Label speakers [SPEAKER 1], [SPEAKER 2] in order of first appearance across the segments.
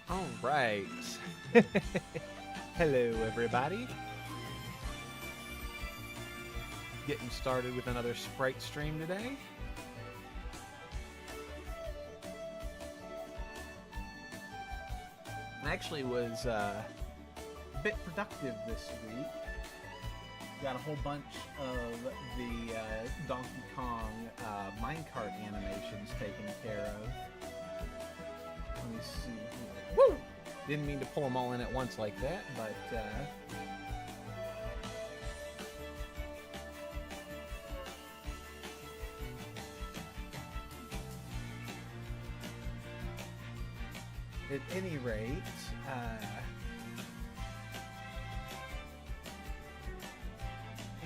[SPEAKER 1] All right. Hello, everybody. Getting started with another Sprite stream today. I actually was a bit productive this week. Got a whole bunch of the Donkey Kong minecart animations taken care of. Let me see here. Woo! Didn't mean to pull them all in at once like that, but at any rate,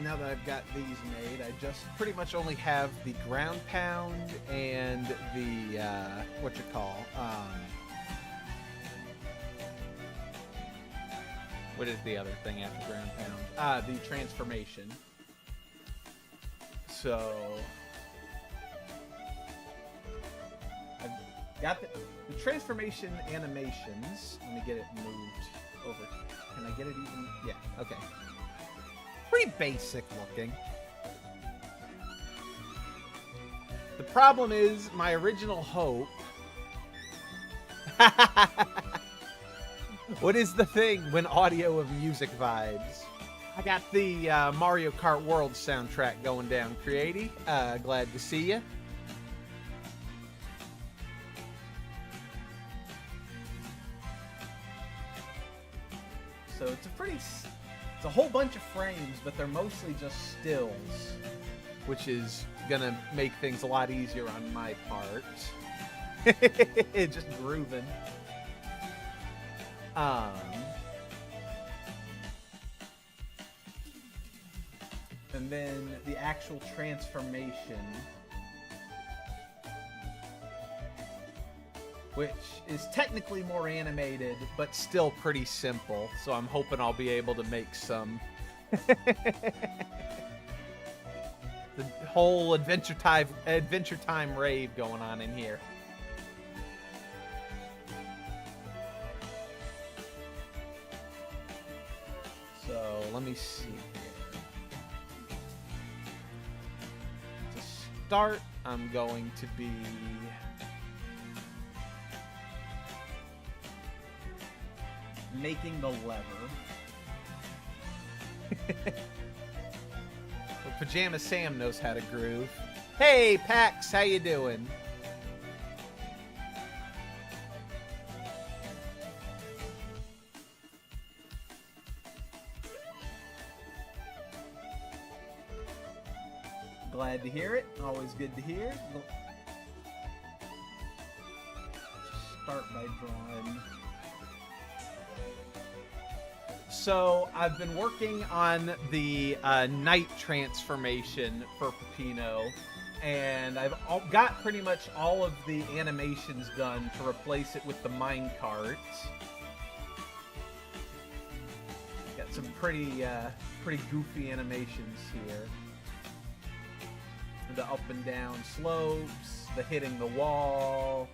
[SPEAKER 1] now that I've got these made, I just pretty much only have the ground pound and the what is the other thing after ground pound? The transformation. So I've got the transformation animations. Let me get it moved over. Can I get it even? Yeah, okay. Pretty basic looking. The problem is my original hope. What is the thing when audio of music vibes? I got the Mario Kart World soundtrack going down, Creaty. Glad to see you. So it's a whole bunch of frames, but they're mostly just stills, which is gonna make things a lot easier on my part. Just grooving. And then the actual transformation, which is technically more animated, but still pretty simple. So I'm hoping I'll be able to make some. The whole Adventure Time rave going on in here. So let me see here. To start, I'm going to be making the lever. Well, Pajama Sam knows how to groove. Hey, Pax, how you doing? Glad to hear it. Always good to hear. Start by drawing. So I've been working on the night transformation for Peppino, and I've got pretty much all of the animations done to replace it with the minecart. Got some pretty goofy animations here. The up and down slopes, the hitting the wall,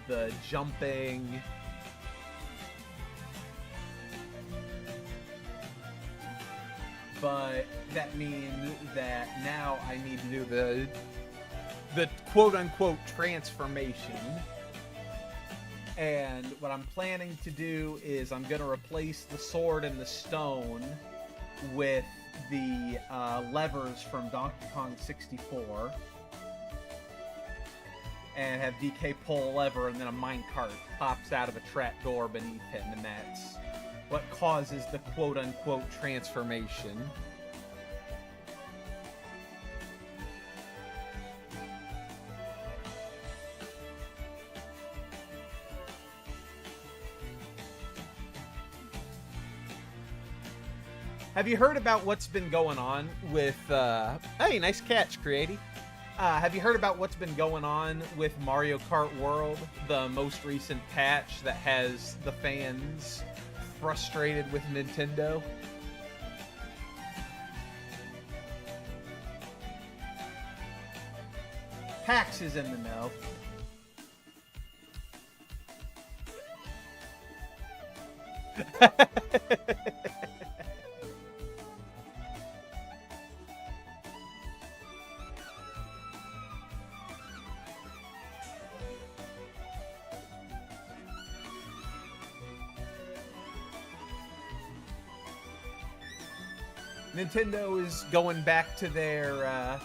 [SPEAKER 1] the jumping. But that means that now I need to do the quote-unquote transformation. And what I'm planning to do is I'm going to replace the sword and the stone with the levers from Donkey Kong 64. And have DK pull a lever, and then a minecart pops out of a trapdoor beneath him, and that's what causes the quote-unquote transformation. Have you heard about what's been going on with... Hey, nice catch, Creaty. Have you heard about what's been going on with Mario Kart World, the most recent patch that has the fans frustrated with Nintendo? Pax is in the know. Nintendo is going back to their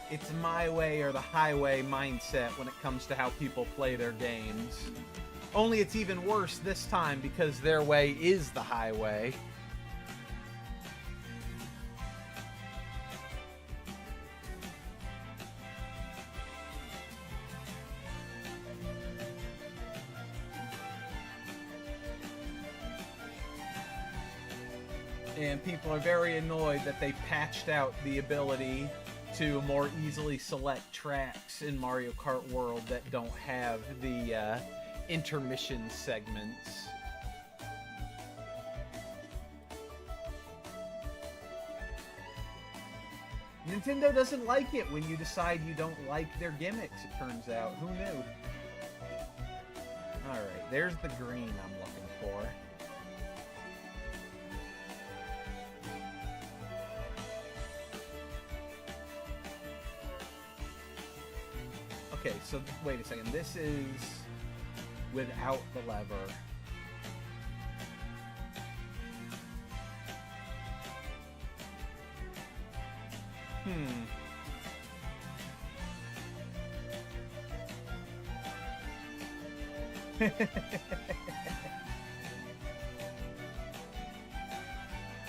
[SPEAKER 1] it's my way or the highway mindset when it comes to how people play their games. Only it's even worse this time because their way is the highway. And people are very annoyed that they patched out the ability to more easily select tracks in Mario Kart World that don't have the intermission segments. Nintendo doesn't like it when you decide you don't like their gimmicks, it turns out. Who knew? Alright, there's the green I'm looking for. Okay, so wait a second. This is without the lever.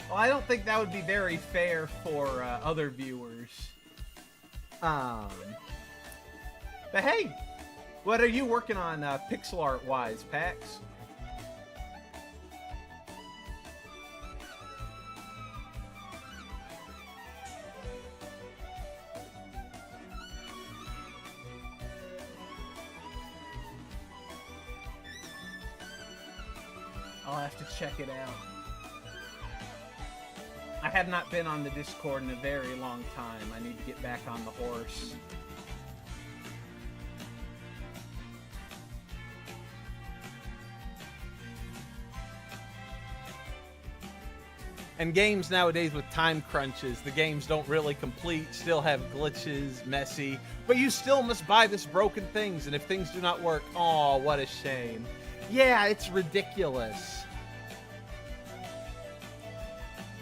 [SPEAKER 1] Well, I don't think that would be very fair for other viewers. But hey, what are you working on pixel art wise, Pax? I'll have to check it out. I have not been on the Discord in a very long time. I need to get back on the horse. And games nowadays with time crunches, the games don't really complete, still have glitches, messy, but you still must buy this broken things, and if things do not work, oh, what a shame. Yeah, it's ridiculous.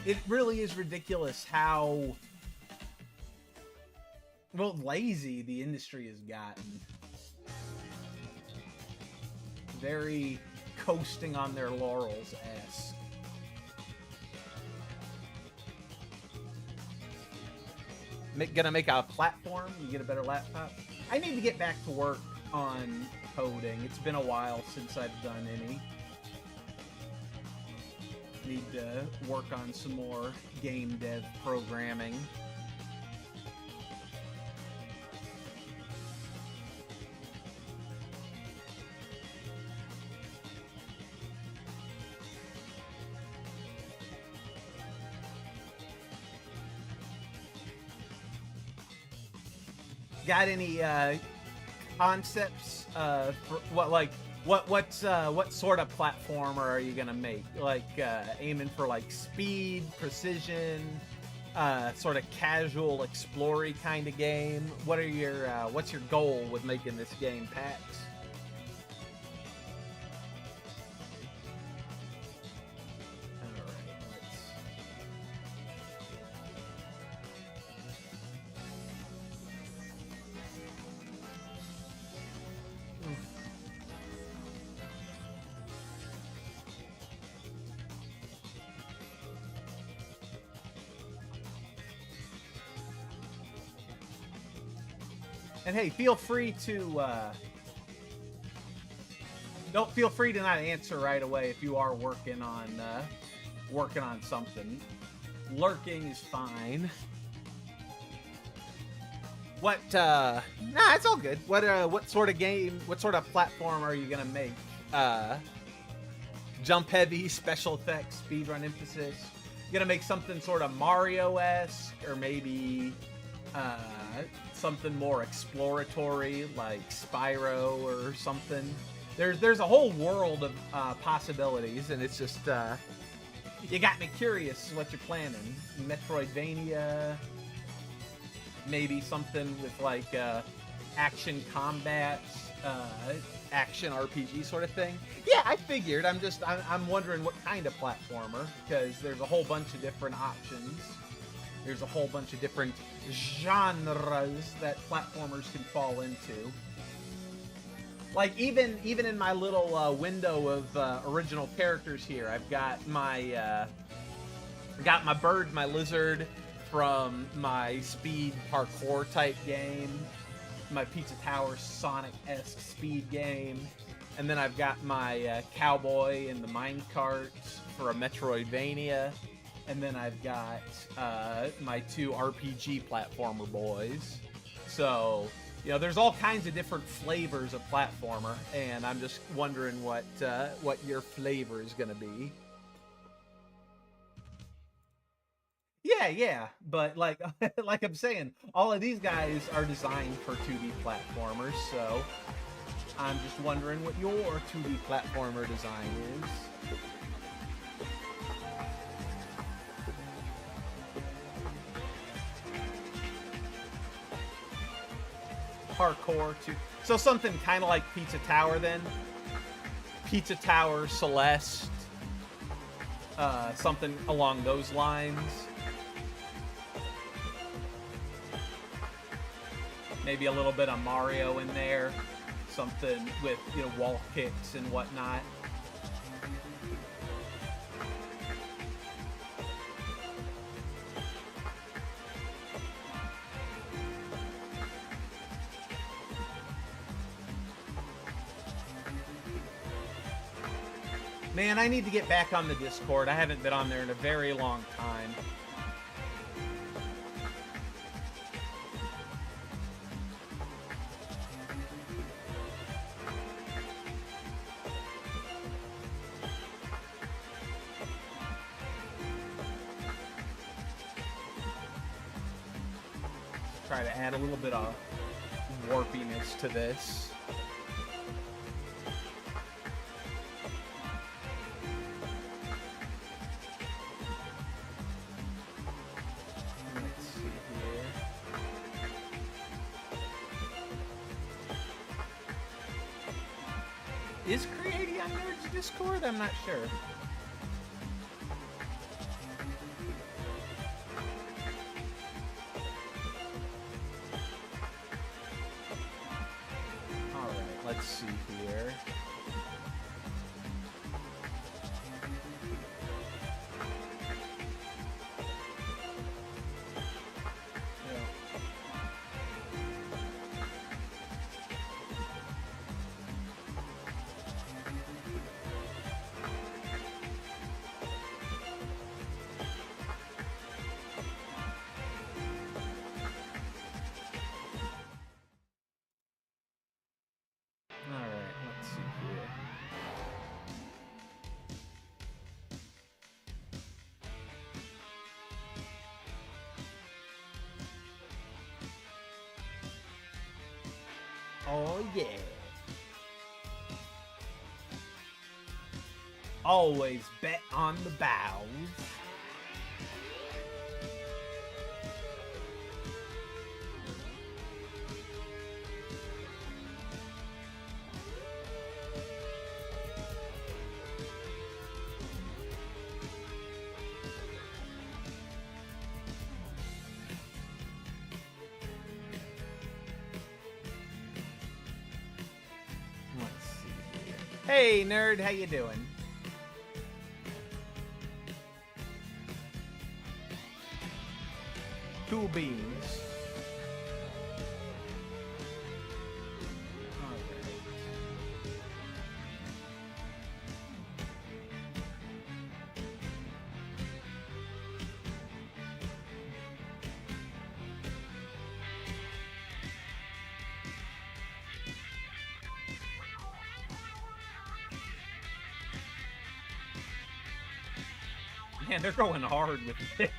[SPEAKER 1] It really is ridiculous how, well, lazy the industry has gotten. Very coasting on their laurels-esque. Gonna make a platform? You get a better laptop? I need to get back to work on coding. It's been a while since I've done any. Need to work on some more game dev programming. Got any concepts for what sort of platformer are you gonna make? Like aiming for like speed, precision, sort of casual explory kind of game? What are your what's your goal with making this game, Pax? And hey, feel free to don't feel free to not answer right away if you are working on something. Lurking is fine. What nah, it's all good. What sort of game, what sort of platform are you gonna make? Jump heavy, special effects, speedrun emphasis. You gonna make something sort of Mario-esque, or maybe something more exploratory like Spyro or something? there's a whole world of possibilities, and it's just you got me curious what you're planning. Metroidvania, maybe something with like action combat, action RPG sort of thing. Yeah, I figured. I'm wondering what kind of platformer, because there's a whole bunch of different options. There's a whole bunch of different genres that platformers can fall into. Like even in my little window of original characters here, I've got my bird, my lizard from my speed parkour type game, my Pizza Tower Sonic-esque speed game, and then I've got my cowboy in the minecart for a Metroidvania, and then I've got my 2 RPG platformer boys. So, you know, there's all kinds of different flavors of platformer, and I'm just wondering what your flavor is going to be. Yeah, but like like I'm saying, all of these guys are designed for 2D platformers, so I'm just wondering what your 2D platformer design is. Parkour too. So something kind of like Pizza Tower then. Pizza Tower, Celeste, something along those lines. Maybe a little bit of Mario in there. Something with, you know, wall kicks and whatnot. Man, I need to get back on the Discord. I haven't been on there in a very long time. Try to add a little bit of warpiness to this. Let's see here. Is Creaty on Nerd's Discord? I'm not sure. Let's see here. Oh, yeah. Always bet on the bows. Hey, nerd, how you doing? Cool beans. Man, they're going hard with this.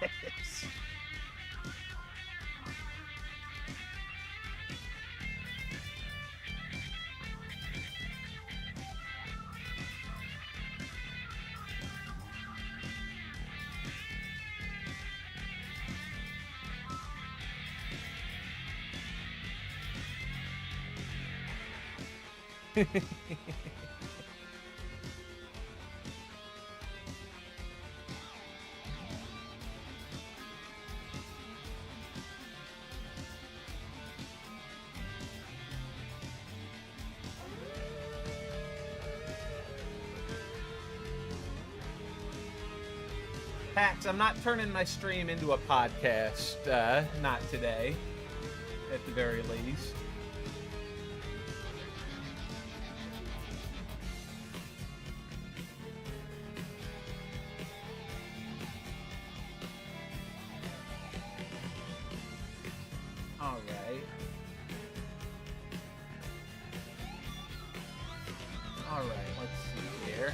[SPEAKER 1] Pax, I'm not turning my stream into a podcast. Not today, at the very least. All right. All right, let's see here.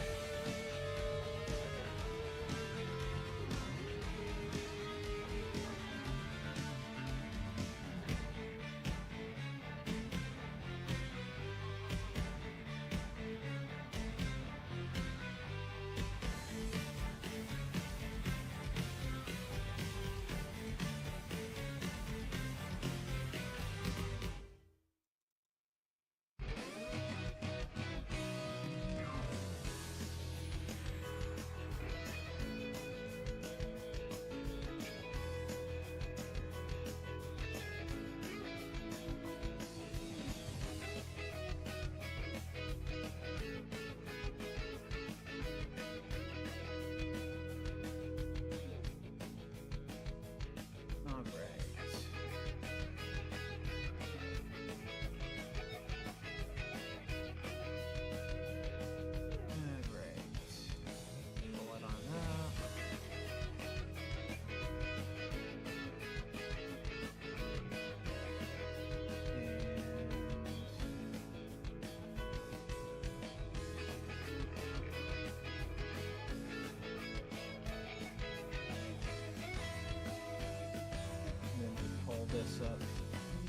[SPEAKER 1] This up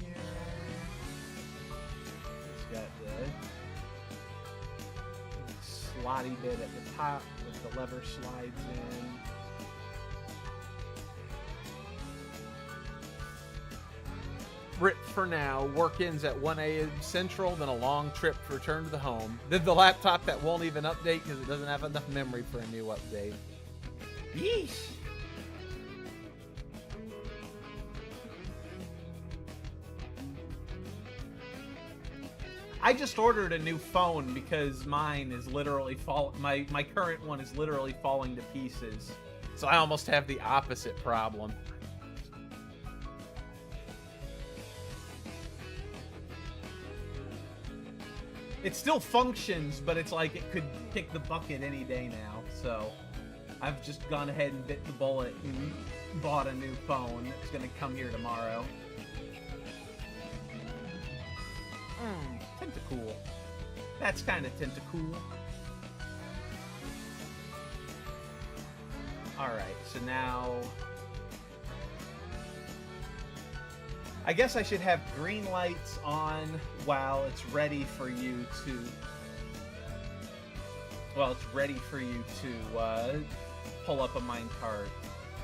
[SPEAKER 1] here. It's got the slotty bit at the top with the lever slides in. Rip for now. Work ends at 1 a.m. Central, then a long trip to return to the home. Then the laptop that won't even update because it doesn't have enough memory for a new update. Yeesh. I just ordered a new phone because mine is literally my current one is literally falling to pieces. So I almost have the opposite problem. It still functions, but it's like it could kick the bucket any day now. So I've just gone ahead and bit the bullet and bought a new phone that's going to come here tomorrow. Tentacool. That's kind of Tentacool. Alright, so now... I guess I should have green lights on while it's ready for you to... Well, it's ready for you to pull up a minecart.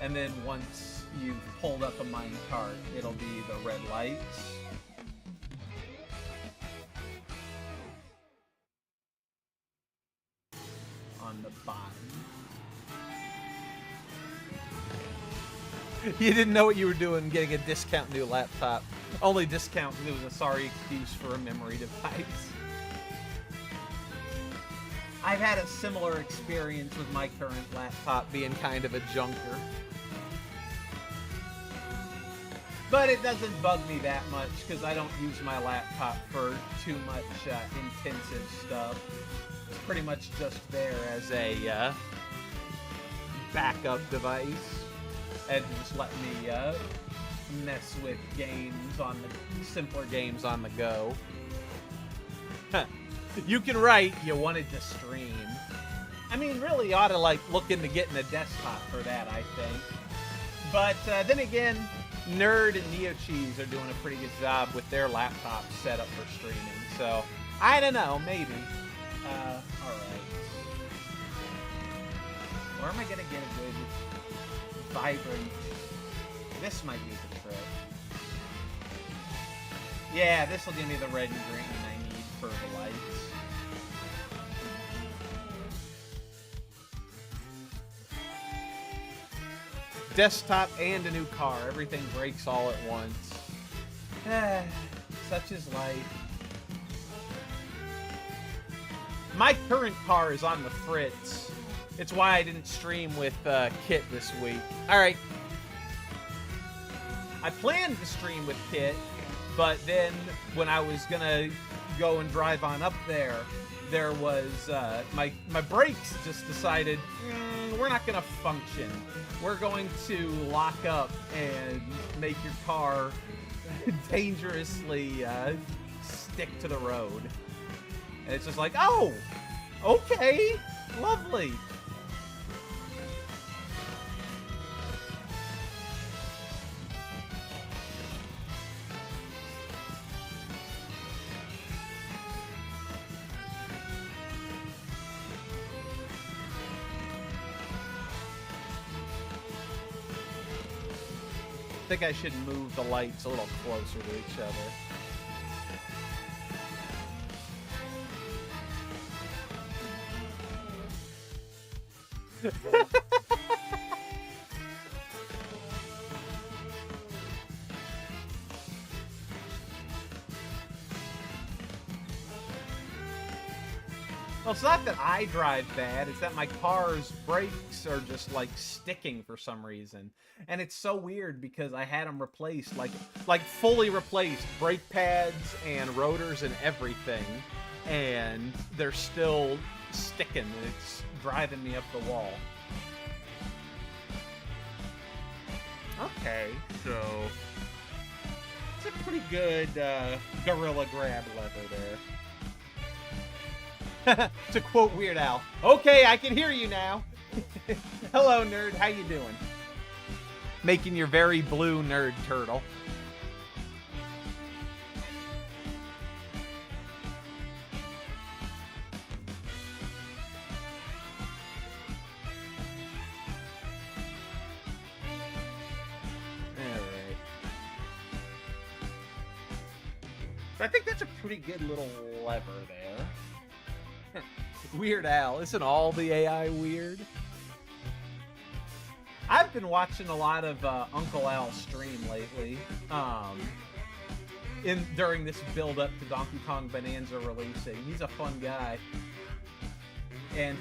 [SPEAKER 1] And then once you've pulled up a minecart, it'll be the red lights. On the bottom. You didn't know what you were doing getting a discount new laptop. Only discount because it was a sorry excuse for a memory device. I've had a similar experience with my current laptop being kind of a junker. But it doesn't bug me that much because I don't use my laptop for too much intensive stuff. It's pretty much just there as a backup device. And just let me mess with games on the simpler games on the go. You can write you wanted to stream. I mean, really ought to like look into getting a desktop for that, I think. But then again, Nerd and NeoCheese are doing a pretty good job with their laptops set up for streaming. So I don't know, maybe. All right. Where am I gonna get a good vibrant? This might be the trick. Yeah, this will give me the red and green I need for the lights. desktop and a new car. Everything breaks all at once. Such is life. My current car is on the fritz. It's why I didn't stream with Kit this week. Alright. I planned to stream with Kit, but then when I was gonna go and drive on up there, there was, my brakes just decided, we're not gonna function. We're going to lock up and make your car dangerously stick to the road. And it's just like, oh, okay, lovely. I think I should move the lights a little closer to each other. Well, it's not that I drive bad, it's that my car's brakes are just, like, sticking for some reason. And it's so weird because I had them replaced, like fully replaced, brake pads and rotors and everything, and they're still sticking, and it's driving me up the wall. Okay, so it's a pretty good gorilla grab lever there. To quote Weird Al, okay, I can hear you now. Hello, nerd. How you doing? Making your very blue nerd turtle. Alright. So I think that's a pretty good little lever there. Weird Al. Isn't all the AI weird? I've been watching a lot of Uncle Al stream lately. During this build-up to Donkey Kong Bonanza releasing. He's a fun guy. And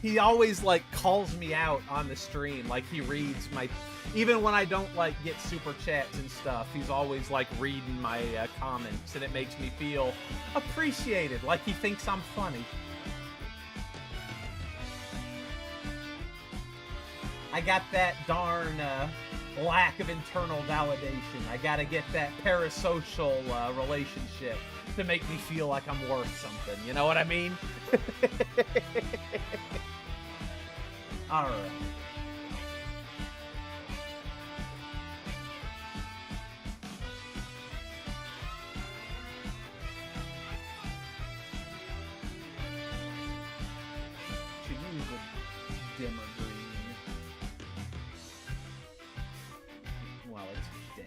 [SPEAKER 1] he always, like, calls me out on the stream. Like, he reads my... Even when I don't, like, get super chats and stuff, he's always, like, reading my comments, and it makes me feel appreciated, like he thinks I'm funny. I got that darn lack of internal validation. I gotta get that parasocial relationship to make me feel like I'm worth something. You know what I mean? Alright. Dimmer green. While it's dead.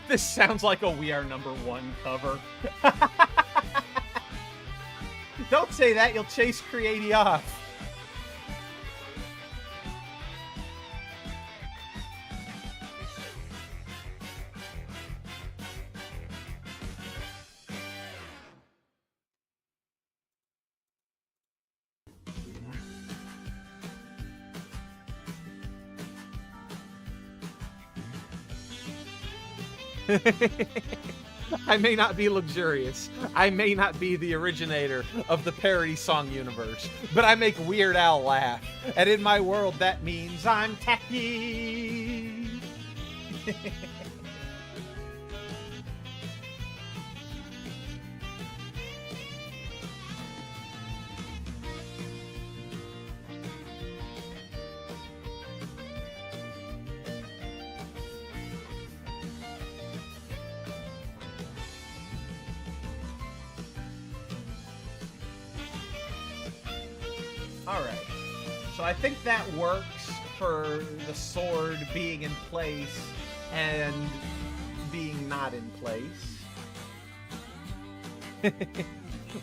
[SPEAKER 1] This sounds like a We Are Number One cover. Don't say that, you'll chase Creaty off. I may not be luxurious. I may not be the originator of the parody song universe, but I make Weird Al laugh. And in my world, that means I'm tacky. Alright, so I think that works for the sword being in place and being not in place.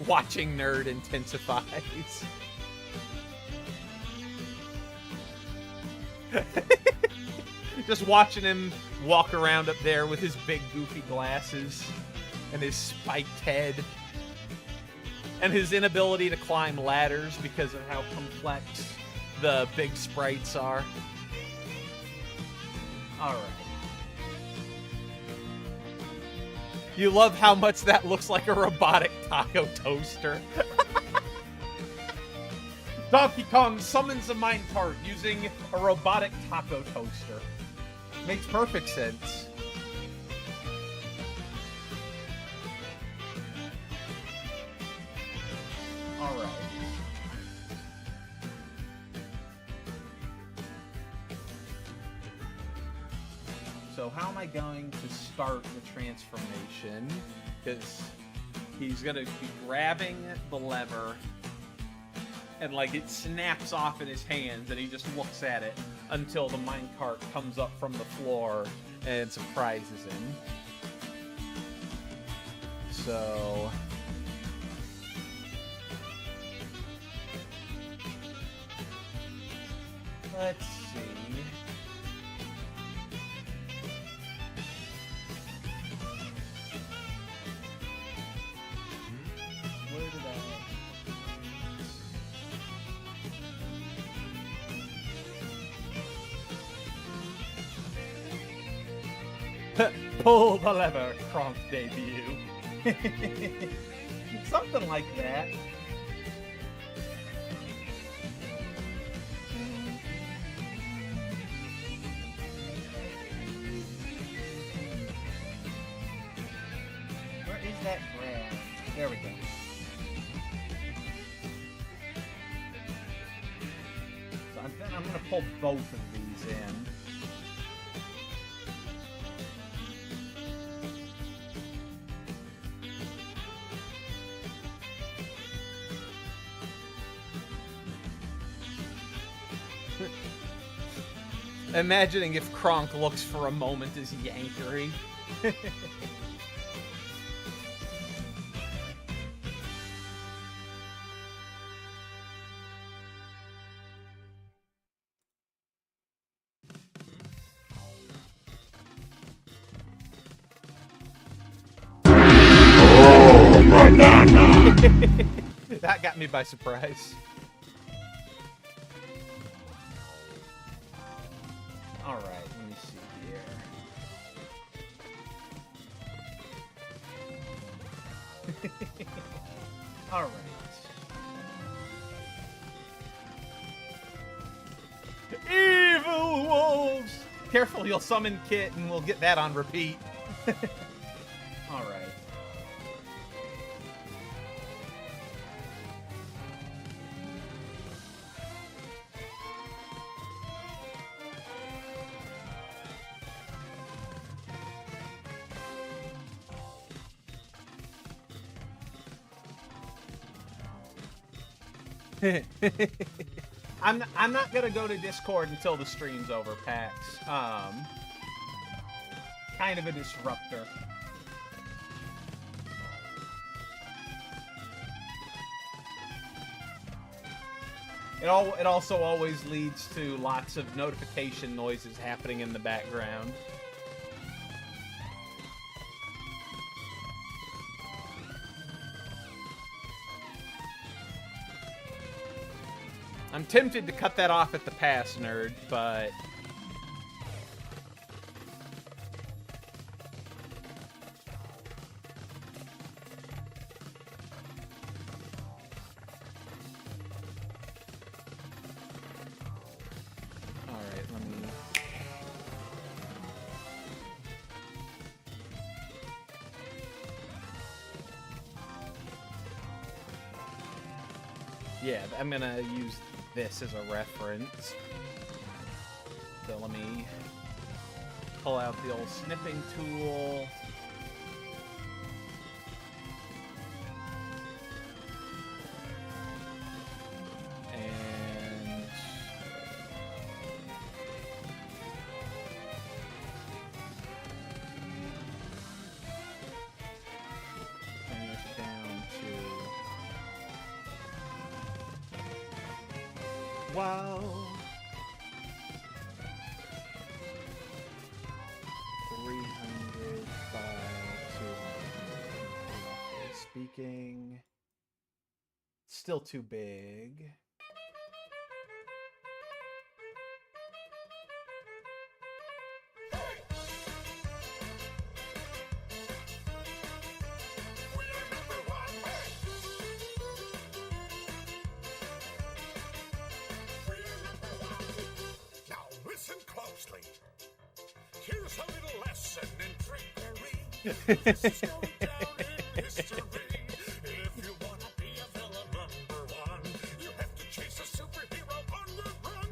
[SPEAKER 2] Watching nerd intensifies. Just watching him walk around up there with his big goofy glasses and his spiked head and his inability to climb ladders because of how complex the big sprites are.
[SPEAKER 1] All right.
[SPEAKER 2] You love how much that looks like a robotic taco toaster.
[SPEAKER 1] Donkey Kong summons a minecart using a robotic taco toaster.
[SPEAKER 2] Makes perfect sense.
[SPEAKER 1] All right. So how am I going to start the transformation?
[SPEAKER 2] Because he's going to be grabbing the lever and like it snaps off in his hands and he just looks at it until the minecart comes up from the floor and surprises him. So
[SPEAKER 1] let's see. Where did
[SPEAKER 2] pull the lever, Kronk debut.
[SPEAKER 1] Something like that. Where is that grab? There we go. So I'm going to pull both of these in.
[SPEAKER 2] Imagining if Kronk looks for a moment as yankery.
[SPEAKER 3] Oh, banana!
[SPEAKER 2] That got me by surprise.
[SPEAKER 1] All right, let me see here. All right.
[SPEAKER 2] Evil wolves! Careful, you'll summon Kit and we'll get that on repeat.
[SPEAKER 1] All right.
[SPEAKER 2] I'm not gonna go to Discord until the stream's over, Pax.
[SPEAKER 1] Kind of a disruptor.
[SPEAKER 2] It also always leads to lots of notification noises happening in the background. I'm tempted to cut that off at the pass, nerd, but... Alright, let me... Yeah, I'm gonna use this as a reference. So let me pull out the old snipping tool. And
[SPEAKER 1] while. 300 by 200. Speaking. Still too big.
[SPEAKER 3] Closely. Here's a little lesson in trickery. This is going down in history. If you want to be a villain #1, you have to chase a superhero on the run.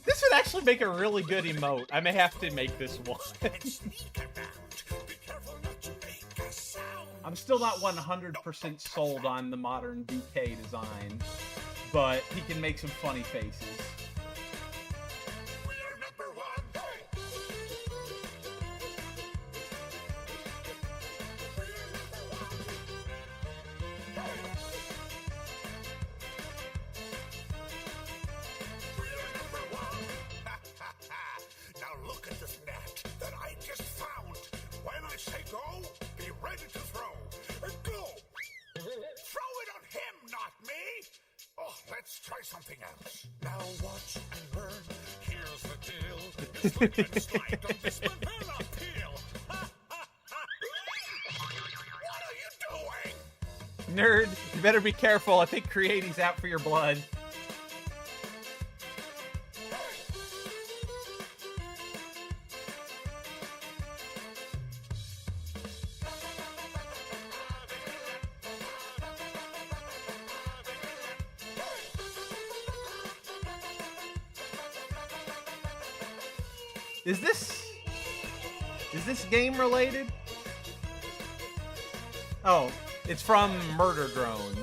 [SPEAKER 2] This would actually make a really good emote. I may have to make this one.
[SPEAKER 3] And sneak around. Be careful not to make a sound.
[SPEAKER 2] I'm still not 100% sold on the modern DK design, but he can make some funny faces.
[SPEAKER 3] Something else. Now watch and learn. Here's the deal. Slip and slide on this banana peel. What are you doing?
[SPEAKER 2] Nerd, you better be careful. I think Creaty's out for your blood. Is this game related? Oh, it's from Murder Drones.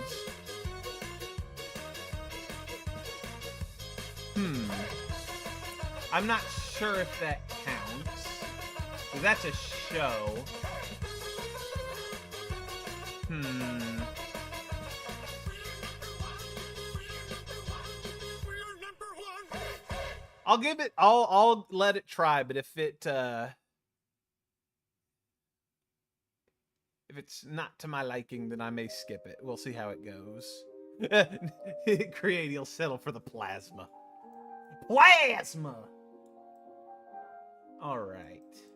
[SPEAKER 2] I'm not sure if that counts. 'Cause that's a show. I'll give it. I'll let it try. But if it's not to my liking, then I may skip it. We'll see how it goes. Create, will settle for the plasma. Plasma! Alright.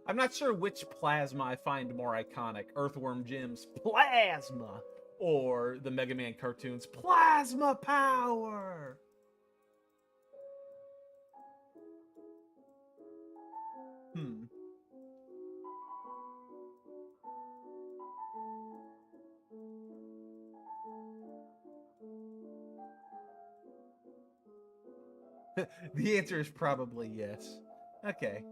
[SPEAKER 2] I'm not sure which plasma I find more iconic. Earthworm Jim's plasma! Or the Mega Man cartoons, plasma power! The answer is probably yes. Okay.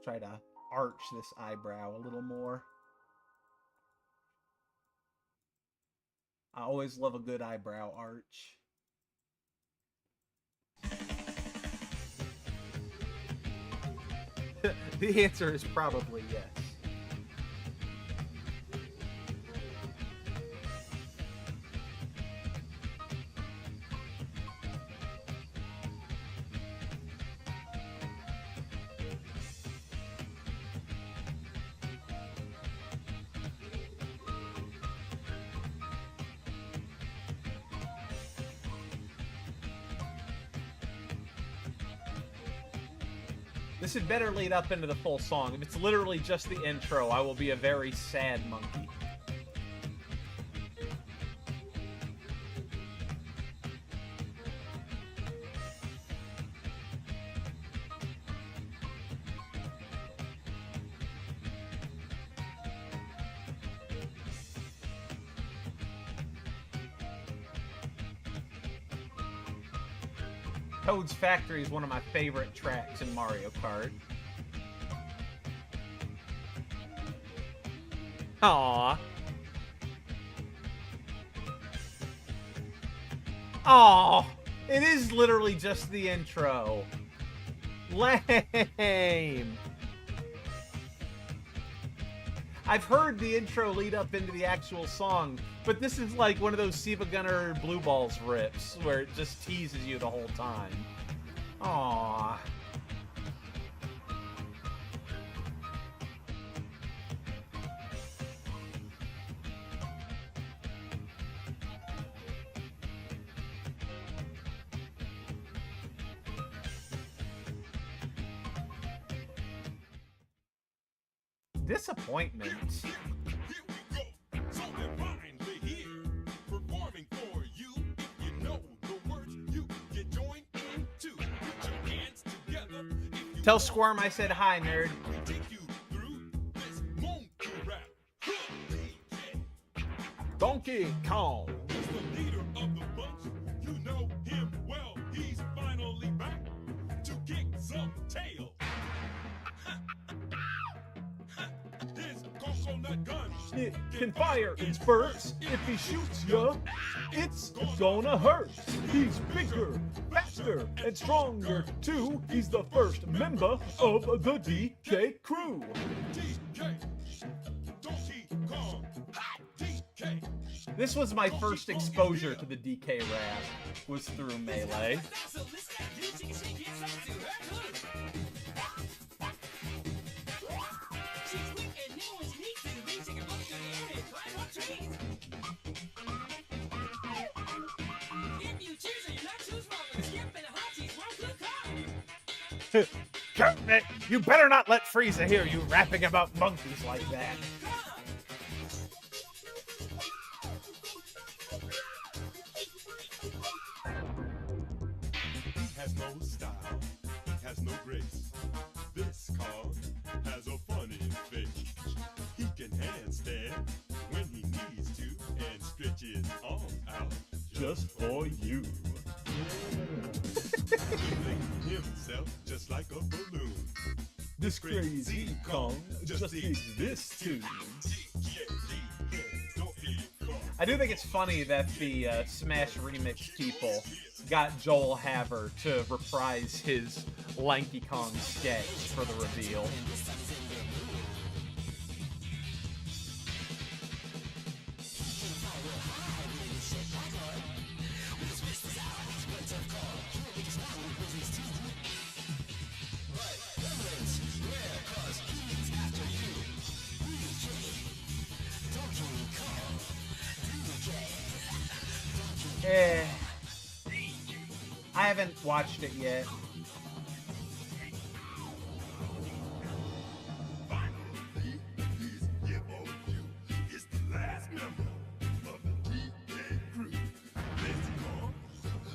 [SPEAKER 2] Try to arch this eyebrow a little more. I always love a good eyebrow arch. The answer is probably yes. This had better lead up into the full song. If it's literally just the intro, I will be a very sad monkey. Toad's Factory is one of my favorite tracks in Mario Kart. Aww. Aww. It is literally just the intro. Lame. I've heard the intro lead up into the actual song, but this is like one of those Siva Gunner Blue Balls rips where it just teases you the whole time. Aww. Disappointment.
[SPEAKER 3] Here we go. So divinely here, performing for you. If you know the words, you get joined into. Put your hands together. If you
[SPEAKER 2] Tell Squirm I said hi, nerd.
[SPEAKER 3] take you through this monkey rap.
[SPEAKER 2] Donkey Kong.
[SPEAKER 3] He's the leader of the bunch. You know him well. He's finally back to kick some tail. His coconut gun.
[SPEAKER 2] It can fire in spurts. If he shoots ya, it's gonna hurt. He's bigger, faster, and stronger too. He's the first member of the DK crew.
[SPEAKER 3] DK. Donkey Kong. DK.
[SPEAKER 2] This was my first exposure to the DK rap, was through Melee. You better not let Frieza hear you rapping about monkeys like that.
[SPEAKER 3] Has no style, has no grace. This Kong has a funny face. He can handstand when he needs to and stretch his arms out
[SPEAKER 2] Just for you.
[SPEAKER 3] Inflating himself just like a balloon.
[SPEAKER 2] This crazy Kong just exists too. I do think it's funny that the Smash Remix people got Joel Haver to reprise his Lanky Kong sketch for the reveal. I haven't watched it yet.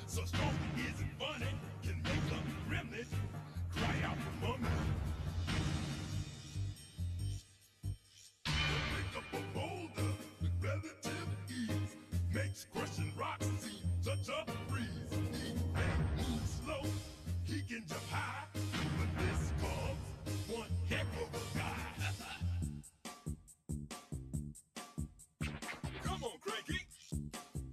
[SPEAKER 3] So strong he isn't funny, can make a remnant cry out for mummy. Pick up a boulder with relative ease, makes crushing rocks seem such a breeze. He may move slow, he can jump high, but this calls one heck of a guy. Come on, Cranky,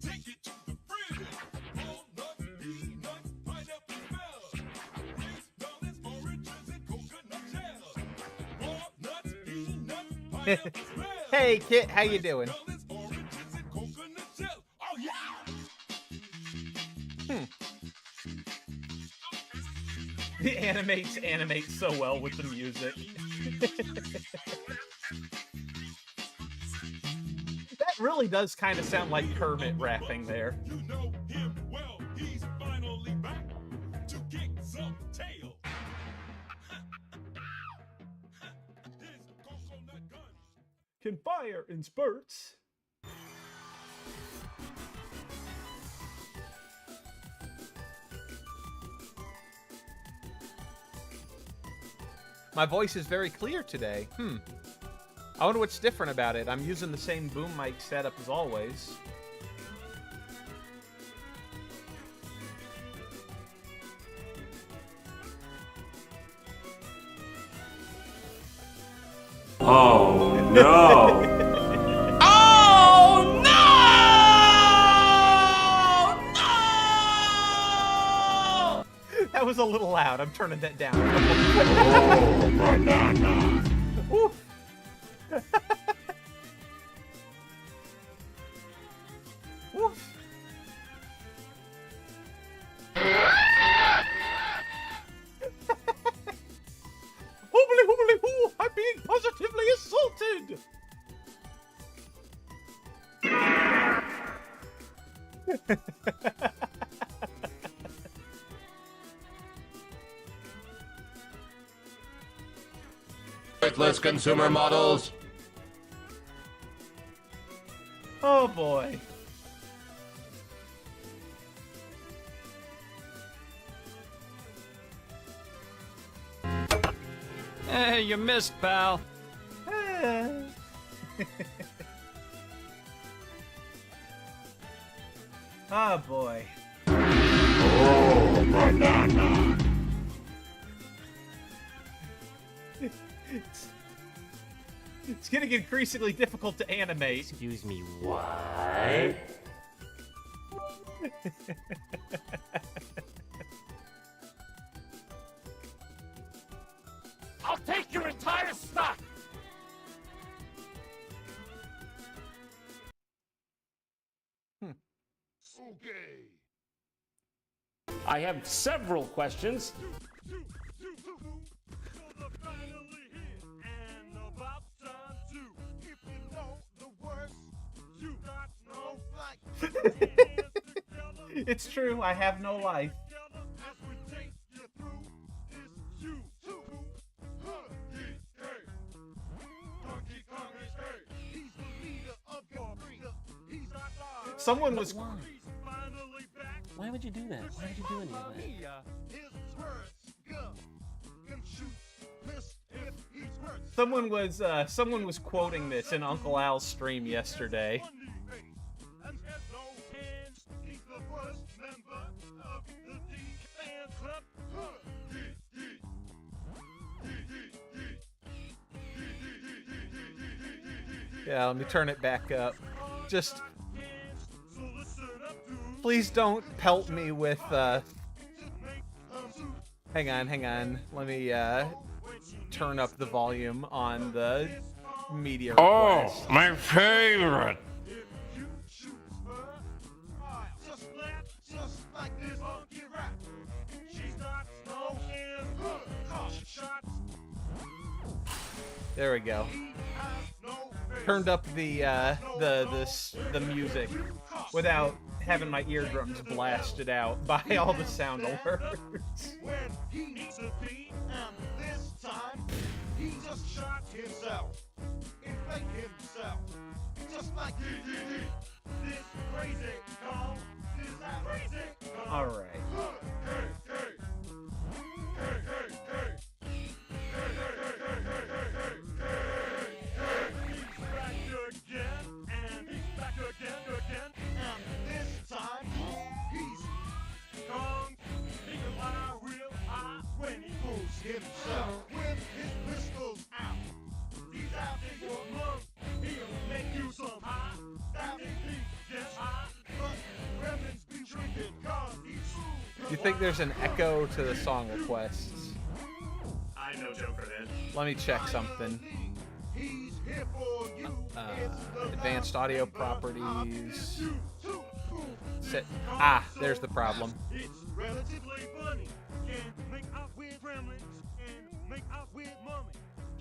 [SPEAKER 3] take it to the fridge. Walnut, peanut, pineapple smell. Raisins, oranges, and coconut shells. Walnuts, peanut, pineapple smell.
[SPEAKER 2] Hey, Kit, how you doing?
[SPEAKER 3] Oranges, and coconut shells. Oh yeah!
[SPEAKER 2] The animates animate so well with the music. That really does kind of sound like Kermit rapping there.
[SPEAKER 3] You know him well. He's finally back to kick some tail. His coconut gun.
[SPEAKER 2] Can fire in spurts. My voice is very clear today. I wonder what's different about it. I'm using the same boom mic setup as always.
[SPEAKER 4] Oh no!
[SPEAKER 2] was a little loud. I'm turning that down.
[SPEAKER 3] Oh, banana.
[SPEAKER 2] Woo. Woof. Hoobly hoobly hoo! I'm being positively assaulted!
[SPEAKER 4] Worthless consumer models.
[SPEAKER 2] Oh boy.
[SPEAKER 5] Hey, you missed, pal.
[SPEAKER 2] Oh boy.
[SPEAKER 3] Oh, banana.
[SPEAKER 2] It's getting increasingly difficult to animate.
[SPEAKER 4] Excuse me, what?
[SPEAKER 3] I'll take your entire stock. Okay.
[SPEAKER 6] I have several questions.
[SPEAKER 2] It's true, I have no life. Someone was...
[SPEAKER 4] Why would you do that? Why would you do any of that?
[SPEAKER 2] Someone was quoting this in Uncle Al's stream yesterday. Yeah, let me turn it back up. Just... Please don't pelt me with, Hang on. Let me, turn up the volume on the media request.
[SPEAKER 4] Oh, my favorite. There we go. Turned up the music without having my eardrums blasted out by all the sound alerts.
[SPEAKER 3] When he needs to be, and this time he just shot himself. Inflate himself. Just like this crazy call. This crazy call.
[SPEAKER 2] Alright.
[SPEAKER 3] Himself with his pistols out. He's after your lung. He'll make you some high. That he gets high. But remnants be drinking cause he's true.
[SPEAKER 2] You think there's an echo to the song requests?
[SPEAKER 3] I know Joker then.
[SPEAKER 2] Let me check something.
[SPEAKER 3] He's here for you.
[SPEAKER 2] Advanced audio properties. There's the problem.
[SPEAKER 3] It's relatively funny. Can make out with gremlins and make out with mummy.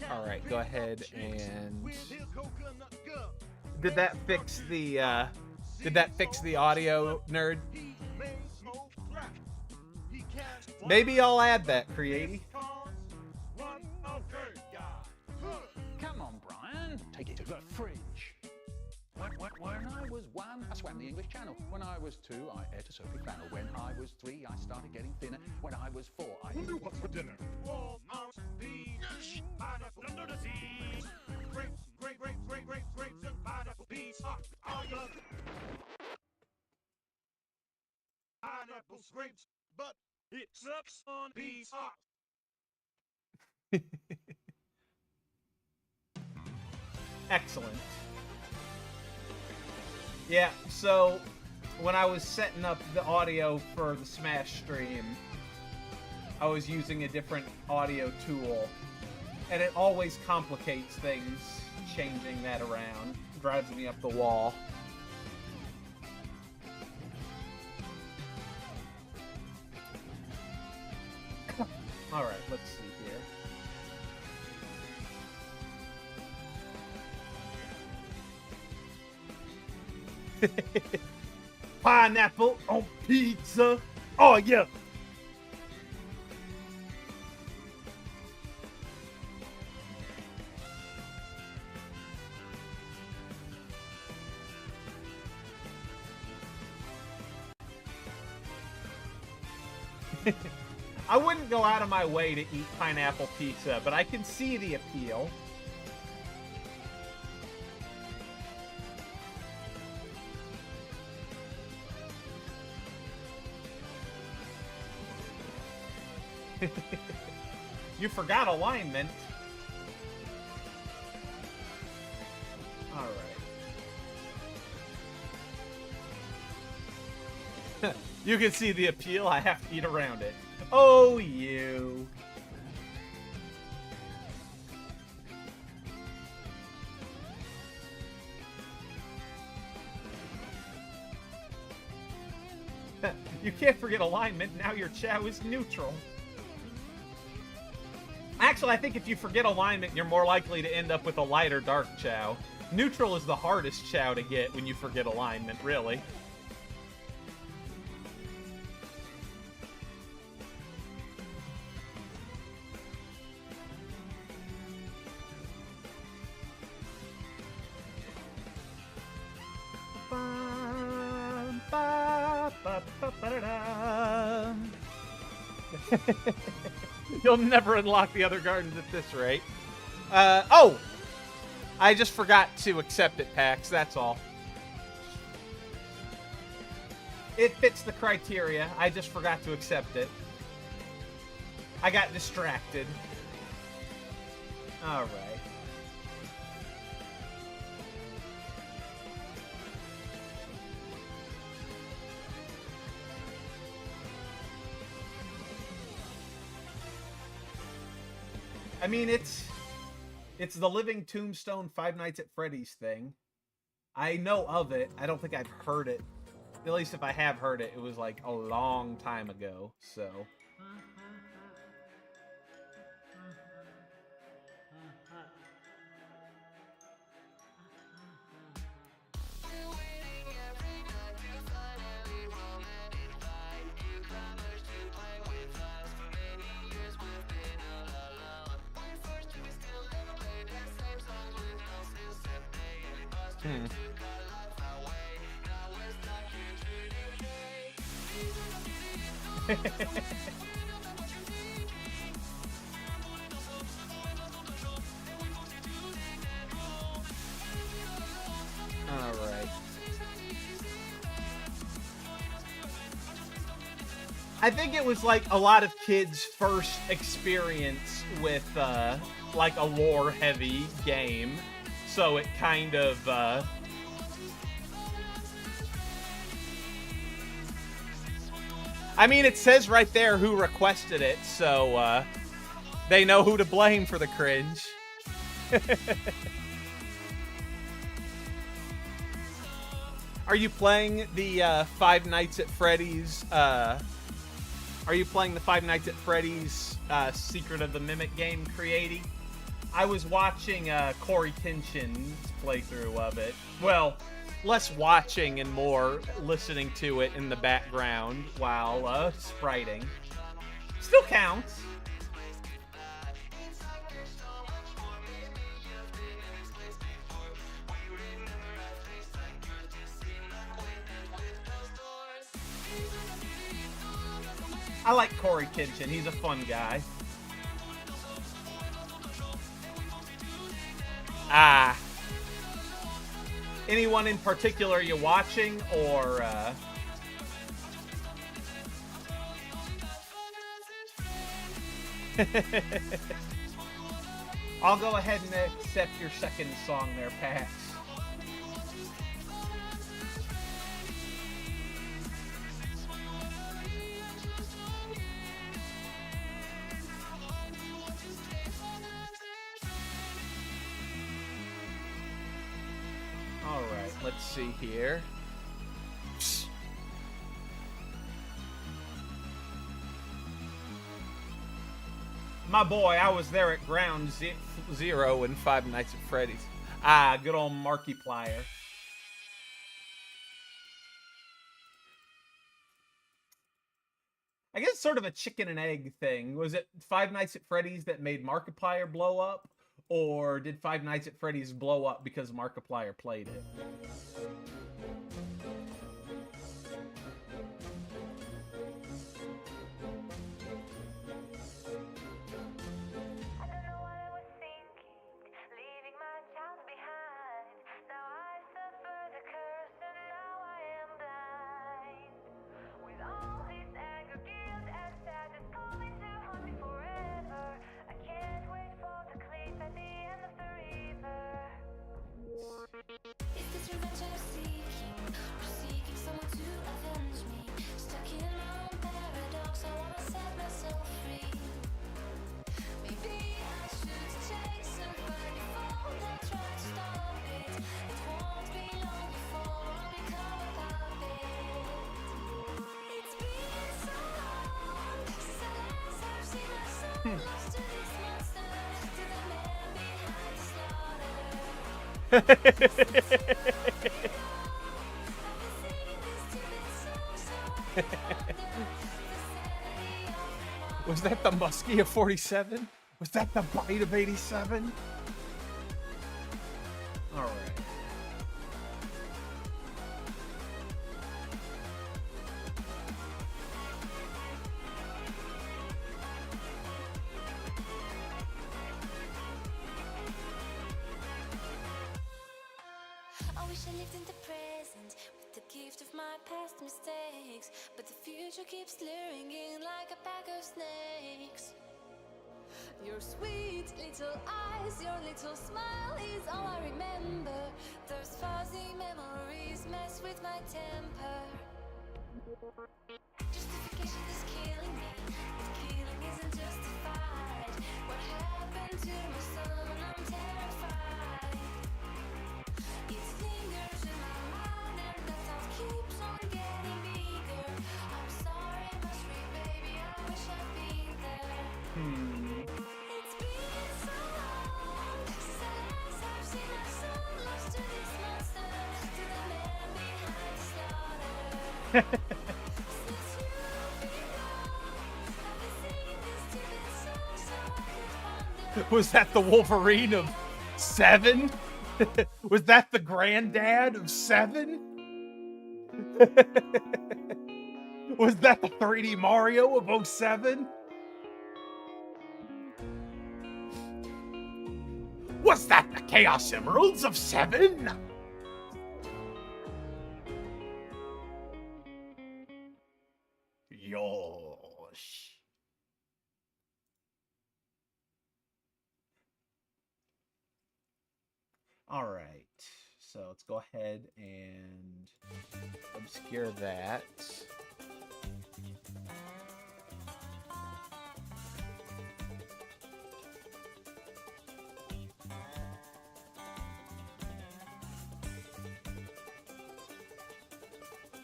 [SPEAKER 2] Alright, go ahead and... Did that fix the audio, nerd? Maybe I'll add that, Creaty.
[SPEAKER 5] Come on, Brian. Take it to the fridge. When I was 1, I swam the English Channel. When I was 2, I ate a soapy flannel. When I was 3, I started getting thinner. When I was 4, I...
[SPEAKER 3] Wonder what's for dinner. Walnuts, peas, pineapple under the sea. Grapes, and pineapple peas. All you love. Pineapples, grapes, but it sucks on peas.
[SPEAKER 2] Excellent. Yeah, so when I was setting up the audio for the Smash stream, I was using a different audio tool, and it always complicates things changing that around. Drives me up the wall. Alright, let's see here.
[SPEAKER 1] Pineapple on pizza. Oh, yeah.
[SPEAKER 2] I wouldn't go out of my way to eat pineapple pizza, but I can see the appeal. You forgot alignment. Alright. You can see the appeal. I have to eat around it. Oh, you. You can't forget alignment. Now your chow is neutral. Actually, I think if you forget alignment, you're more likely to end up with a light or dark chow. Neutral is the hardest chow to get when you forget alignment, really. You'll never unlock the other gardens at this rate. Oh! I just forgot to accept it, PAX, that's all. It fits the criteria. I just forgot to accept it. I got distracted. Alright. I mean, it's the Living Tombstone Five Nights at Freddy's thing. I know of it. I don't think I've heard it. At least if I have heard it, it was like a long time ago, so... Alright. I think it was like a lot of kids' first experience with like a lore-heavy game, so it kind of I mean, it says right there who requested it, so they know who to blame for the cringe. Are you playing the Five Nights at Freddy's? Are you playing the Five Nights at Freddy's Secret of the Mimic game, Creaty? I was watching Corey Kinchin's playthrough of it. Well, less watching and more listening to it in the background while spriting. Still counts. I like Corey Kinchin. He's a fun guy. Ah. Anyone in particular you watching, or I'll go ahead and accept your second song there, Pax. Let's see here. My boy, I was there at ground zero in Five Nights at Freddy's. Ah, good old Markiplier. I guess it's sort of a chicken and egg thing. Was it Five Nights at Freddy's that made Markiplier blow up? Or did Five Nights at Freddy's blow up because Markiplier played it? Was that the Muskie of 47? Was that the Bite of 87? All right.
[SPEAKER 7] I wish I lived in the present with the gift of my past mistakes, but the future keeps luring in like a pack of snakes. Your sweet little eyes, your little smile is all I remember. Those fuzzy memories mess with my temper. Justification is killing me, but killing isn't justified. What happened to my son? I'm terrified. It lingers in my mind and the thought keeps on getting bigger. I'm sorry, my sweet baby, I wish I'd been there. It's been so long since I've seen our soul lost to this monster, to the man behind the slaughter. Since you've been gone, I've been singing this to this song so I could wonder.
[SPEAKER 2] Was that the Wolverine of 7? Was that the granddad of 7? Was that the 3D Mario of 07? Was that the Chaos Emeralds of 7? Yosh. All right, so let's go ahead and obscure that.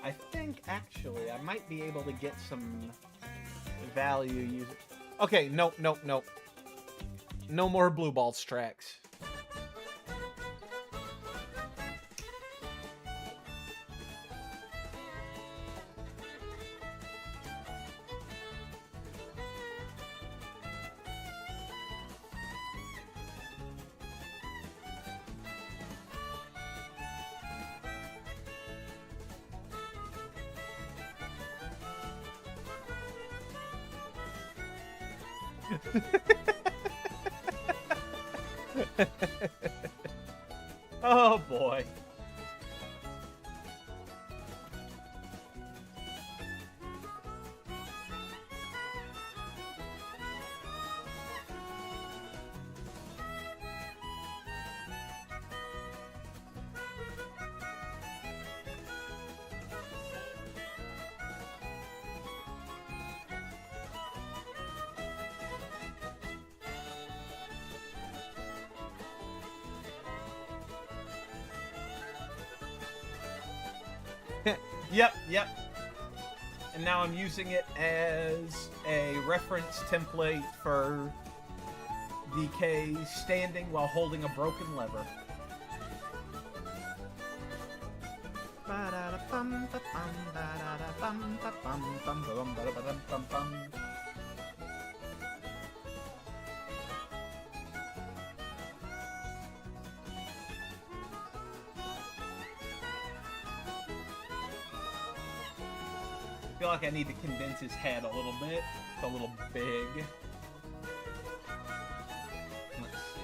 [SPEAKER 2] I think actually I might be able to get some value using. Okay, nope. No more blue balls tracks. Oh boy. Yep. And now I'm using it as a reference template for DK standing while holding a broken lever. I feel like I need to condense his head a little bit. It's a little big. Let's see.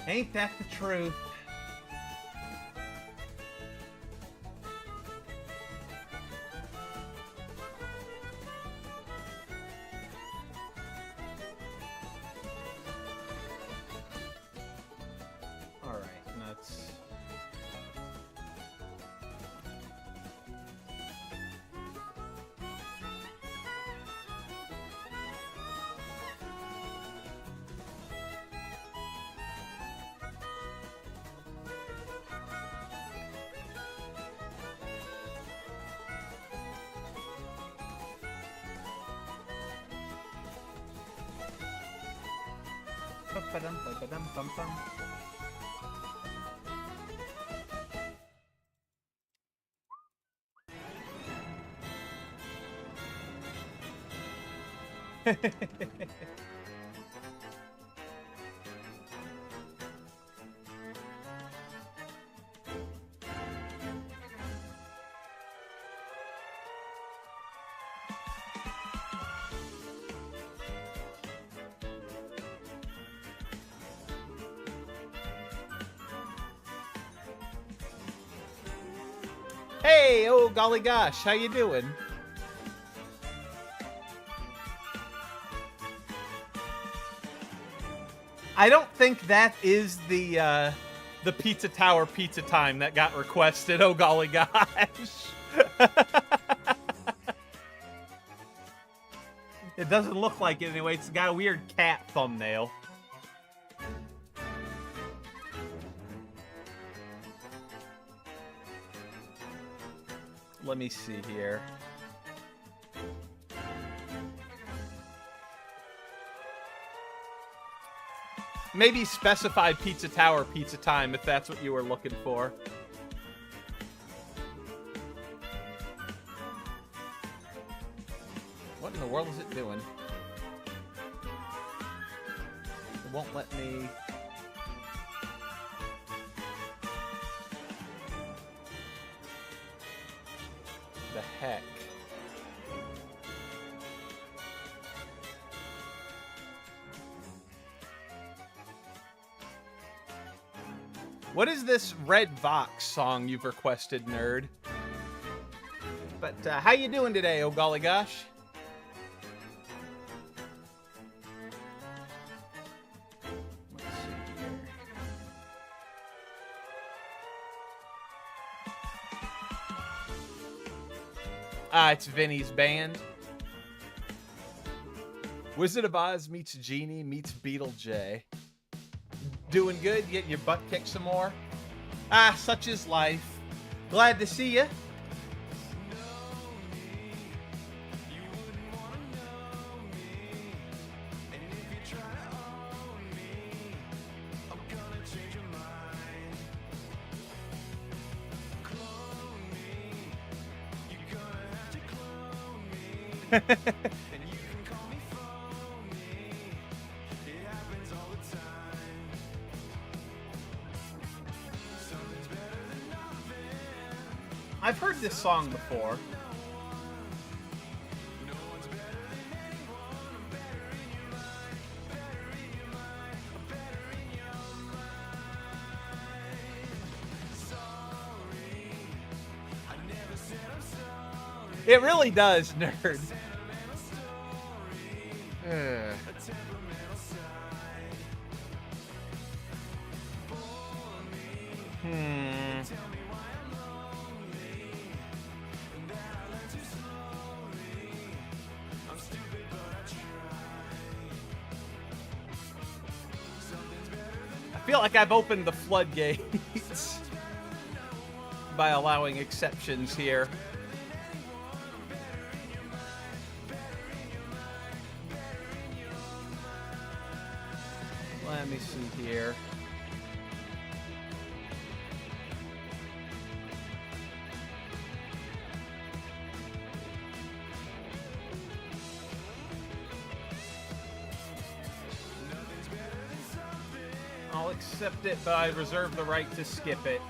[SPEAKER 2] Ain't that the truth? Ba-dum-ba-dum-bum-bum. Hey, oh golly gosh, how you doing? I don't think that is the Pizza Tower Pizza Time that got requested. Oh golly gosh. It doesn't look like it anyway. It's got a weird cat thumbnail. Let me see here. Maybe specify Pizza Tower Pizza Time if that's what you were looking for. What in the world is it doing? It won't let me... The heck? What is this Red Vox song you've requested, nerd? But how you doing today, oh golly gosh? Let's see here. Ah, it's Vinny's band. Wizard of Oz meets Genie meets Beetlejuice. Doing good? Getting your butt kicked some more? Ah, such is life. Glad to see you. I've heard this song before. It really does, nerd. I feel like I've opened the floodgates by allowing exceptions here. Let me see here. I'll accept it, but I reserve the right to skip it.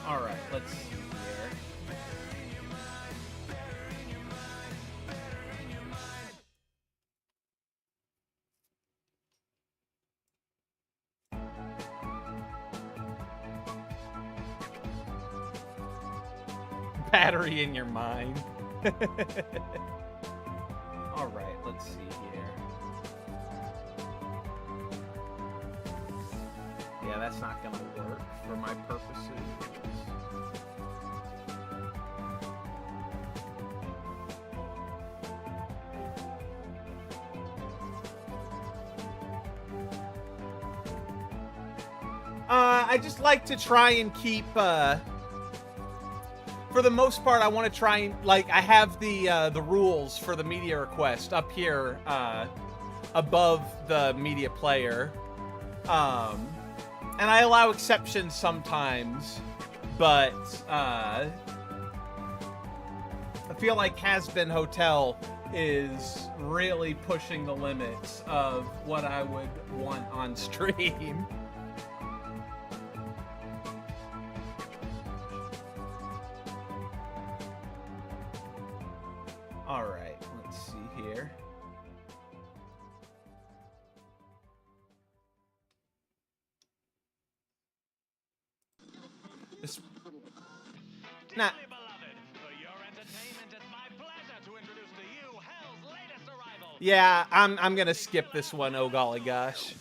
[SPEAKER 2] Alright, let's see here. Battery in your mind. Alright, let's see here. Yeah, that's not gonna work for my purposes. I just like to try and keep, for the most part, I want to try and, like, I have the rules for the media request up here, above the media player. And I allow exceptions sometimes, but, I feel like Has Been Hotel is really pushing the limits of what I would want on stream. Alright, let's see here. This... Nah. Yeah, I'm gonna skip this one, oh golly gosh.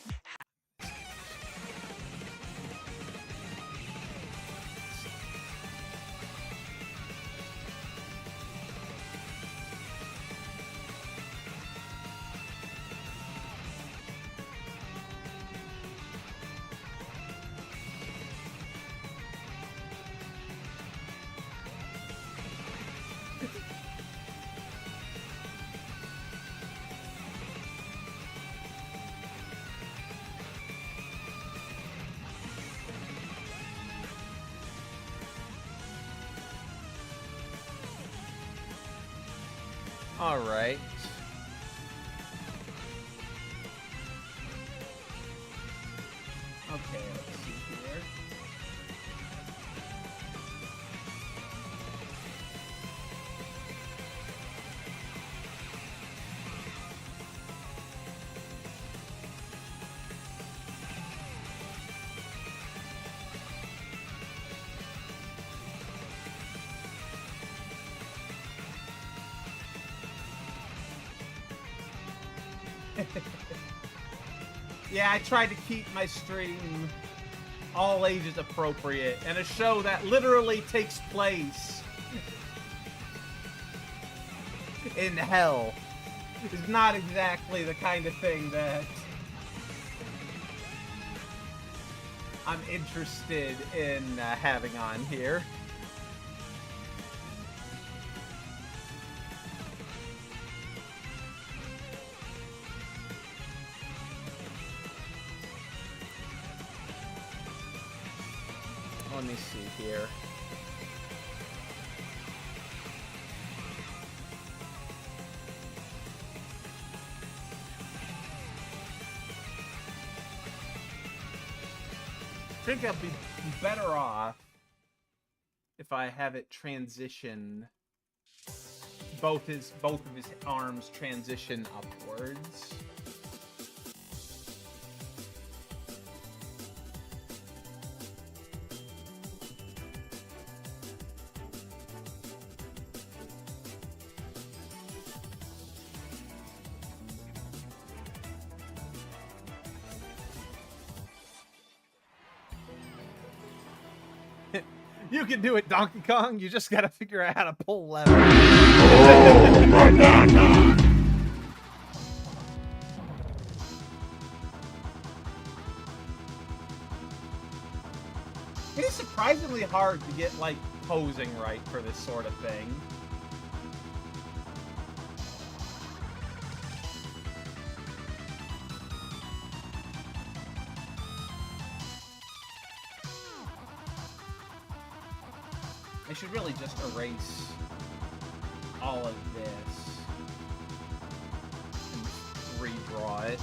[SPEAKER 2] All right. Okay, let's see here. Yeah, I tried to keep my stream all ages appropriate, and a show that literally takes place in hell is not exactly the kind of thing that I'm interested in having on here. Let me see here. I think I'll be better off if I have it transition, both of his arms transition upwards. You can do it, Donkey Kong. You just gotta figure out how to pull lever.
[SPEAKER 1] It is surprisingly hard to get, like,
[SPEAKER 2] Posing right for this sort of thing.
[SPEAKER 1] I should really just erase all of this
[SPEAKER 2] And redraw it.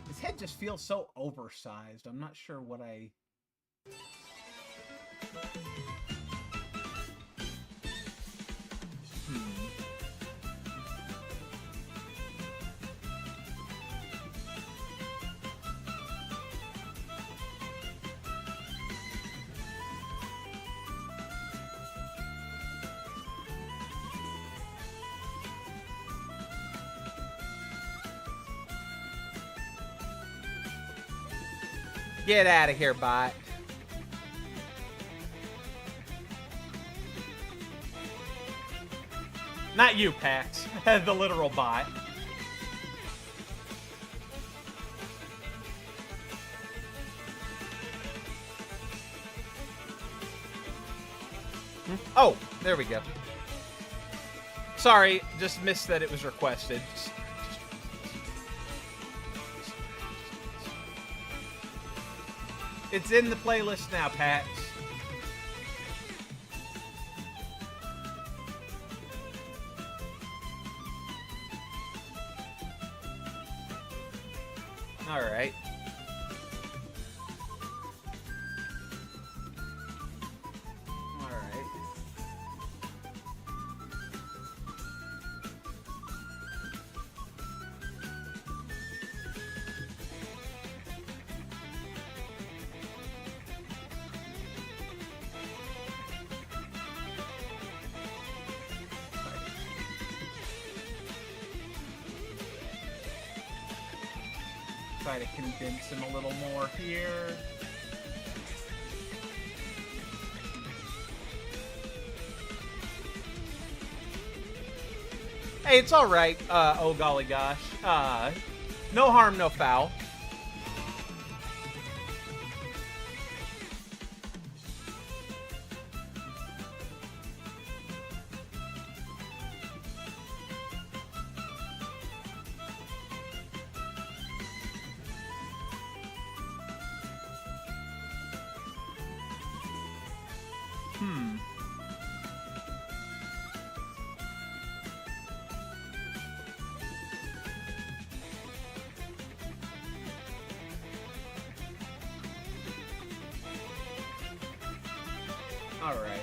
[SPEAKER 1] His head just feels so oversized. I'm not sure what I...
[SPEAKER 2] Get out of here, bot. Not you, Pax. The literal bot. Oh, there we go. Sorry, just missed that it was requested. It's in the playlist now, Pax. All right. All right. Try to condense him a little more here. Hey, it's all right. Oh golly gosh. No harm, no foul. All right.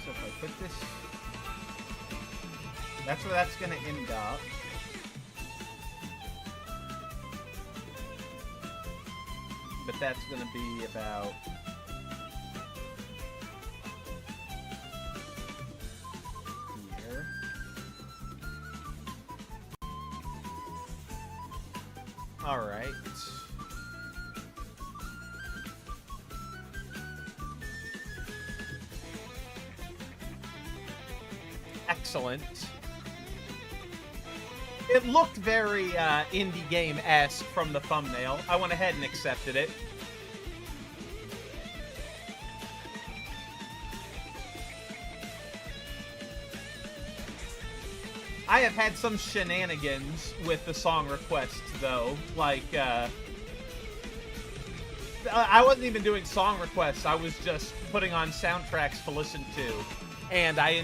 [SPEAKER 2] So if I put this, that's where that's gonna end up. But that's gonna be about here. All right. Excellent. It looked very indie game-esque from the thumbnail. I went ahead and accepted it. I have had some shenanigans with the song requests, though. Like, I wasn't even doing song requests. I was just putting on soundtracks to listen to. And I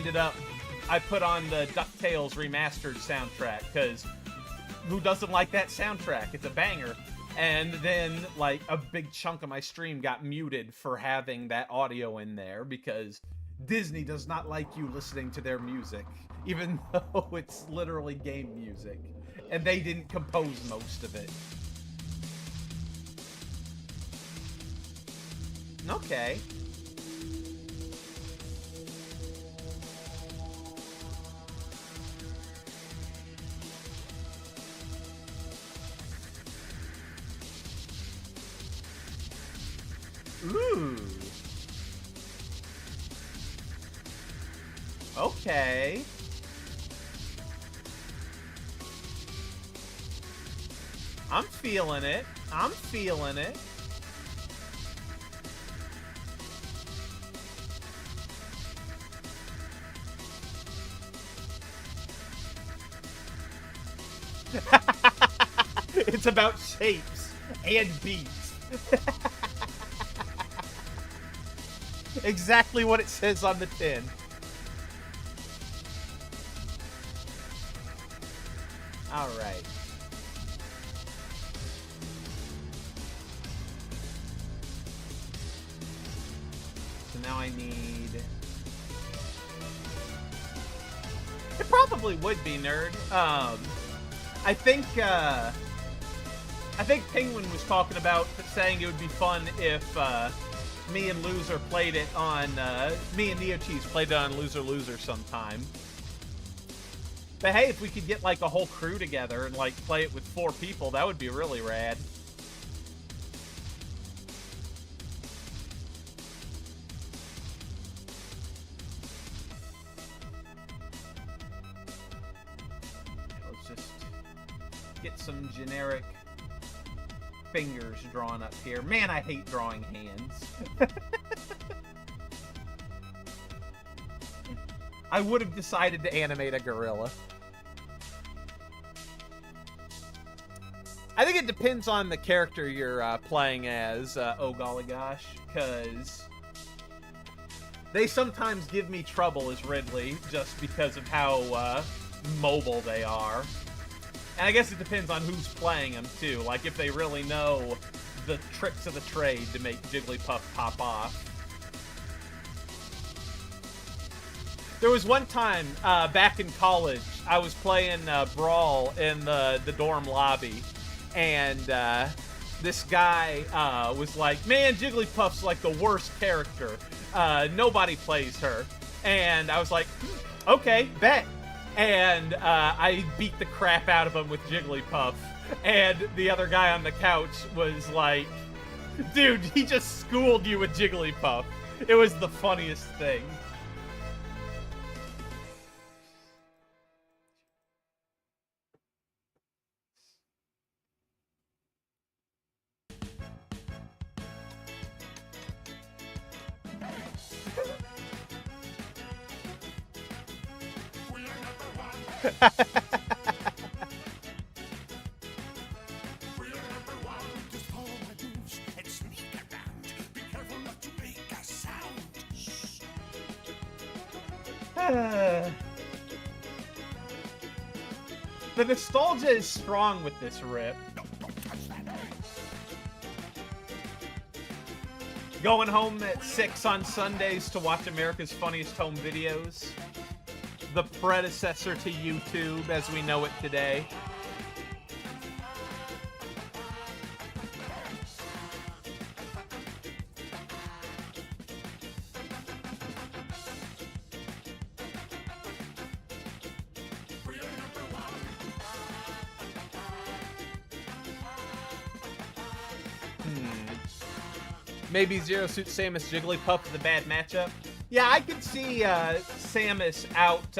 [SPEAKER 2] put on the DuckTales remastered soundtrack, because who doesn't like that soundtrack? It's a banger. And then, like, a big chunk of my stream got muted for having that audio in there, because Disney does not like you listening to their music, even though it's literally game music. And they didn't compose most of it. Okay. Ooh. Okay. I'm feeling it. I'm feeling it. It's about shapes and beats. Exactly what it says on the tin. All right. So now I need... It probably would be, Nerd. I think Penguin was talking about saying it would be fun if me and Loser played it on me and NeoCheese played it on Loser sometime. But hey, if we could get like a whole crew together and like play it with 4 people, that would be really rad. Let's just get some generic fingers drawn up here. Man, I hate drawing hands. I would have decided to animate a gorilla. I think it depends on the character you're playing as, oh golly gosh, because they sometimes give me trouble as Ridley just because of how mobile they are. And I guess it depends on who's playing them, too. Like, if they really know the tricks of the trade to make Jigglypuff pop off. There was one time, back in college, I was playing Brawl in the dorm lobby. And this guy was like, man, Jigglypuff's like the worst character. Nobody plays her. And I was like, okay, bet. And I beat the crap out of him with Jigglypuff. And the other guy on the couch was like, dude, he just schooled you with Jigglypuff. It was the funniest thing. The nostalgia is strong with this rip. Going home at 6 on Sundays to watch America's Funniest Home Videos. The predecessor to YouTube as we know it today. Maybe Zero Suit Samus Jigglypuff is a bad matchup. Yeah, I could see Samus out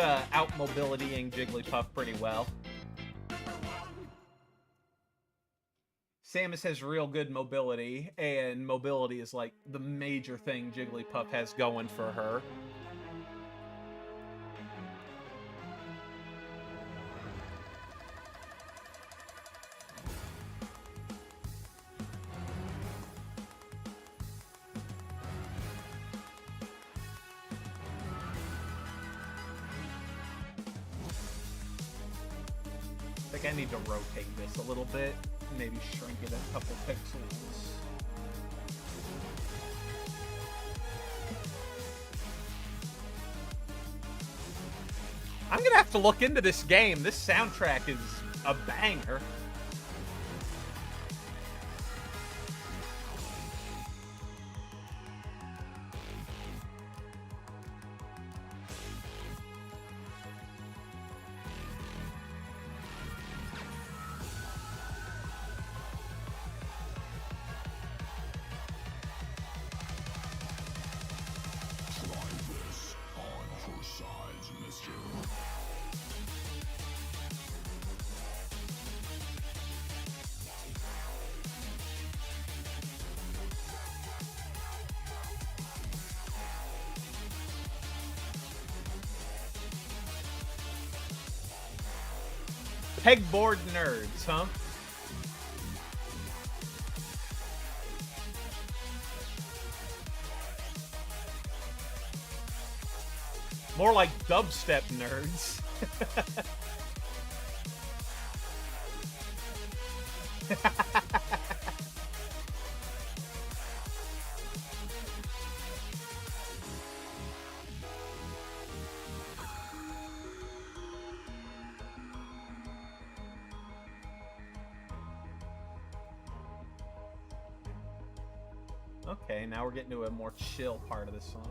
[SPEAKER 2] mobilitying Jigglypuff pretty well. Samus has real good mobility, and mobility is like the major thing Jigglypuff has going for her.
[SPEAKER 1] think I need to rotate this a little bit. Maybe shrink it a couple pixels. I'm gonna have to look into this game. This soundtrack is a banger. Pegboard nerds, huh? More like dubstep nerds. Okay, now we're getting to a more chill part of the song.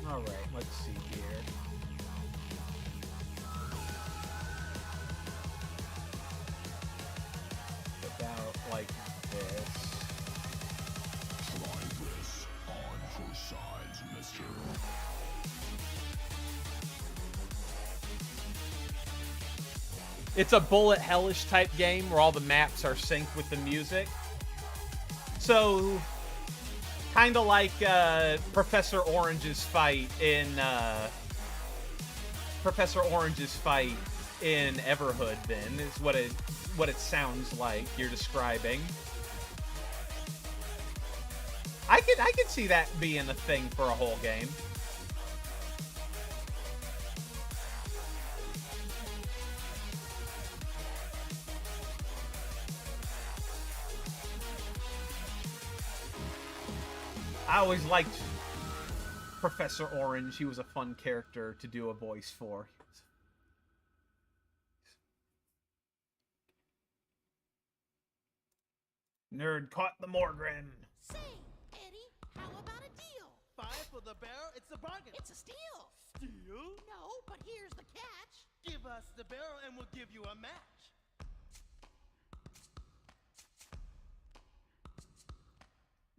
[SPEAKER 1] Alright, let's see here. About like this.
[SPEAKER 3] Try this on for size, mister.
[SPEAKER 1] It's a bullet hellish type game where all the maps are synced with the music. So, kind of like Professor Orange's fight in Everhood. Then is what it sounds like you're describing. I could see that being a thing for a whole game. I always liked Professor Orange. He was a fun character to do a voice for. Nerd caught the Morgren.
[SPEAKER 8] Say, Eddie, how about a deal?
[SPEAKER 9] 5 for the barrel, it's a bargain.
[SPEAKER 8] It's a steal.
[SPEAKER 9] Steal?
[SPEAKER 8] No, but here's the catch.
[SPEAKER 9] Give us the barrel and we'll give you a match.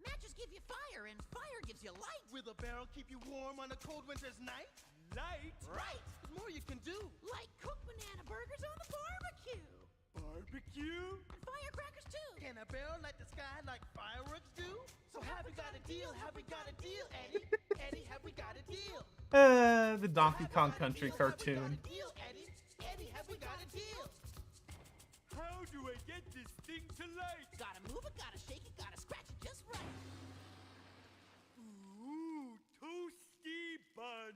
[SPEAKER 8] Matches give you fire, and fire gives you light.
[SPEAKER 9] Will the barrel keep you warm on a cold winter's night? Light?
[SPEAKER 8] Right.
[SPEAKER 9] There's more you can do.
[SPEAKER 8] Like cook banana burgers on the barbecue.
[SPEAKER 9] Barbecue?
[SPEAKER 8] And firecrackers too.
[SPEAKER 9] Can a barrel light the sky like fireworks do? So have we got a deal? Have we got a deal, Eddie? Eddie, have we got a deal?
[SPEAKER 1] The Donkey Kong Country cartoon.
[SPEAKER 9] Deal, Eddie? Eddie, have we got a deal? How do I get this thing to light?
[SPEAKER 8] Gotta move it, gotta shake it, gotta scratch it just right.
[SPEAKER 9] Ooh, toasty buns.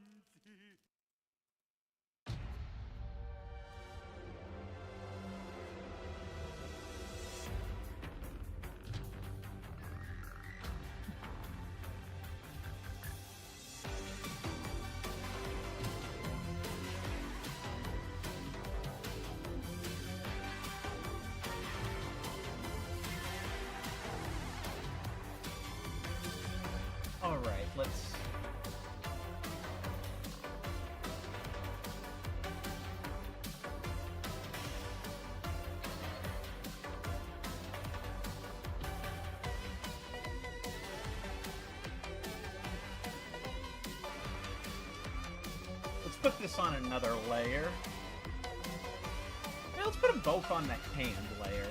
[SPEAKER 1] put this on another layer. Yeah, let's put them both on the hand layer.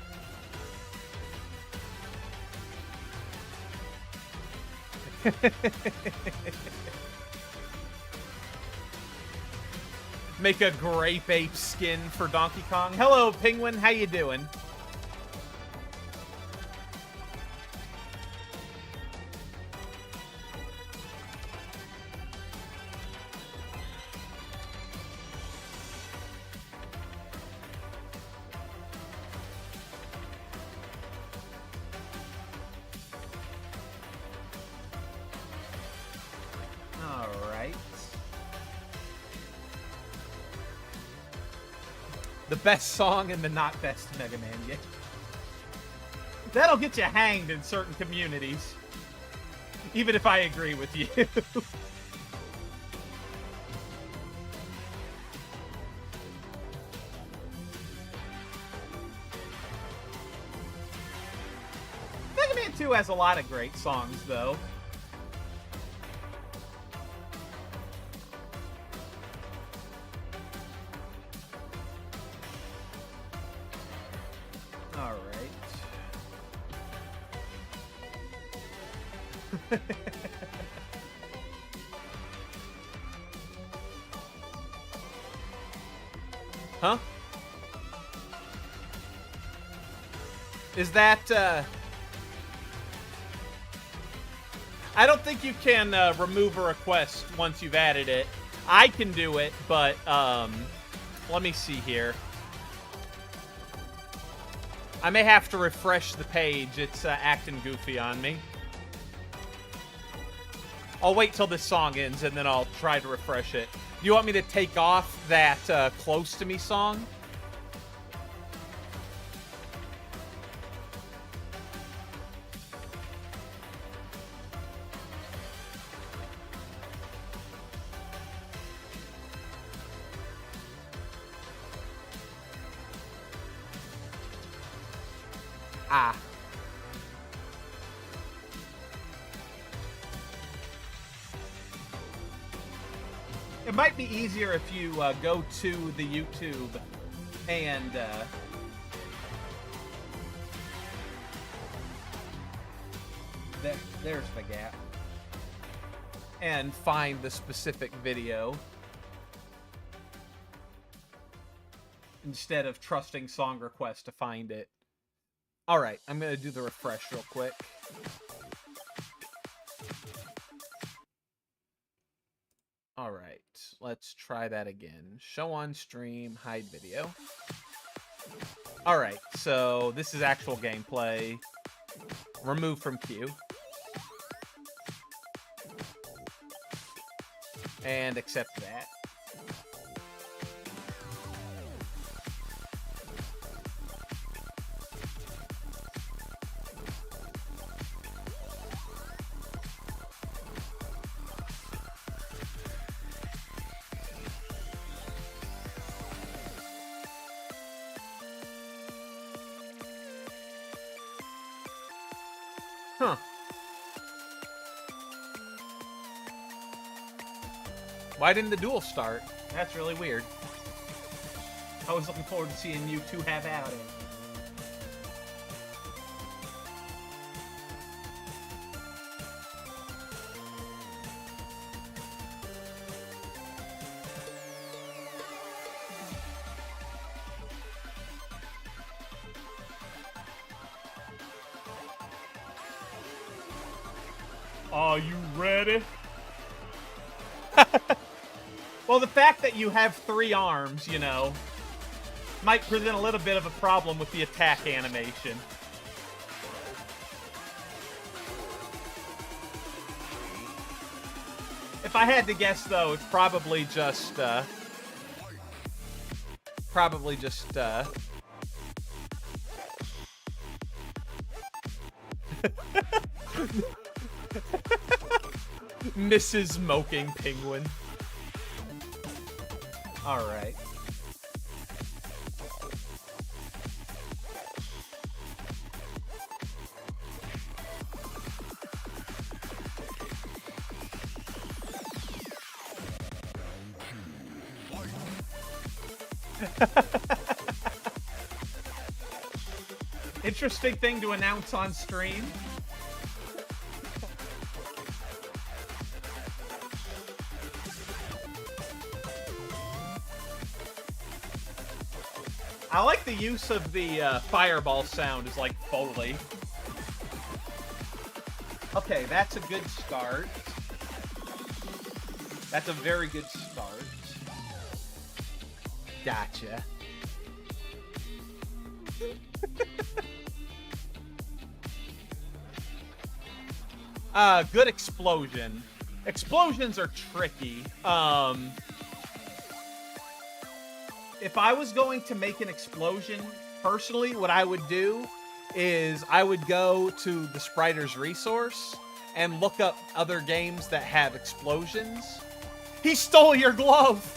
[SPEAKER 2] Make a grape ape skin for Donkey Kong. Hello, Penguin. How you doing? The best song in the not best Mega Man game. That'll get you hanged in certain communities. Even if I agree with you. Mega Man 2 has a lot of great songs, though. Huh? Is that, I don't think you can remove a request once you've added it. I can do it, but, let me see here. I may have to refresh the page. It's acting goofy on me. I'll wait till this song ends, and then I'll try to refresh it. You want me to take off that Close to Me song? Ah. It might be easier if you go to the YouTube and there's the gap, and find the specific video instead of trusting song request to find it. All right, I'm gonna do the refresh real quick. All right, let's try that again. Show on stream, hide video. All right, so this is actual gameplay. Remove from queue. And accept that. Huh. Why didn't the duel start? That's really weird. I was looking forward to seeing you two have at it. Are you ready? Well, the fact that you have 3 arms, you know, might present a little bit of a problem with the attack animation. If I had to guess, though, it's probably just, Mrs. Smoking Penguin. All right. Interesting thing to announce on stream. I like the use of the fireball sound as like Foley. Okay, that's a good start. That's a very good start. Gotcha. Good explosion. Explosions are tricky. If I was going to make an explosion, personally, what I would do is I would go to the Spriters resource and look up other games that have explosions. He stole your glove!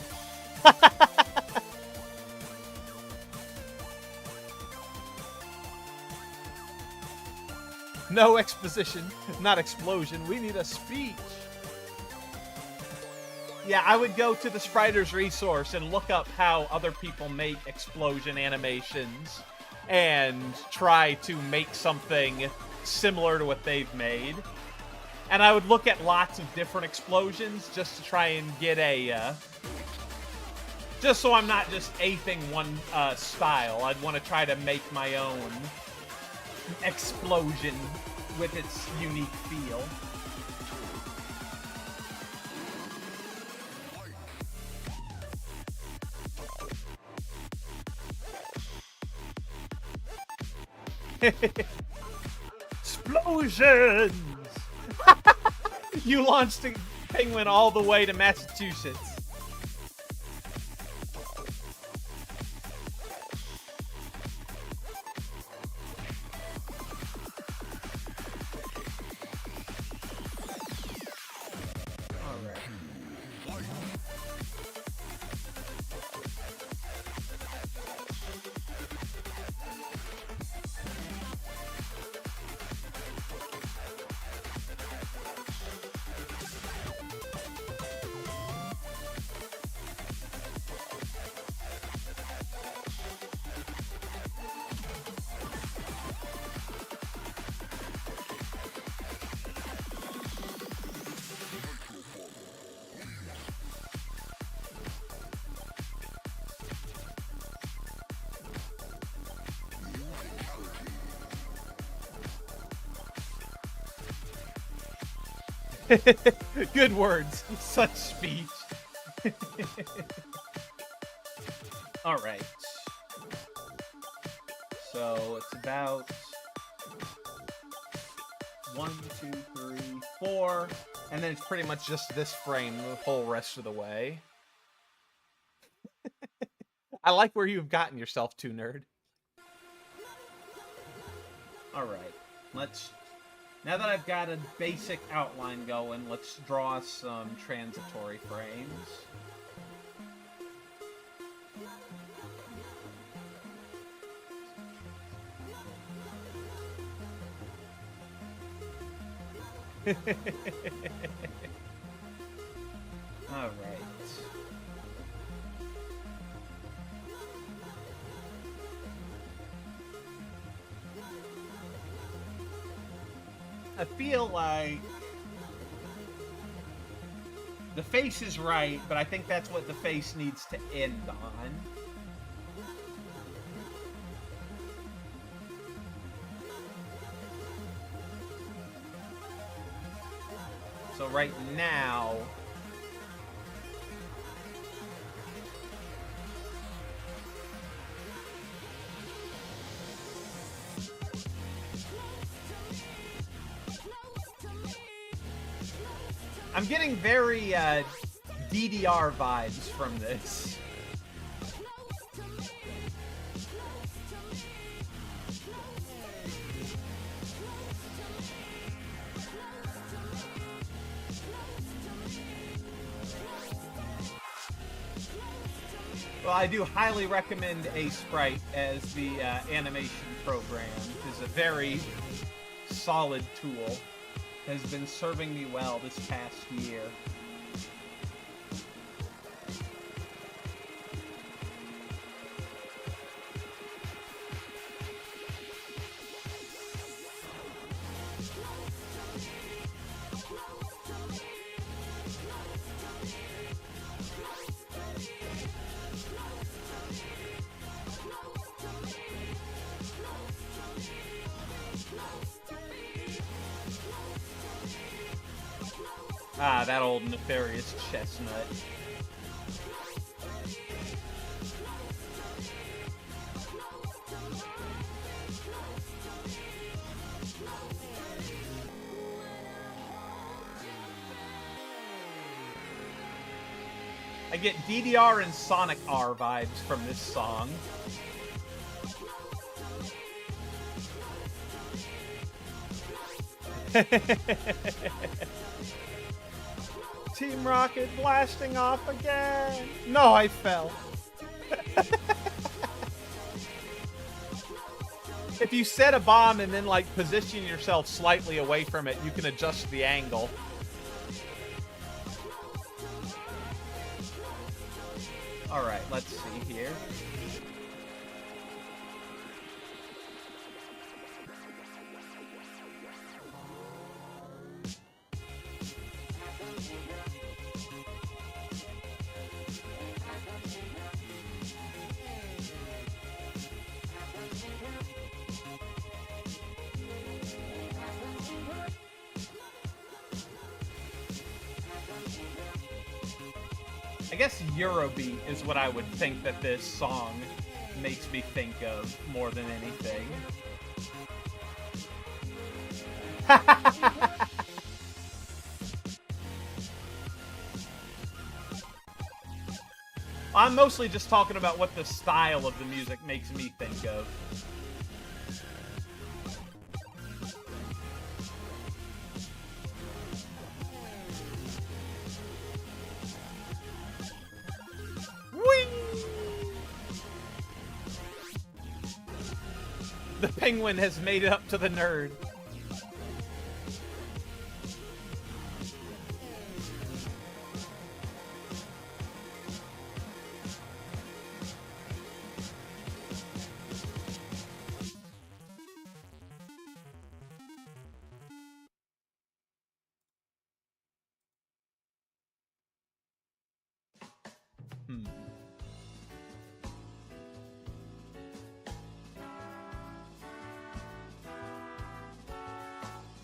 [SPEAKER 2] No exposition, not explosion. We need a speech. Yeah, I would go to the Spriters resource and look up how other people make explosion animations and try to make something similar to what they've made. And I would look at lots of different explosions just to try and get a... just so I'm not just aping one style. I'd want to try to make my own explosion with its unique feel. Explosions! You launched a penguin all the way to Massachusetts. Good words. Such speech. Alright. So it's about 1, 2, 3, 4. And then it's pretty much just this frame the whole rest of the way. I like where you've gotten yourself to, nerd. Alright. Now that I've got a basic outline going, let's draw some transitory frames. All right. I feel like the face is right, but I think that's what the face needs to end on. So right now, I'm getting very DDR vibes from this. Well, I do highly recommend A Sprite as the animation program. It is a very solid tool. Has been serving me well this past year. Ah, that old nefarious chestnut. I get DDR and Sonic R vibes from this song. Team Rocket blasting off again. No, I fell. If you set a bomb and then like position yourself slightly away from it, you can adjust the angle. All right, let's see here. I guess Eurobeat is what I would think that this song makes me think of more than anything. I'm mostly just talking about what the style of the music makes me think of. The penguin has made it up to the nerd.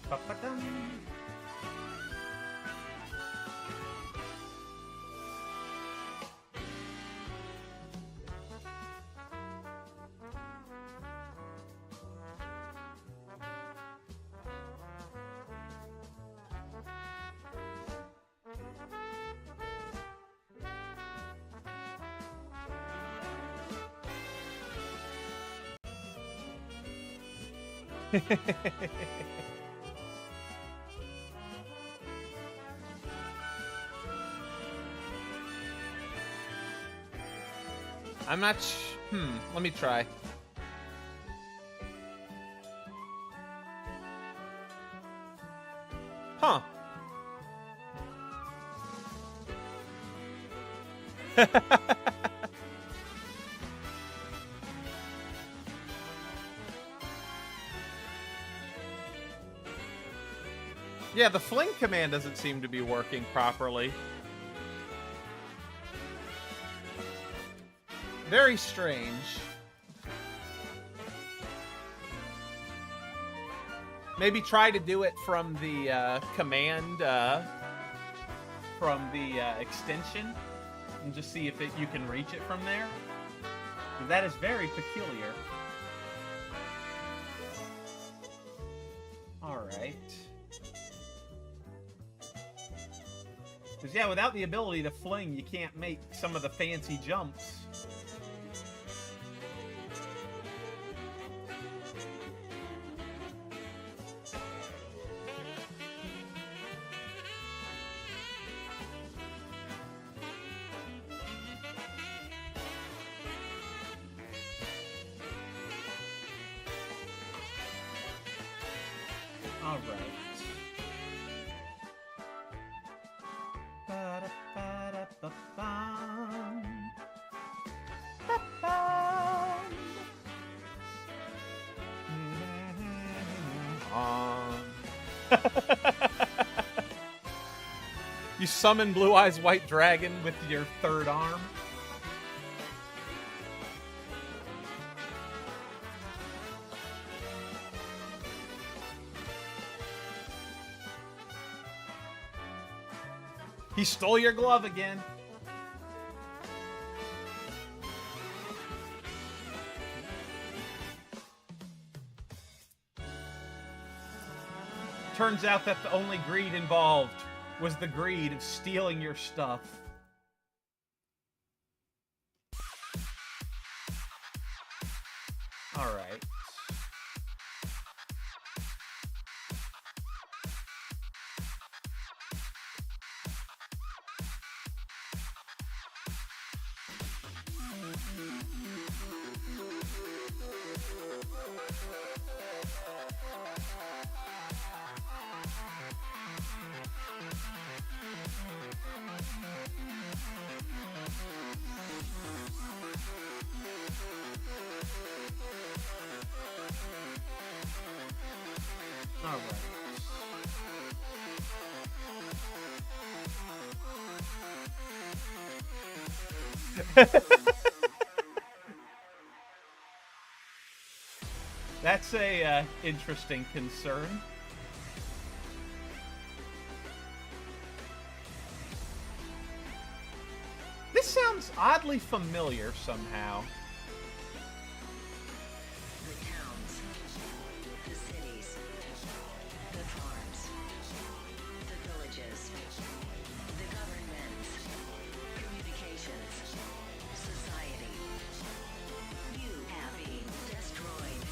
[SPEAKER 2] Ba-ba-dum. I'm not let me try. Huh. Yeah, the fling command doesn't seem to be working properly. Very strange. Maybe try to do it from the command, from the extension, and just see if you can reach it from there. That is very peculiar. Alright. Because, yeah, without the ability to fling, you can't make some of the fancy jumps. All right. You summon Blue Eyes White Dragon with your third arm. He stole your glove again. Turns out that the only greed involved was the greed of stealing your stuff. All right. All right. That's a interesting concern. This sounds oddly familiar somehow.
[SPEAKER 10] The towns, the cities, the farms, the villages, the governments, communications, society. You have been destroyed.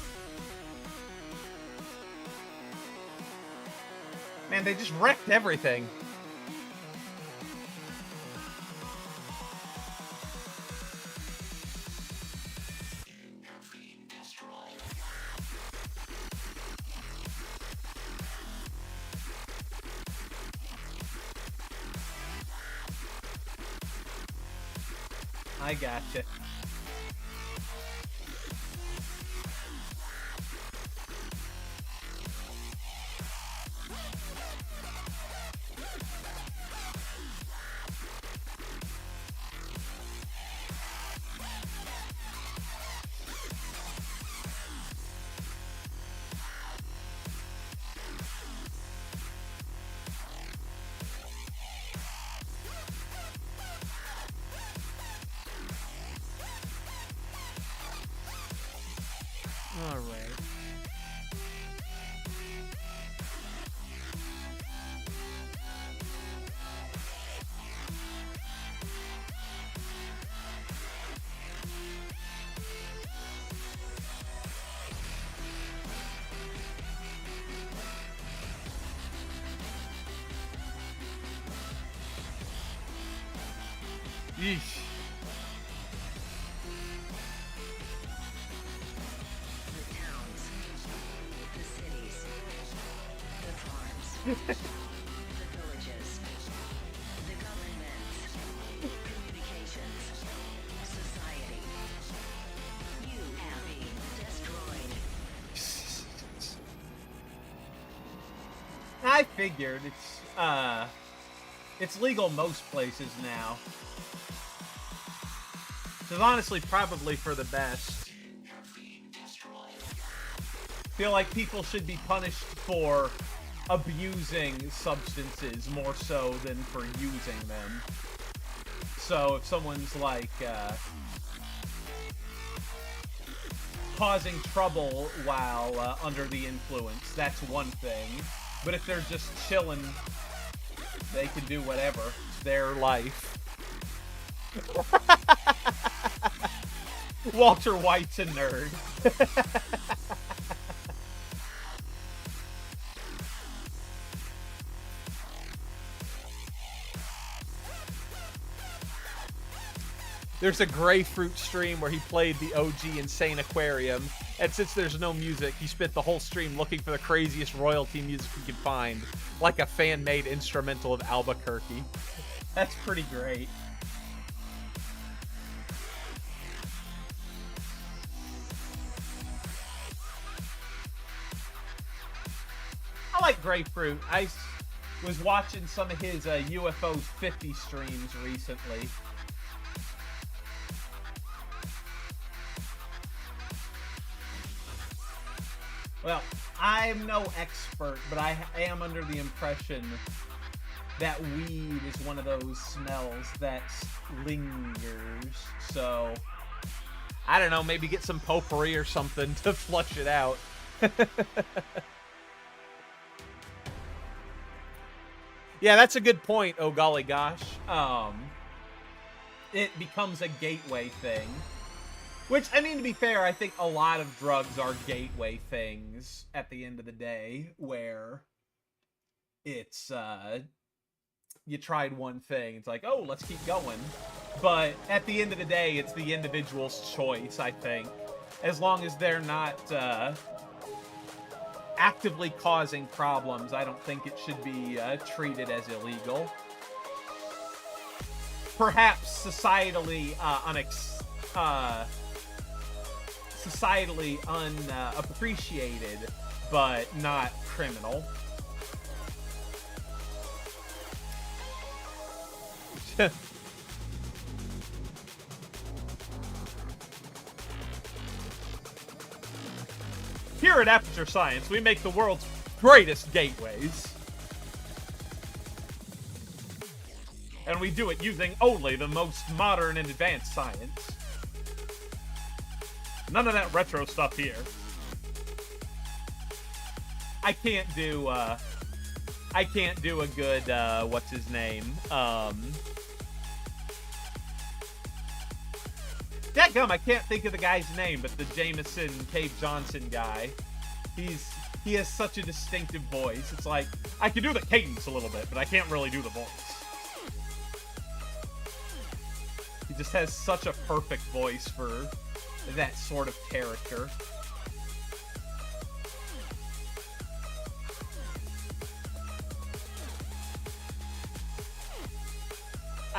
[SPEAKER 2] Man, they just wrecked everything. I gotcha. All right. Yeesh.
[SPEAKER 10] The towns, the cities, the farms, the villages, the governments, communications, society. You have been destroyed.
[SPEAKER 2] I figured it's legal most places now. Which is honestly probably for the best. Feel like people should be punished for abusing substances more so than for using them. So if someone's like causing trouble while under the influence, that's one thing. But if they're just chilling, they can do whatever. It's their life. Walter White's a nerd. There's a Grapefruit stream where he played the OG Insane Aquarium, and since there's no music, he spent the whole stream looking for the craziest royalty music he could find, like a fan-made instrumental of Albuquerque. That's pretty great. I like Grapefruit. I was watching some of his UFOs 50 streams recently. Well, I'm no expert, but I am under the impression
[SPEAKER 1] that weed is one of those smells that lingers. So
[SPEAKER 2] I don't know, maybe get some potpourri or something to flush it out. Yeah, that's a good point, oh golly gosh.
[SPEAKER 1] it becomes a gateway thing. Which, I mean, to be fair, I think a lot of drugs are gateway things at the end of the day, where it's, you tried one thing, it's like, oh, let's keep going. But at the end of the day, it's the individual's choice, I think. As long as they're not, actively causing problems, I don't think it should be, treated as illegal. Perhaps societally, societally unappreciated, but not criminal.
[SPEAKER 2] Here at Aperture Science, we make the world's greatest gateways. And we do it using only the most modern and advanced science. None of that retro stuff here.
[SPEAKER 1] I can't do a good, what's his name? Dadgum, I can't think of the guy's name, but the Jameson Cave Johnson guy. He has such a distinctive voice. It's like, I can do the cadence a little bit, but I can't really do the voice. He just has such a perfect voice for that sort of character.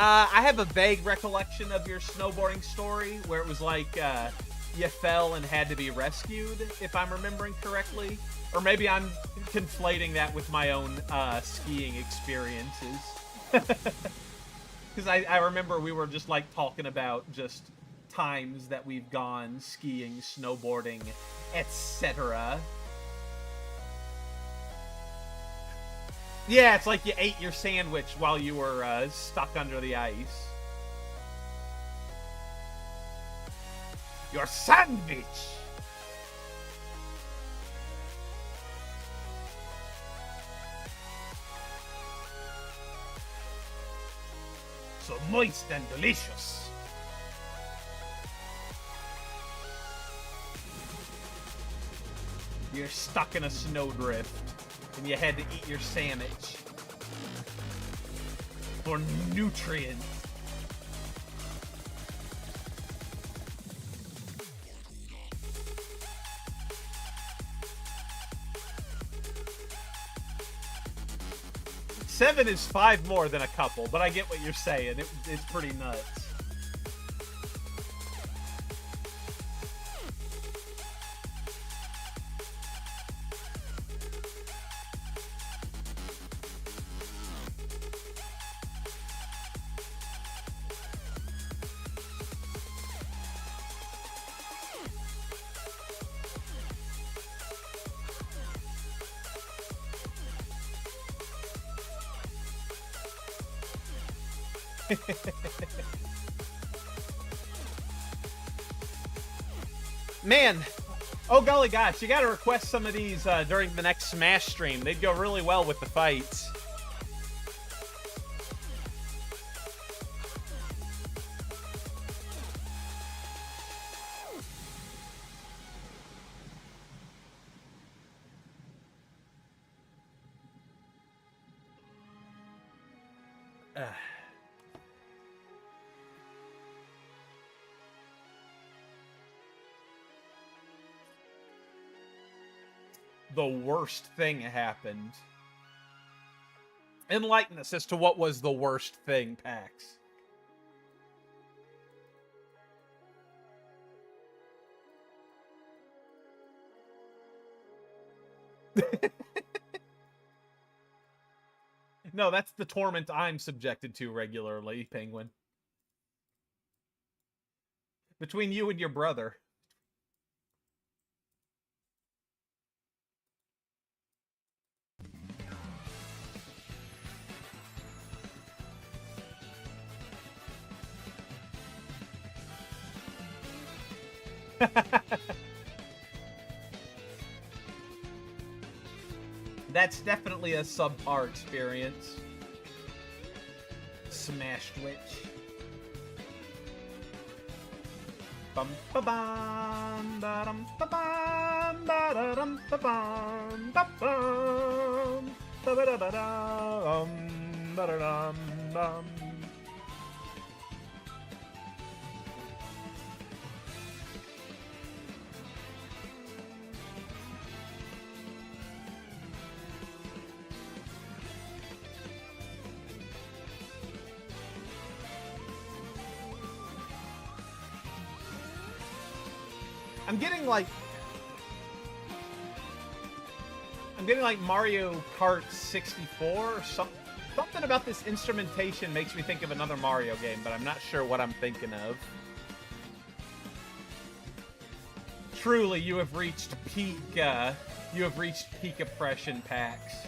[SPEAKER 1] I have a vague recollection of your snowboarding story where it was like you fell and had to be rescued, if I'm remembering correctly. Or maybe I'm conflating that with my own skiing experiences. Because I remember we were just like talking about just times that we've gone skiing, snowboarding, etc. Yeah, it's like you ate your sandwich while you were stuck under the ice. Your sandwich! So moist and delicious. You're stuck in a snowdrift, and you had to eat your sandwich for nutrients. Seven is 5 more than a couple, but I get what you're saying. It's pretty nuts. Man, oh golly gosh, you gotta request some of these during the next Smash stream. They'd go really well with the fights. The worst thing happened. Enlighten us as to what was the worst thing, Pax. No, that's the torment I'm subjected to regularly, Penguin. Between you and your brother.
[SPEAKER 2] That's definitely a subpar experience. Smash Twitch. Bum ba bum ba dum ba bum ba da dum ba bum ba bum ba ba da ba dum ba da dum bum. I'm getting like Mario Kart 64 or something about this instrumentation makes me think of another Mario game, but I'm not sure what I'm thinking of. Truly, you have reached peak oppression, PAX.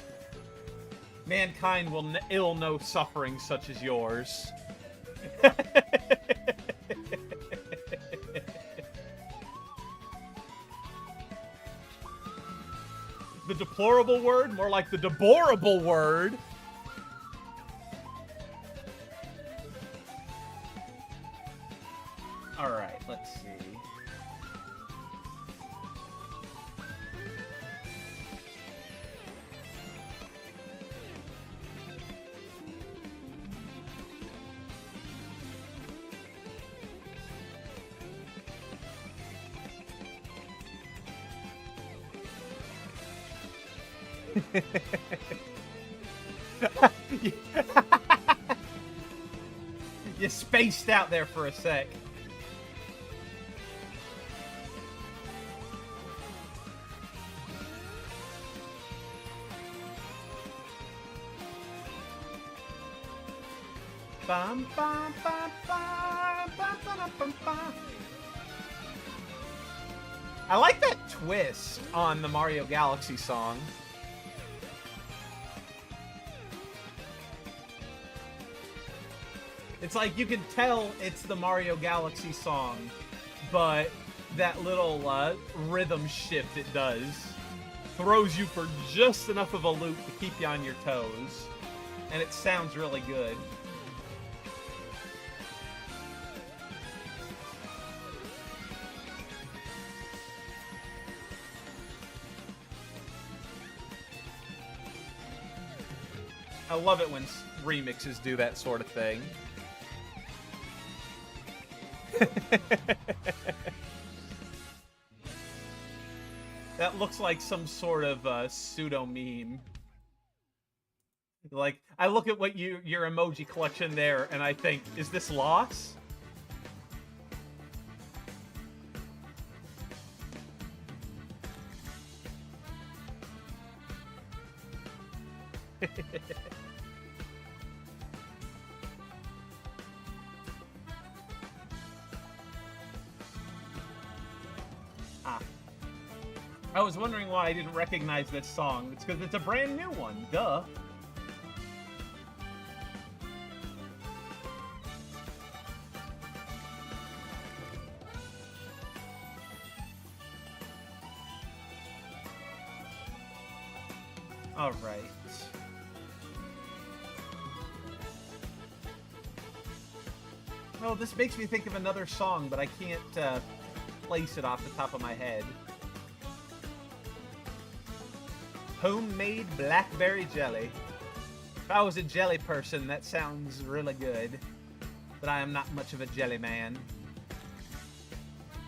[SPEAKER 2] Mankind will ill know suffering such as yours. The deplorable word? More like the deborable word. Alright, let's see. You spaced out there for a sec. Bum, bum, bum, bum, bum, bum, bum, bum. I like that twist on the Mario Galaxy song. It's like you can tell it's the Mario Galaxy song, but that little rhythm shift it does throws you for just enough of a loop to keep you on your toes, and it sounds really good. I love it when remixes do that sort of thing. That looks like some sort of pseudo meme. Like, I look at what your emoji collection there, and I think, is this loss? I was wondering why I didn't recognize this song. It's because it's a brand new one. Duh. All right. Oh, this makes me think of another song, but I can't place it off the top of my head. Homemade blackberry jelly. If I was a jelly person, that sounds really good. But I am not much of a jelly man.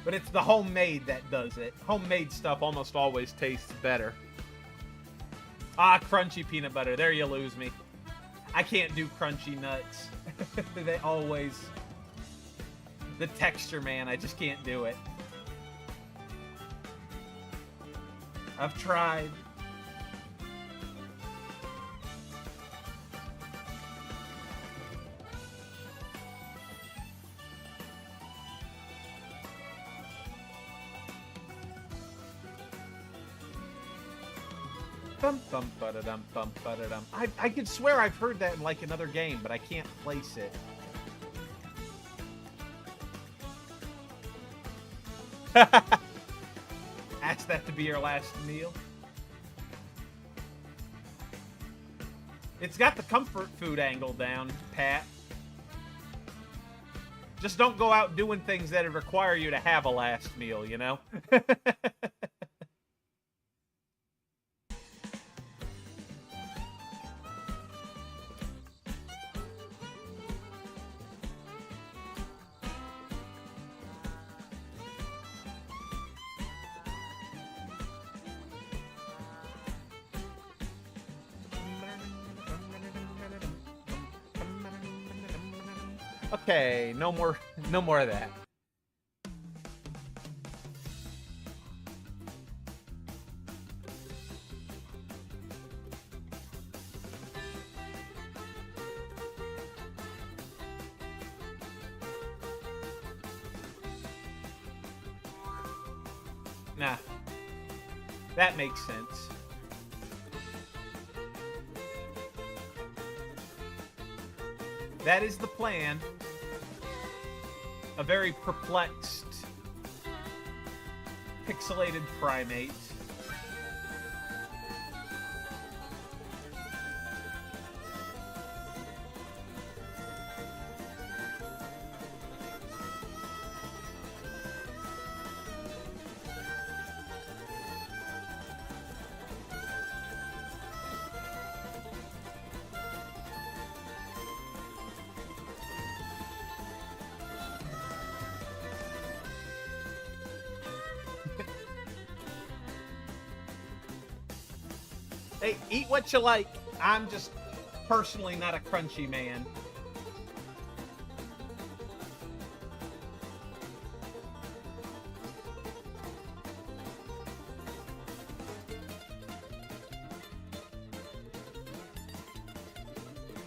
[SPEAKER 2] But it's the homemade that does it. Homemade stuff almost always tastes better. Ah, crunchy peanut butter. There you lose me. I can't do crunchy nuts. They always... The texture, man. I just can't do it. I've tried. Bum bum ba-da-dum bum ba-da-dum. I could swear I've heard that in like another game, but I can't place it. Ask that to be your last meal. It's got the comfort food angle down, Pat. Just don't go out doing things that require you to have a last meal, you know? Okay, no more of that. Nah. That makes sense. That is the plan. A very perplexed, pixelated primate. Hey, eat what you like. I'm just personally not a crunchy man.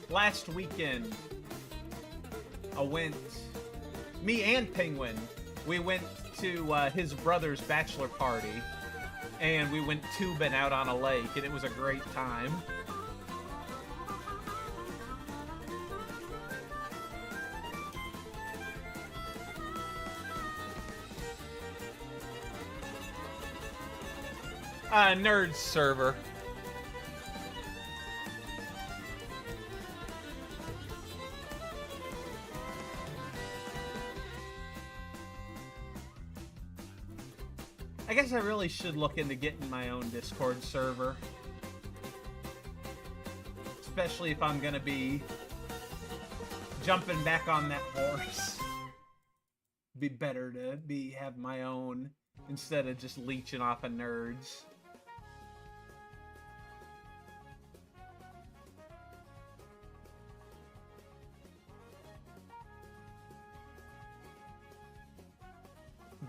[SPEAKER 2] Last weekend, me and Penguin, we went to his brother's bachelor party. And we went tubing out on a lake, and it was a great time. Nerd server. I guess I really should look into getting my own Discord server. Especially if I'm gonna be jumping back on that horse. Be better to have my own instead of just leeching off of nerds.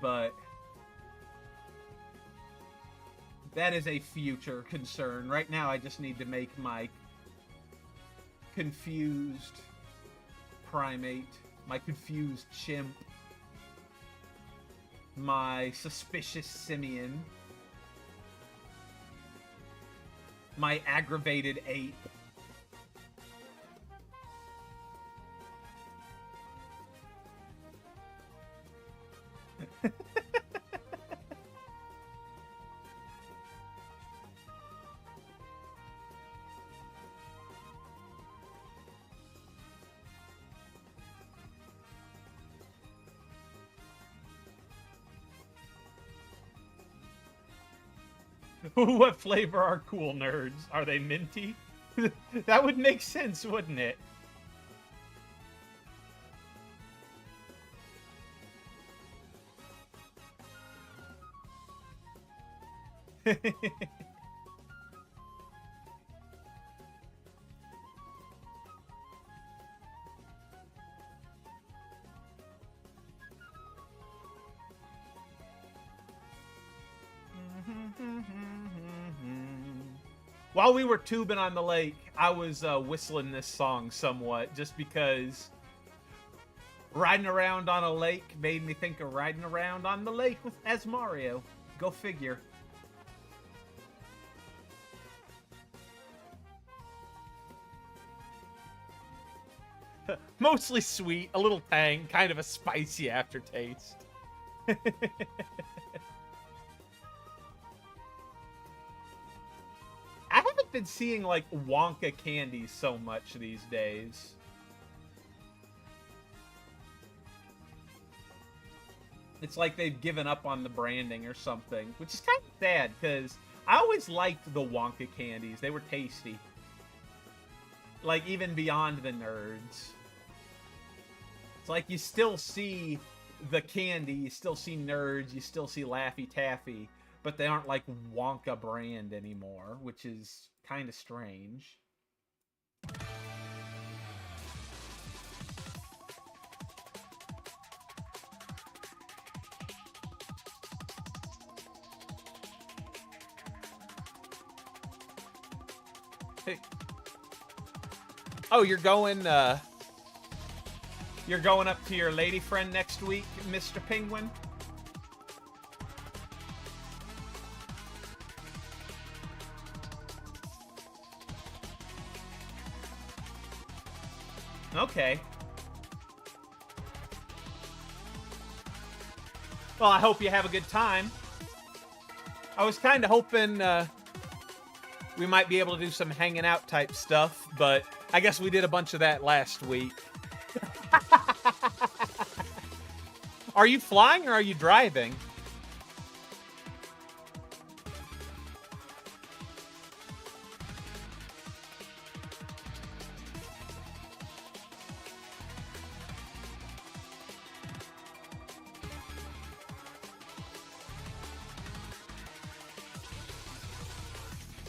[SPEAKER 2] But that is a future concern. Right now, I just need to make my confused primate, my confused chimp, my suspicious simian, my aggravated ape. What flavor are cool nerds? Are they minty? That would make sense, wouldn't it? While we were tubing on the lake, I was whistling this song somewhat, just because riding around on a lake made me think of riding around on the lake as Mario. Go figure. Mostly sweet, a little tang, kind of a spicy aftertaste. I haven't been seeing, like, Wonka candies so much these days. It's like they've given up on the branding or something, which is kind of sad, because I always liked the Wonka candies. They were tasty. Like, even beyond the nerds. It's like you still see the candy, you still see nerds, you still see Laffy Taffy, but they aren't like Wonka brand anymore, which is kind of strange. Hey. Oh, you're going up to your lady friend next week, Mr. Penguin? Okay. Well, I hope you have a good time. I was kind of hoping we might be able to do some hanging out type stuff, but I guess we did a bunch of that last week. Are you flying or are you driving?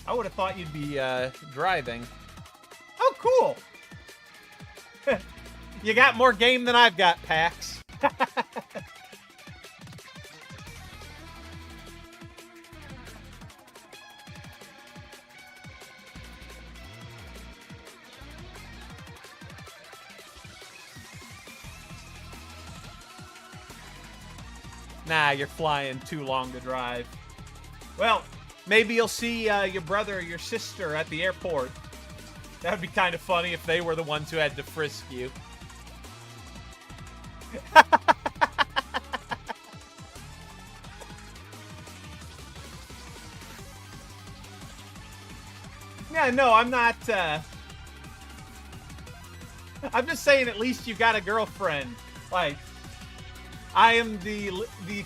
[SPEAKER 2] I would have thought you'd be driving. Oh, cool. You got more game than I've got, Pax. Nah, you're flying too long to drive. Well, maybe you'll see your brother or your sister at the airport. That would be kind of funny if they were the ones who had to frisk you. Yeah, no, I'm not, I'm just saying at least you got a girlfriend. Like, I am the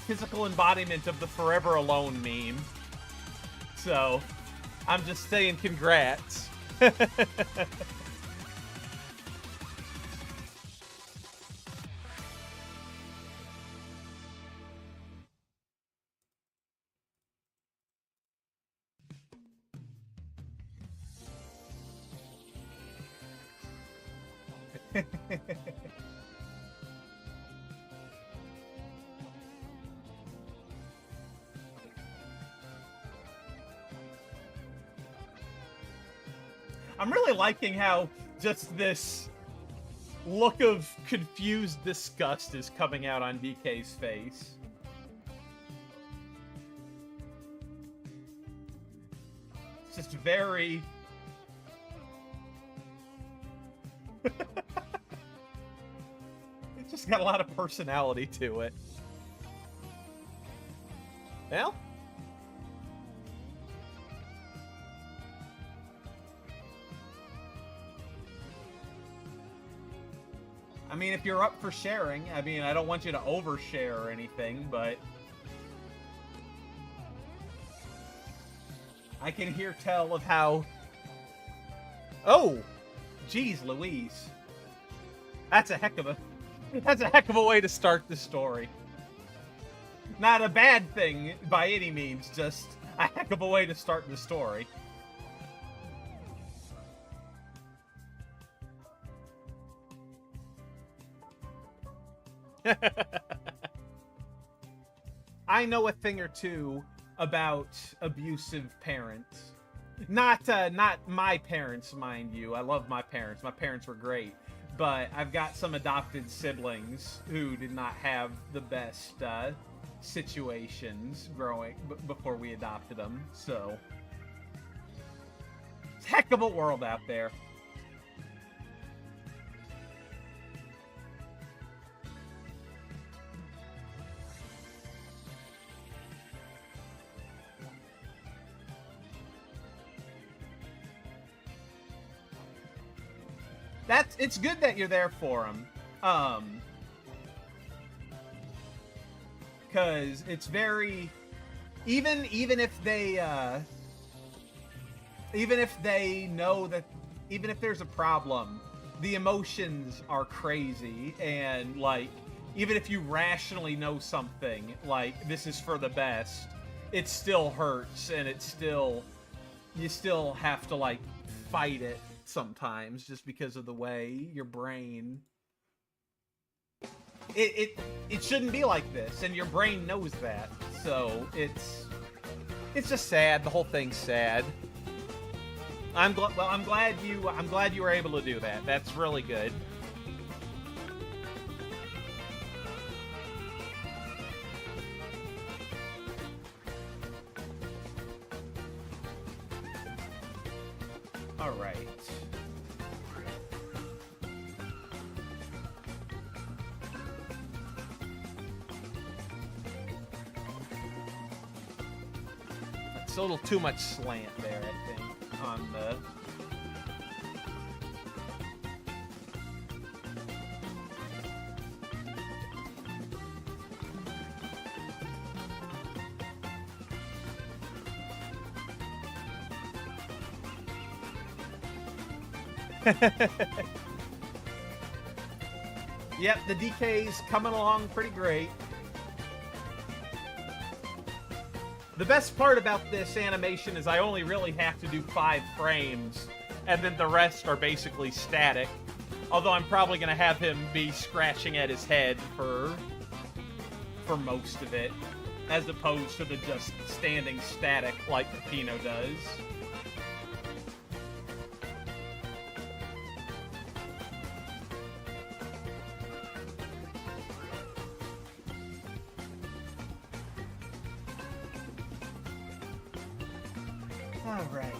[SPEAKER 2] physical embodiment of the Forever Alone meme. So, I'm just saying congrats. I'm really liking how just this look of confused disgust is coming out on DK's face. It's just very... It's just got a lot of personality to it. Well... I mean, if you're up for sharing, I mean, I don't want you to overshare or anything, but... I can hear tell of how... Oh! Jeez Louise. That's a heck of a way to start the story. Not a bad thing by any means, just a heck of a way to start the story. I know a thing or two about abusive parents. Not my parents, mind you. I love my parents. My parents were great. But I've got some adopted siblings who did not have the best situations growing before we adopted them. So, it's a heck of a world out there. it's good that you're there for him. Because it's very, even if they know that, even if there's a problem, the emotions are crazy, and like, even if you rationally know something, like, this is for the best, it still hurts, and you still have to, like, fight it sometimes, just because of the way your brain... It shouldn't be like this, and your brain knows that, so it's just sad. The whole thing's sad. I'm glad you were able to do that. That's really good. All right. It's a little too much slant there, I think, on the... Yep, the DK's coming along pretty great. The best part about this animation is I only really have to do 5 frames, and then the rest are basically static. Although I'm probably going to have him be scratching at his head for most of it, as opposed to the just standing static like Pino does. All right.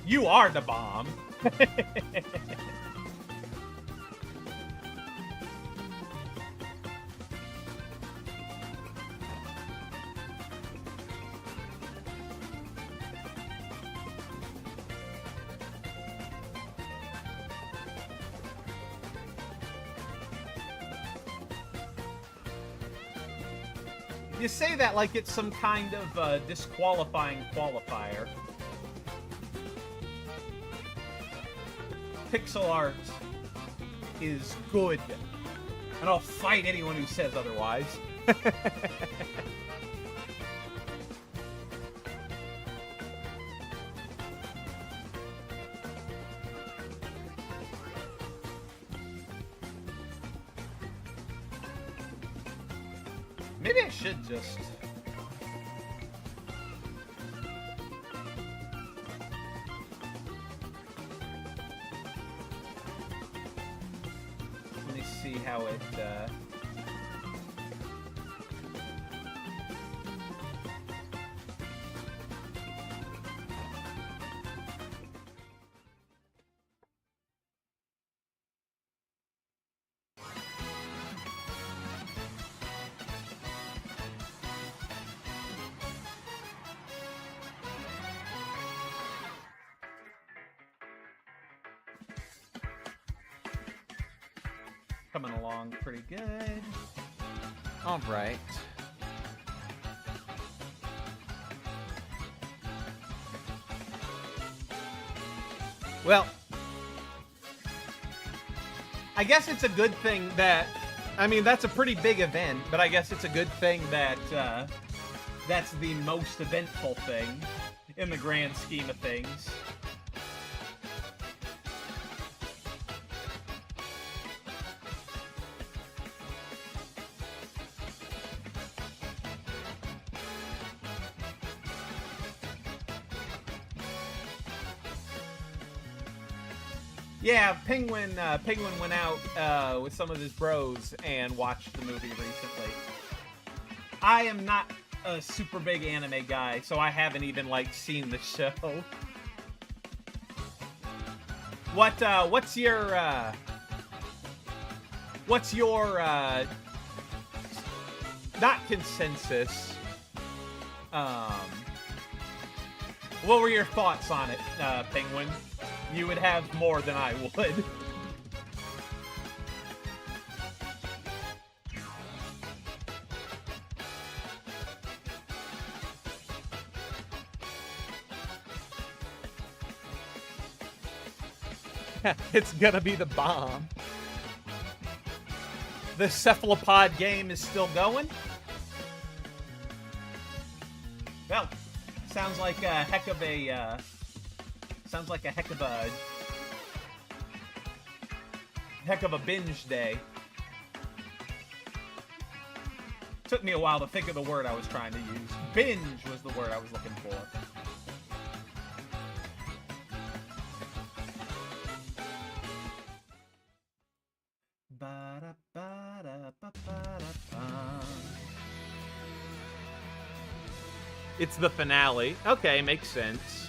[SPEAKER 2] You are the bomb. You say that like it's some kind of disqualifying qualifier. Pixel art is good, and I'll fight anyone who says otherwise. Maybe I should just... Let me see how it... coming along pretty good. All right. Well, I guess it's a good thing that, I mean, that's a pretty big event, but I guess it's a good thing that that's the most eventful thing in the grand scheme of things. Yeah, Penguin went out with some of his bros and watched the movie recently. I am not a super big anime guy, so I haven't even like seen the show. What's your not consensus, What were your thoughts on it, Penguin? You would have more than I would. It's gonna be the bomb. The cephalopod game is still going? Well, sounds like a heck of a binge day. Took me a while to think of the word I was trying to use. Binge was the word I was looking for. It's the finale. Okay, makes sense.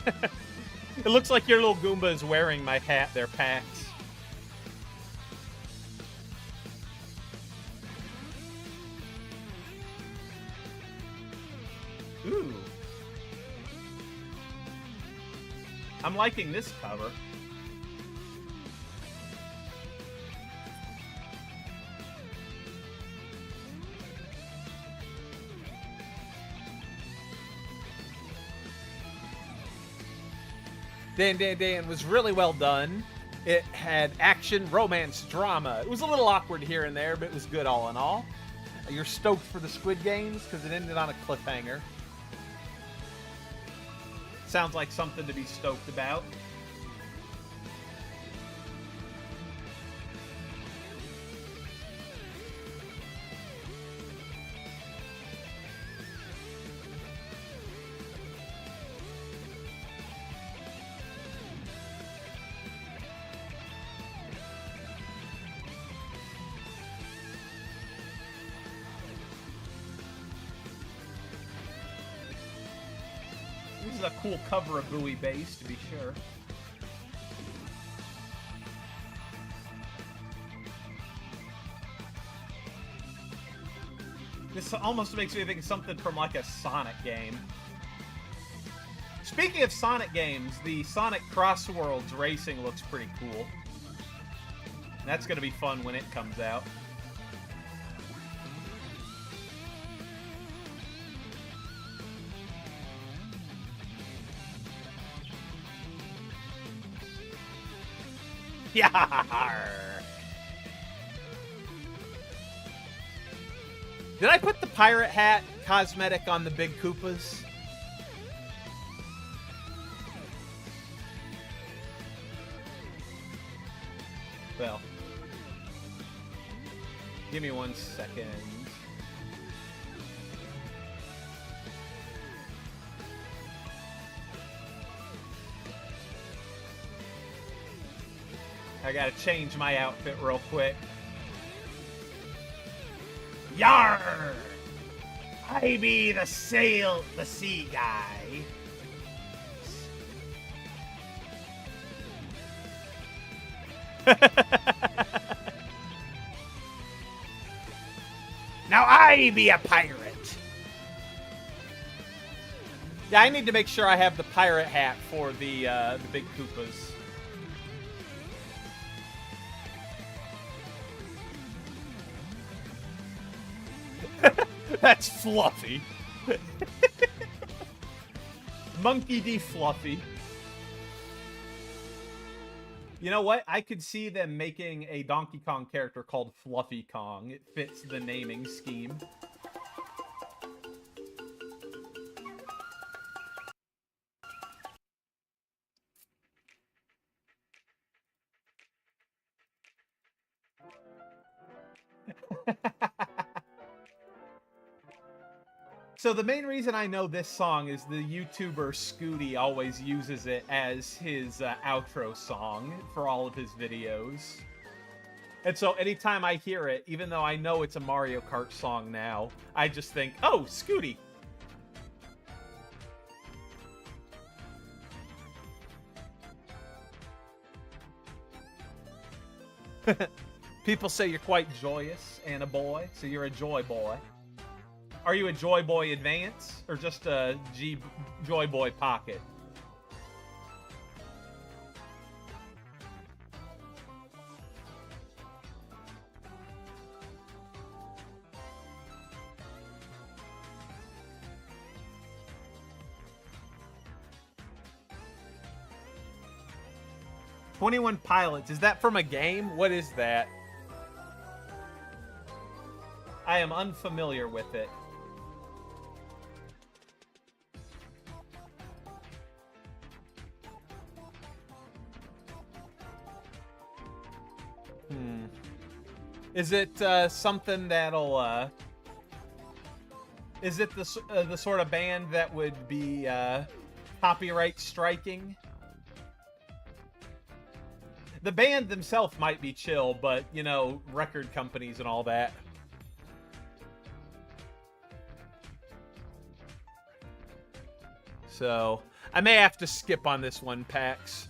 [SPEAKER 2] It looks like your little Goomba is wearing my hat there, Pax. Ooh. I'm liking this cover. Dan was really well done. It had action, romance, drama. It was a little awkward here and there, but it was good all in all. You're stoked for the Squid Games because it ended on a cliffhanger. Sounds like something to be stoked about. This is a cool cover of Bowie Base, to be sure. This almost makes me think of something from like a Sonic game. Speaking of Sonic games, the Sonic Crossworlds Racing looks pretty cool. That's going to be fun when it comes out. Yarr. Did I put the pirate hat cosmetic on the big Koopas? Well, give me 1 second. I gotta change my outfit real quick. Yarr! I be the sea guy. Now I be a pirate. Yeah, I need to make sure I have the pirate hat for the big Koopas. That's Fluffy. Monkey D. Fluffy. You know what? I could see them making a Donkey Kong character called Fluffy Kong. It fits the naming scheme. So the main reason I know this song is the YouTuber Scooty always uses it as his outro song for all of his videos. And so anytime I hear it, even though I know it's a Mario Kart song now, I just think, oh, Scooty. People say you're quite joyous and a boy, so you're a joy boy. Are you a Joy Boy Advance or just a Joy Boy Pocket? "21 Pilots." Is that from a game? What is that? I am unfamiliar with it. Is it something that'll? Is it the sort of band that would be copyright striking? The band themselves might be chill, but you know, record companies and all that. So I may have to skip on this one, Pax.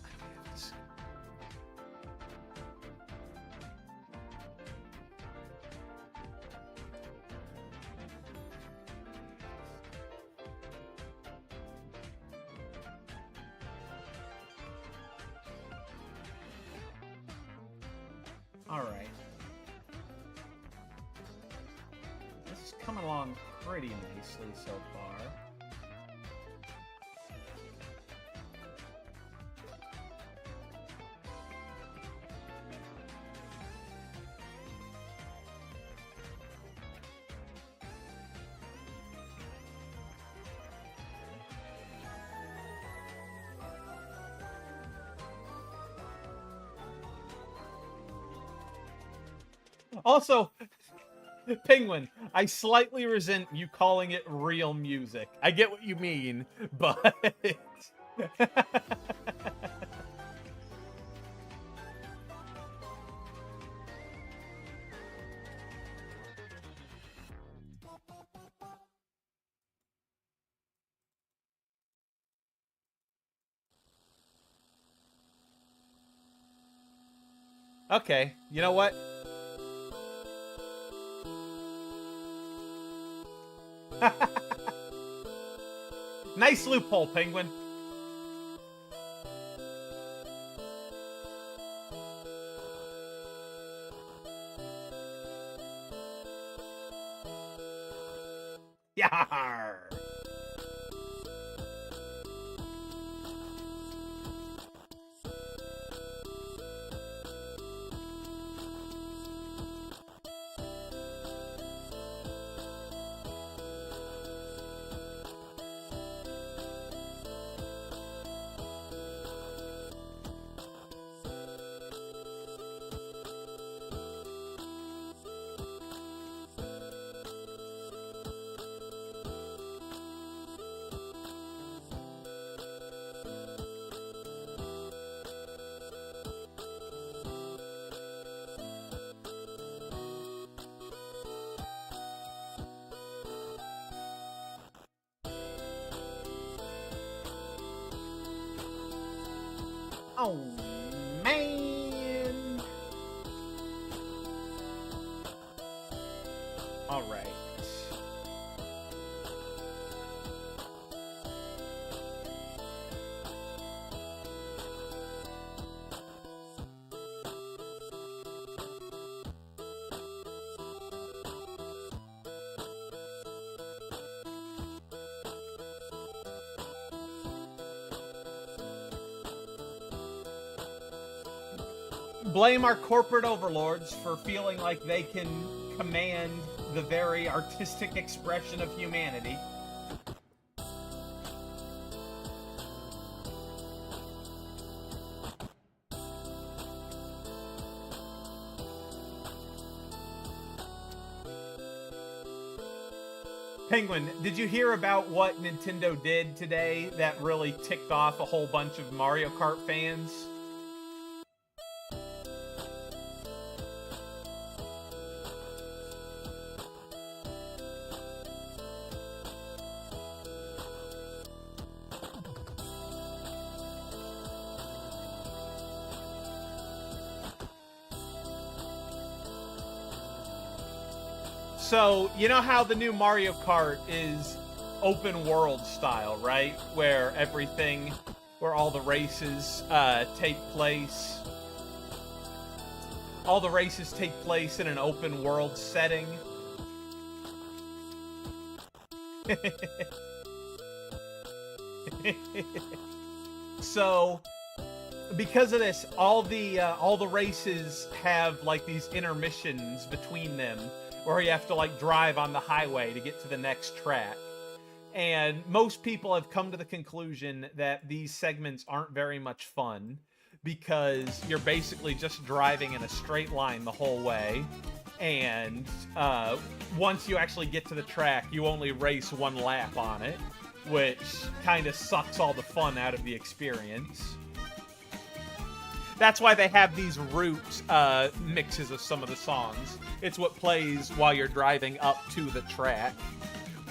[SPEAKER 2] All right. This is coming along pretty nicely so far. Also, Penguin, I slightly resent you calling it real music. I get what you mean, but... Okay, you know what? Nice loophole, Penguin. Yar. Oh, man. All right. Blame our corporate overlords for feeling like they can command the very artistic expression of humanity. Penguin, did you hear about what Nintendo did today that really ticked off a whole bunch of Mario Kart fans? So, you know how the new Mario Kart is open world style, right? Where all the races take place. All the races take place in an open world setting. So, because of this, all the races have like these intermissions between them, where you have to like drive on the highway to get to the next track. And most people have come to the conclusion that these segments aren't very much fun because you're basically just driving in a straight line the whole way. And once you actually get to the track, you only race one lap on it, which kind of sucks all the fun out of the experience. That's why they have these route mixes of some of the songs. It's what plays while you're driving up to the track.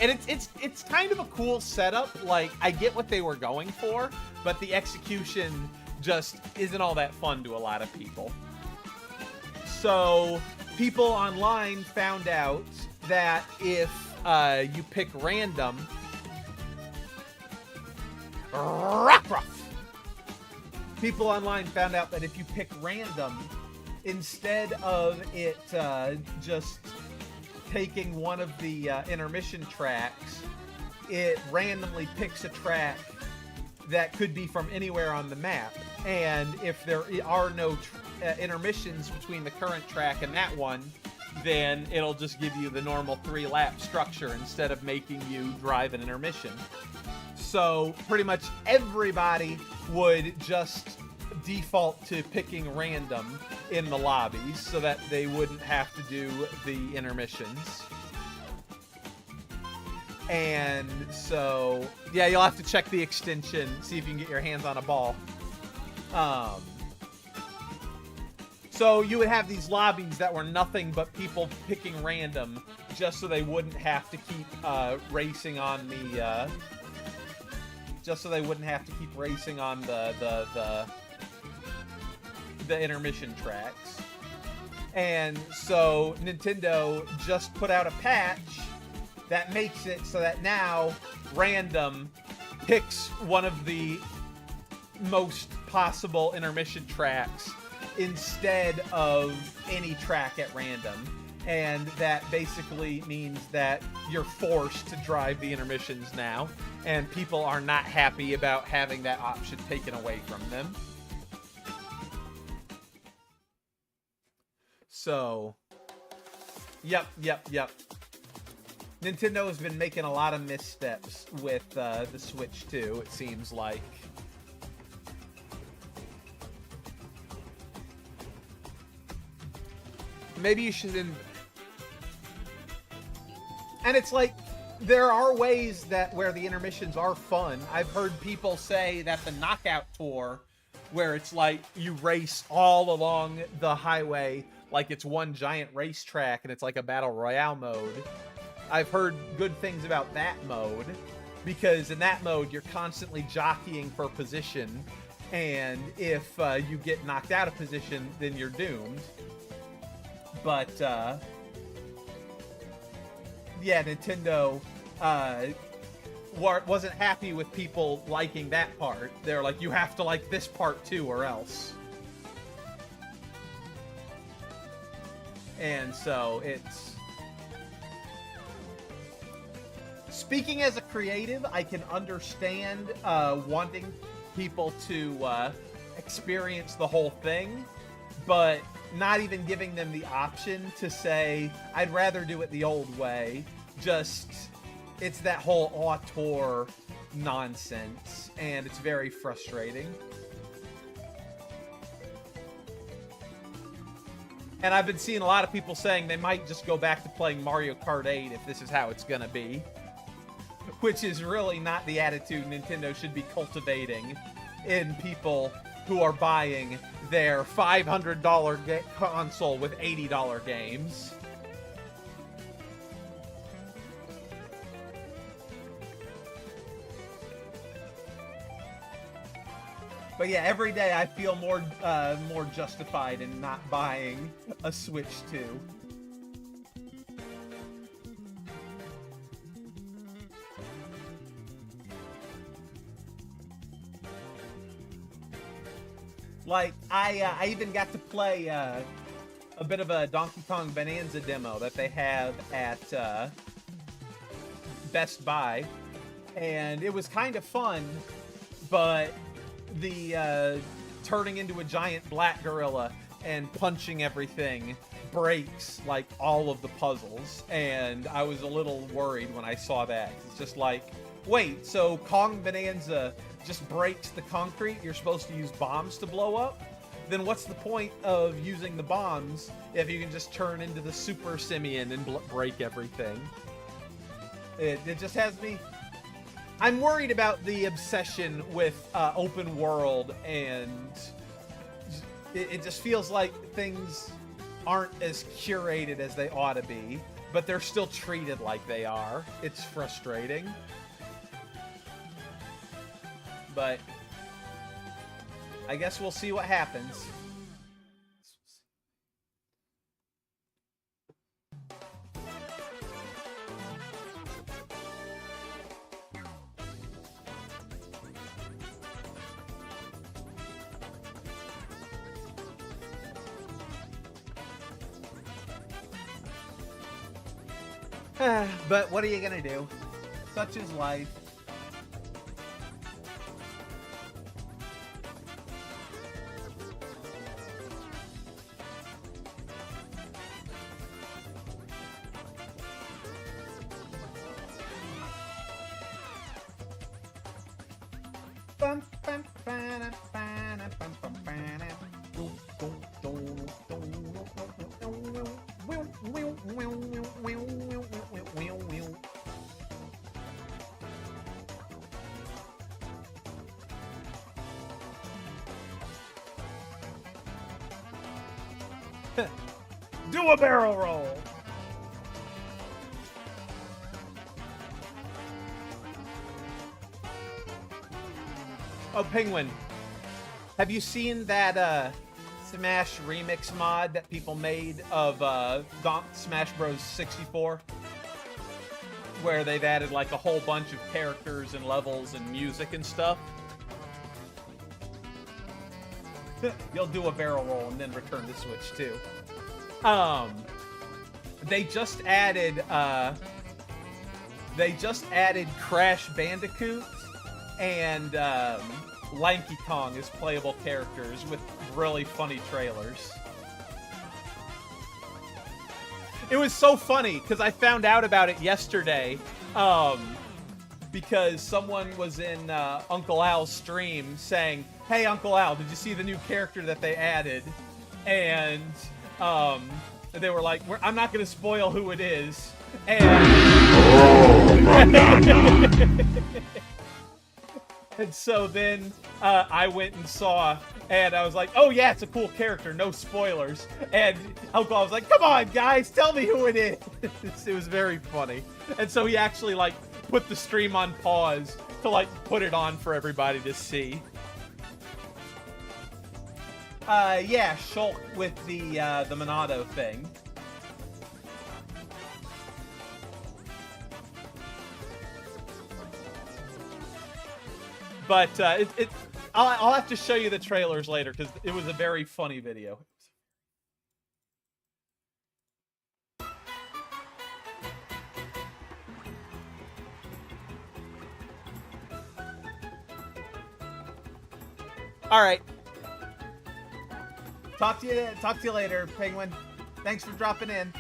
[SPEAKER 2] And it's kind of a cool setup. Like, I get what they were going for, but the execution just isn't all that fun to a lot of people. So, people online found out that if you pick random... People online found out that if you pick random, instead of it just taking one of the intermission tracks, it randomly picks a track that could be from anywhere on the map. And if there are no intermissions between the current track and that one, then it'll just give you the normal 3-lap structure instead of making you drive an intermission. So pretty much everybody would just default to picking random in the lobbies so that they wouldn't have to do the intermissions. And so, yeah, you'll have to check the extension, see if you can get your hands on a ball. So you would have these lobbies that were nothing but people picking random just so they wouldn't have to keep racing on the... just so they wouldn't have to keep racing on the intermission tracks. And so Nintendo just put out a patch that makes it so that now random picks one of the most possible intermission tracks instead of any track at random. And that basically means that you're forced to drive the intermissions now, and people are not happy about having that option taken away from them. So, yep. Nintendo has been making a lot of missteps with the Switch too, it seems like. Maybe you should... And it's like, there are ways that where the intermissions are fun. I've heard people say that the Knockout Tour, where it's like you race all along the highway like it's one giant racetrack and it's like a battle royale mode. I've heard good things about that mode, because in that mode you're constantly jockeying for position, and if you get knocked out of position, then you're doomed. But yeah, Nintendo wasn't happy with people liking that part. They're like, you have to like this part too, or else. And so it's... Speaking as a creative, I can understand wanting people to experience the whole thing, but not even giving them the option to say, I'd rather do it the old way. Just, it's that whole auteur nonsense, and it's very frustrating. And I've been seeing a lot of people saying they might just go back to playing Mario Kart 8 if this is how it's gonna be. Which is really not the attitude Nintendo should be cultivating in people who are buying their $500 console with $80 games. But yeah, every day I feel more justified in not buying a Switch 2.
[SPEAKER 1] Like, I even got to play a bit of a Donkey Kong Bonanza demo that they have at Best Buy, and it was kind of fun, but the turning into a giant black gorilla and punching everything breaks like all of the puzzles, and I was a little worried when I saw that. It's just like, wait, so Kong Bonanza just breaks the concrete you're supposed to use bombs to blow up? Then what's the point of using the bombs if you can just turn into the Super Simian and break everything? It just has me... I'm worried about the obsession with open world, and it just feels like things aren't as curated as they ought to be, but they're still treated like they are. It's frustrating. But I guess we'll see what happens. But what are you gonna do? Such is life. Do a barrel roll. Oh, Penguin, have you seen that Smash remix mod that people made of Smash Bros. 64? Where they've added like a whole bunch of characters and levels and music and stuff? You'll do a barrel roll and then return the Switch too. They just added Crash Bandicoot and Lanky Kong as playable characters with really funny trailers. It was so funny because I found out about it yesterday because someone was in Uncle Al's stream saying, "Hey, Uncle Al, did you see the new character that they added?" And they were like, I'm not going to spoil who it is. And, and so then I went and saw, and I was like, oh yeah, it's a cool character, no spoilers. And Uncle Al was like, come on, guys, tell me who it is. It was very funny. And so he actually like put the stream on pause to like put it on for everybody to see. Yeah, Shulk with the Monado thing. But I'll have to show you the trailers later because it was a very funny video. All right. Talk to you later, Penguin. Thanks for dropping in.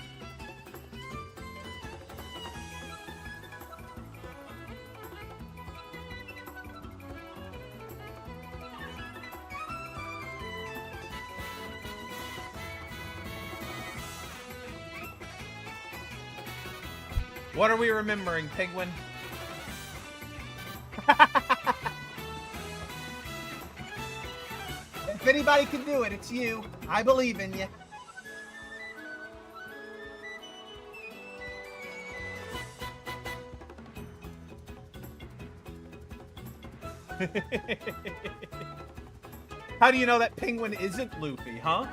[SPEAKER 1] What are we remembering, Penguin? If anybody can do it, it's you. I believe in you. How do you know that Penguin isn't Luffy, huh?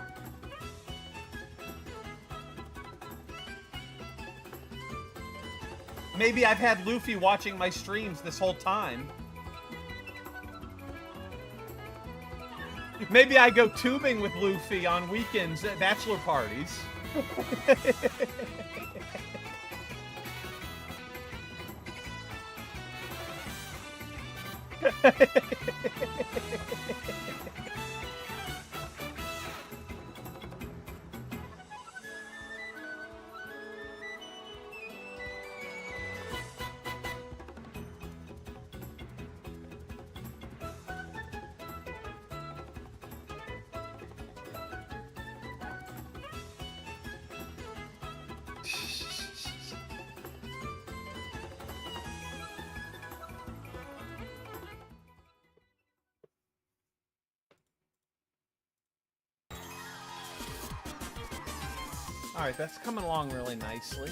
[SPEAKER 1] Maybe I've had Luffy watching my streams this whole time.
[SPEAKER 2] Maybe I go tubing with Luffy on weekends at bachelor parties. Alright, that's coming along really nicely.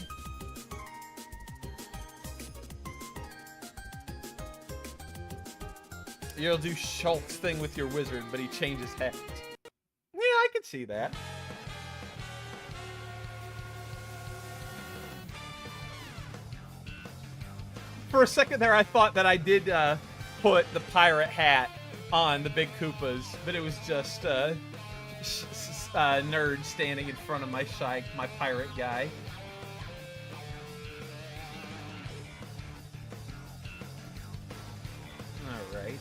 [SPEAKER 2] You'll do Schultz's thing with your wizard, but he changes heads. Yeah, I could see that. For a second there, I thought that I did put the pirate hat on the big Koopas, but it was just nerd standing in front of my pirate guy. All right.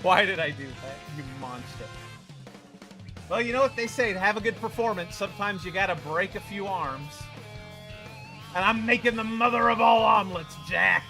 [SPEAKER 2] Why did I do that, you monster? Well, you know what they say, to have a good performance, sometimes you gotta break a few arms. And I'm making the mother of all omelets, Jack!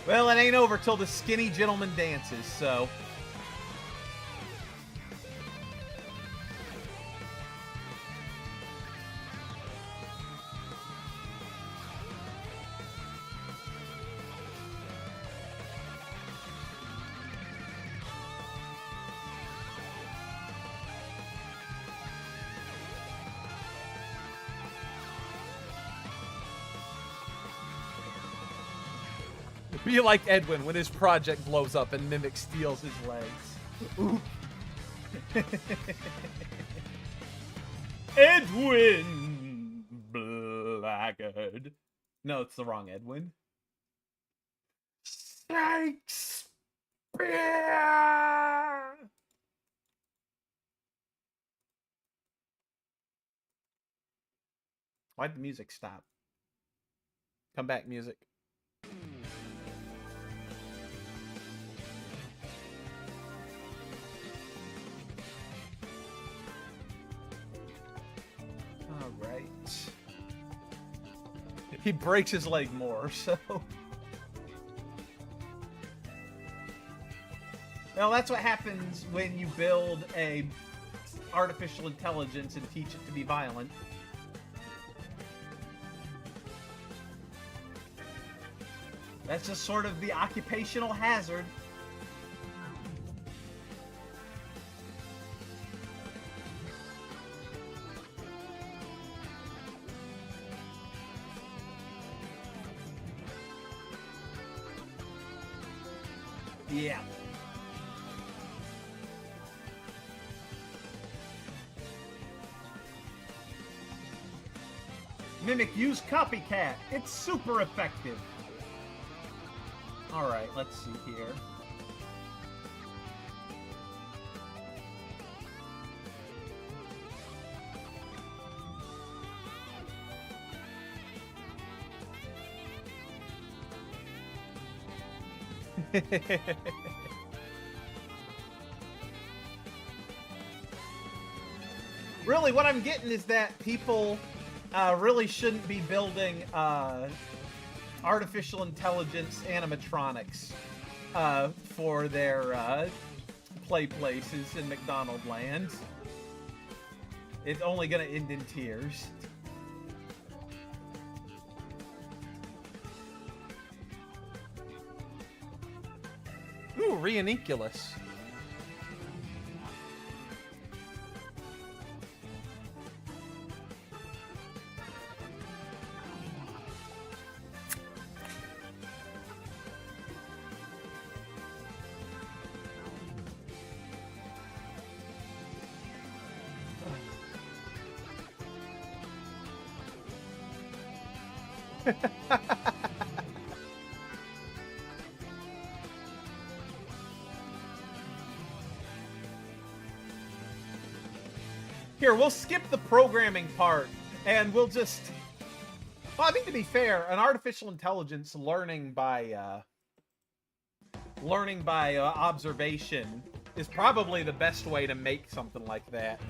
[SPEAKER 2] Well, it ain't over till the skinny gentleman dances, so... Be like Edwin when his project blows up and Mimic steals his legs. Ooh. Edwin Blackguard. No, it's the wrong Edwin. Shakespeare! Why'd the music stop? Come back, music. Alright. He breaks his leg more, so... Well, that's what happens when you build a artificial intelligence and teach it to be violent. That's just sort of the occupational hazard.
[SPEAKER 1] Yeah. Mimic, use copycat. It's super effective. Alright, let's see here. Really, what I'm getting is that people really shouldn't be building artificial intelligence animatronics for their play places in McDonald Land. It's only gonna end in tears.
[SPEAKER 2] Ooh, Rheonculus.
[SPEAKER 1] Here, we'll skip the programming part, and we'll just... Well, I mean, to be fair, an artificial intelligence learning by observation is probably the best way to make something like that.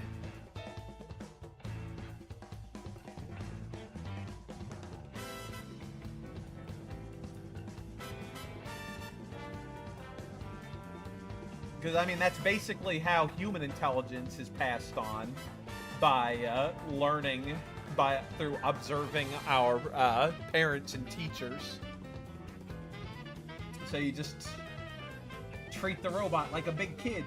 [SPEAKER 1] Because, I mean, that's basically how human intelligence is passed on, by learning through observing our parents and teachers. So you just treat the robot like a big kid.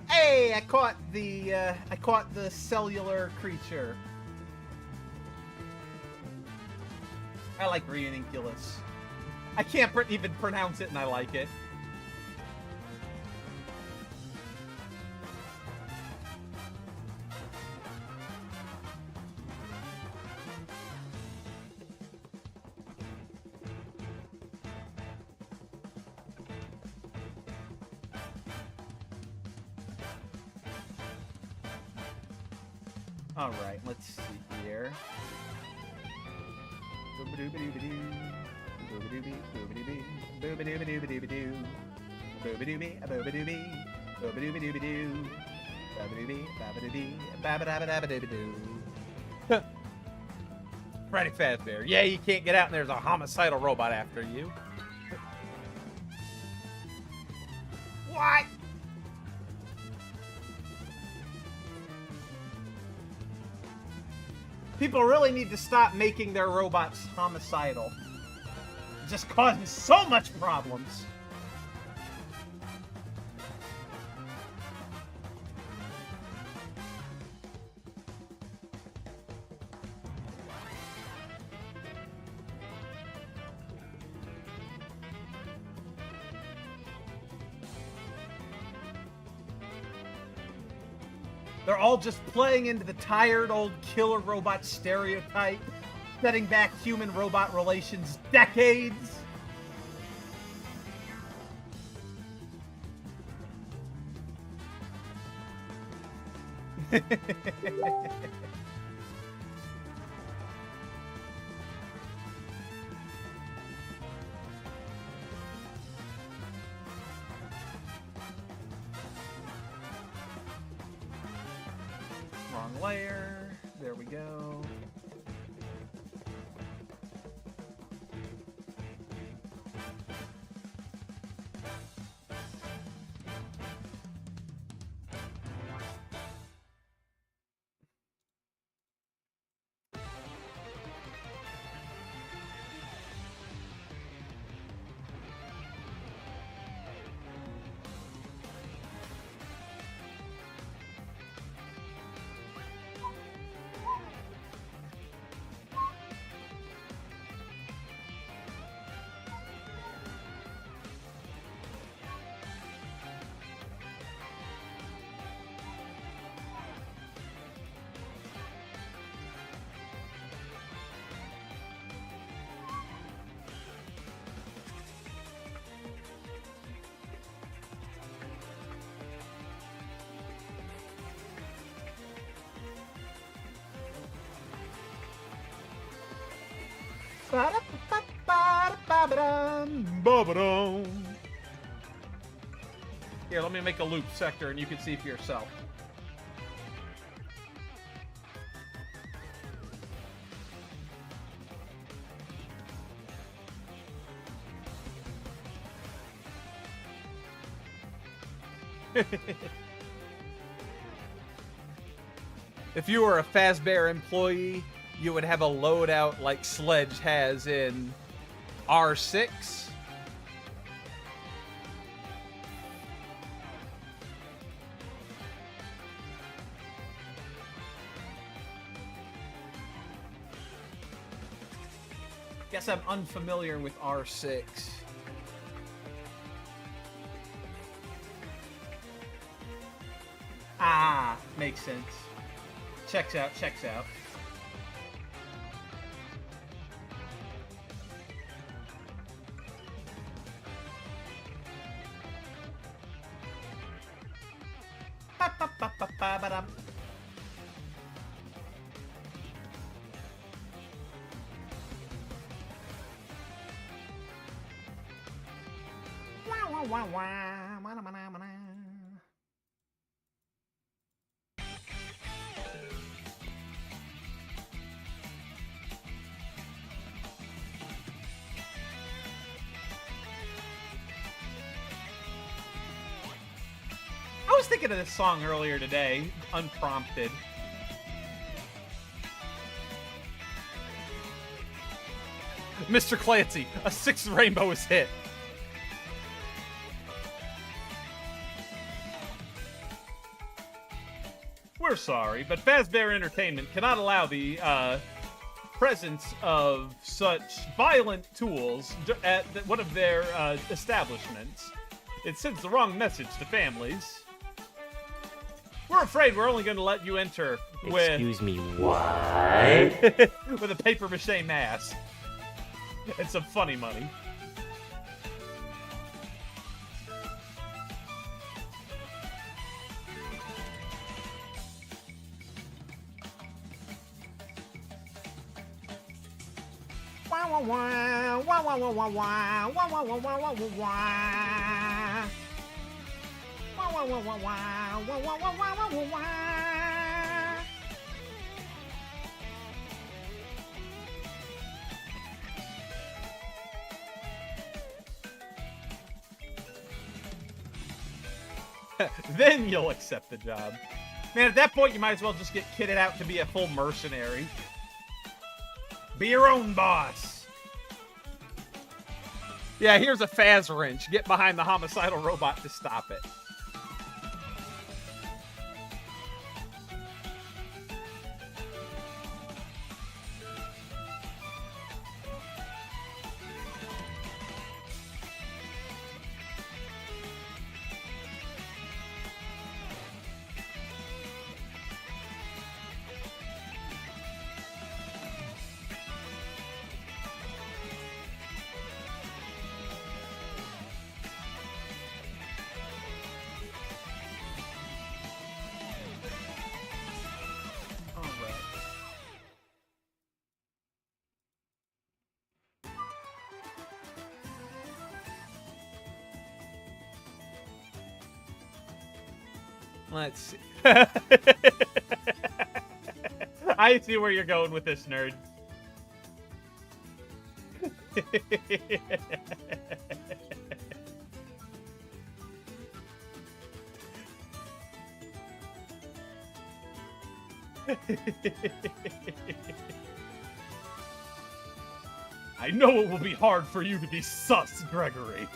[SPEAKER 1] Hey, I caught the cellular creature. I like Rheonculus. I can't even pronounce it, and I like it. All right, let's see here.
[SPEAKER 2] Freddy Fazbear. Yeah, you can't get out and there's a homicidal robot after you.
[SPEAKER 1] What? People really need to stop making their robots homicidal. It's just causing so much problems. They're all just playing into the tired old killer robot stereotype, setting back human-robot relations decades. Wrong layer. There we go.
[SPEAKER 2] Here, let me make a loop sector and you can see for yourself. If you were a Fazbear employee, you would have a loadout like Sledge has in R6. Guess I'm unfamiliar with R6. Ah, makes sense. Checks out, checks out. Ba-ba-ba-ba-ba-ba-dum. Wah, wah, wah, wah, wah, wah, wah. I was thinking of this song earlier today, unprompted. Mr. Clancy, a sixth rainbow is hit. We're sorry, but Fazbear Entertainment cannot allow the presence of such violent tools at one of their establishments. It sends the wrong message to families. We're afraid we're only going to let you enter with...
[SPEAKER 6] Excuse me, what?
[SPEAKER 2] with a papier-mâché mask. And some funny money. Wah, wah, wah, wah, wah, wah, wah, wah, wah, wah, wah, wah, wah, wah. Wah, wah, wah, wah, wah, wah, wah, wah, wah, wah, wah. Then you'll accept the job. Man, at that point, you might as well just get kitted out to be a full mercenary. Be your own boss. Yeah, here's a Faz wrench. Get behind the homicidal robot to stop it. Let's see. I see where you're going with this, nerd. I know it will be hard for you to be sus, Gregory.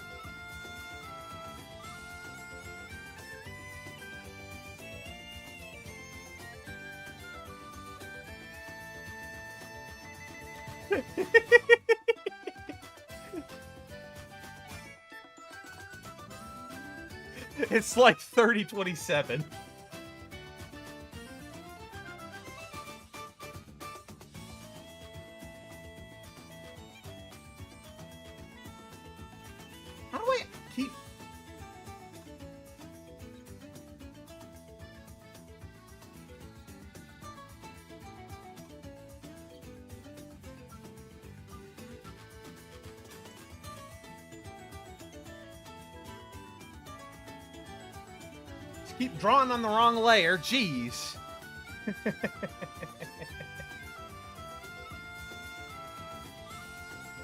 [SPEAKER 2] It's like 3027. How do I keep... Keep drawing on the wrong layer. Jeez.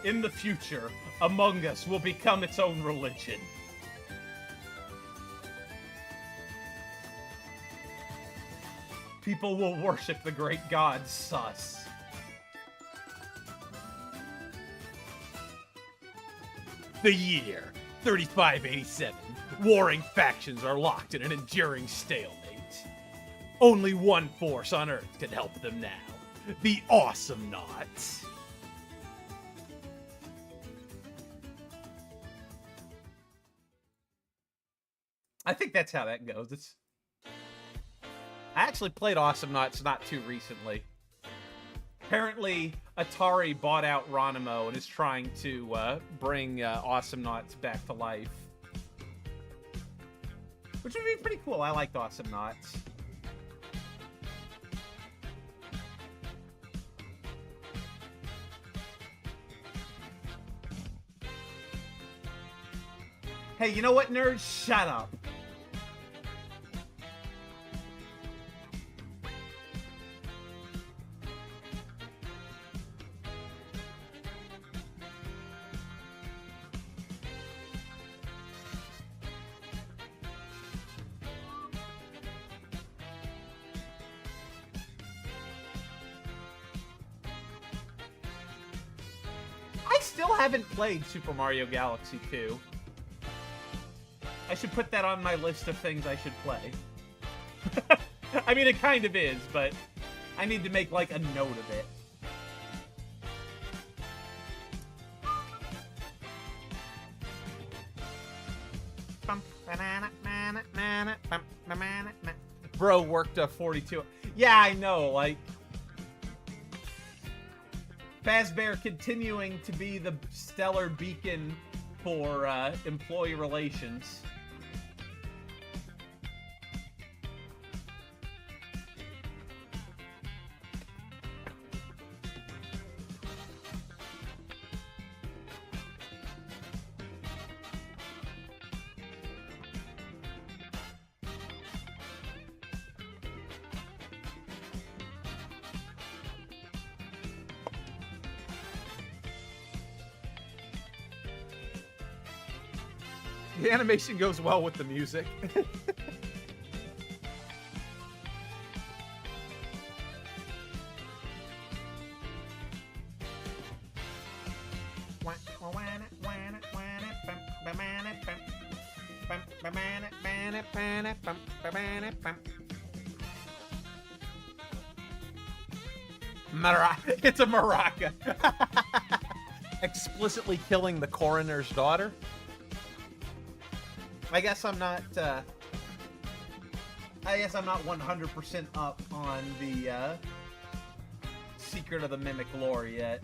[SPEAKER 2] In the future, Among Us will become its own religion. People will worship the great god Sus. The year 3587. Warring factions are locked in an enduring stalemate. Only one force on Earth can help them now. The Awesome Knots. I think that's how that goes. I actually played Awesome Knots not too recently. Apparently, Atari bought out Ronimo and is trying to bring Awesome Knots back to life. Which would be pretty cool. I liked Awesome Knots. Hey, you know what, nerds? Shut up. I still haven't played Super Mario Galaxy 2. I should put that on my list of things I should play. I mean, it kind of is, but I need to make, like, a note of it. Bro worked a 42. Yeah, I know, like... Fazbear continuing to be the stellar beacon for employee relations. The animation goes well with the music. It's a maraca. Explicitly killing the coroner's daughter. I guess I'm not 100% up on the Secret of the Mimic lore yet.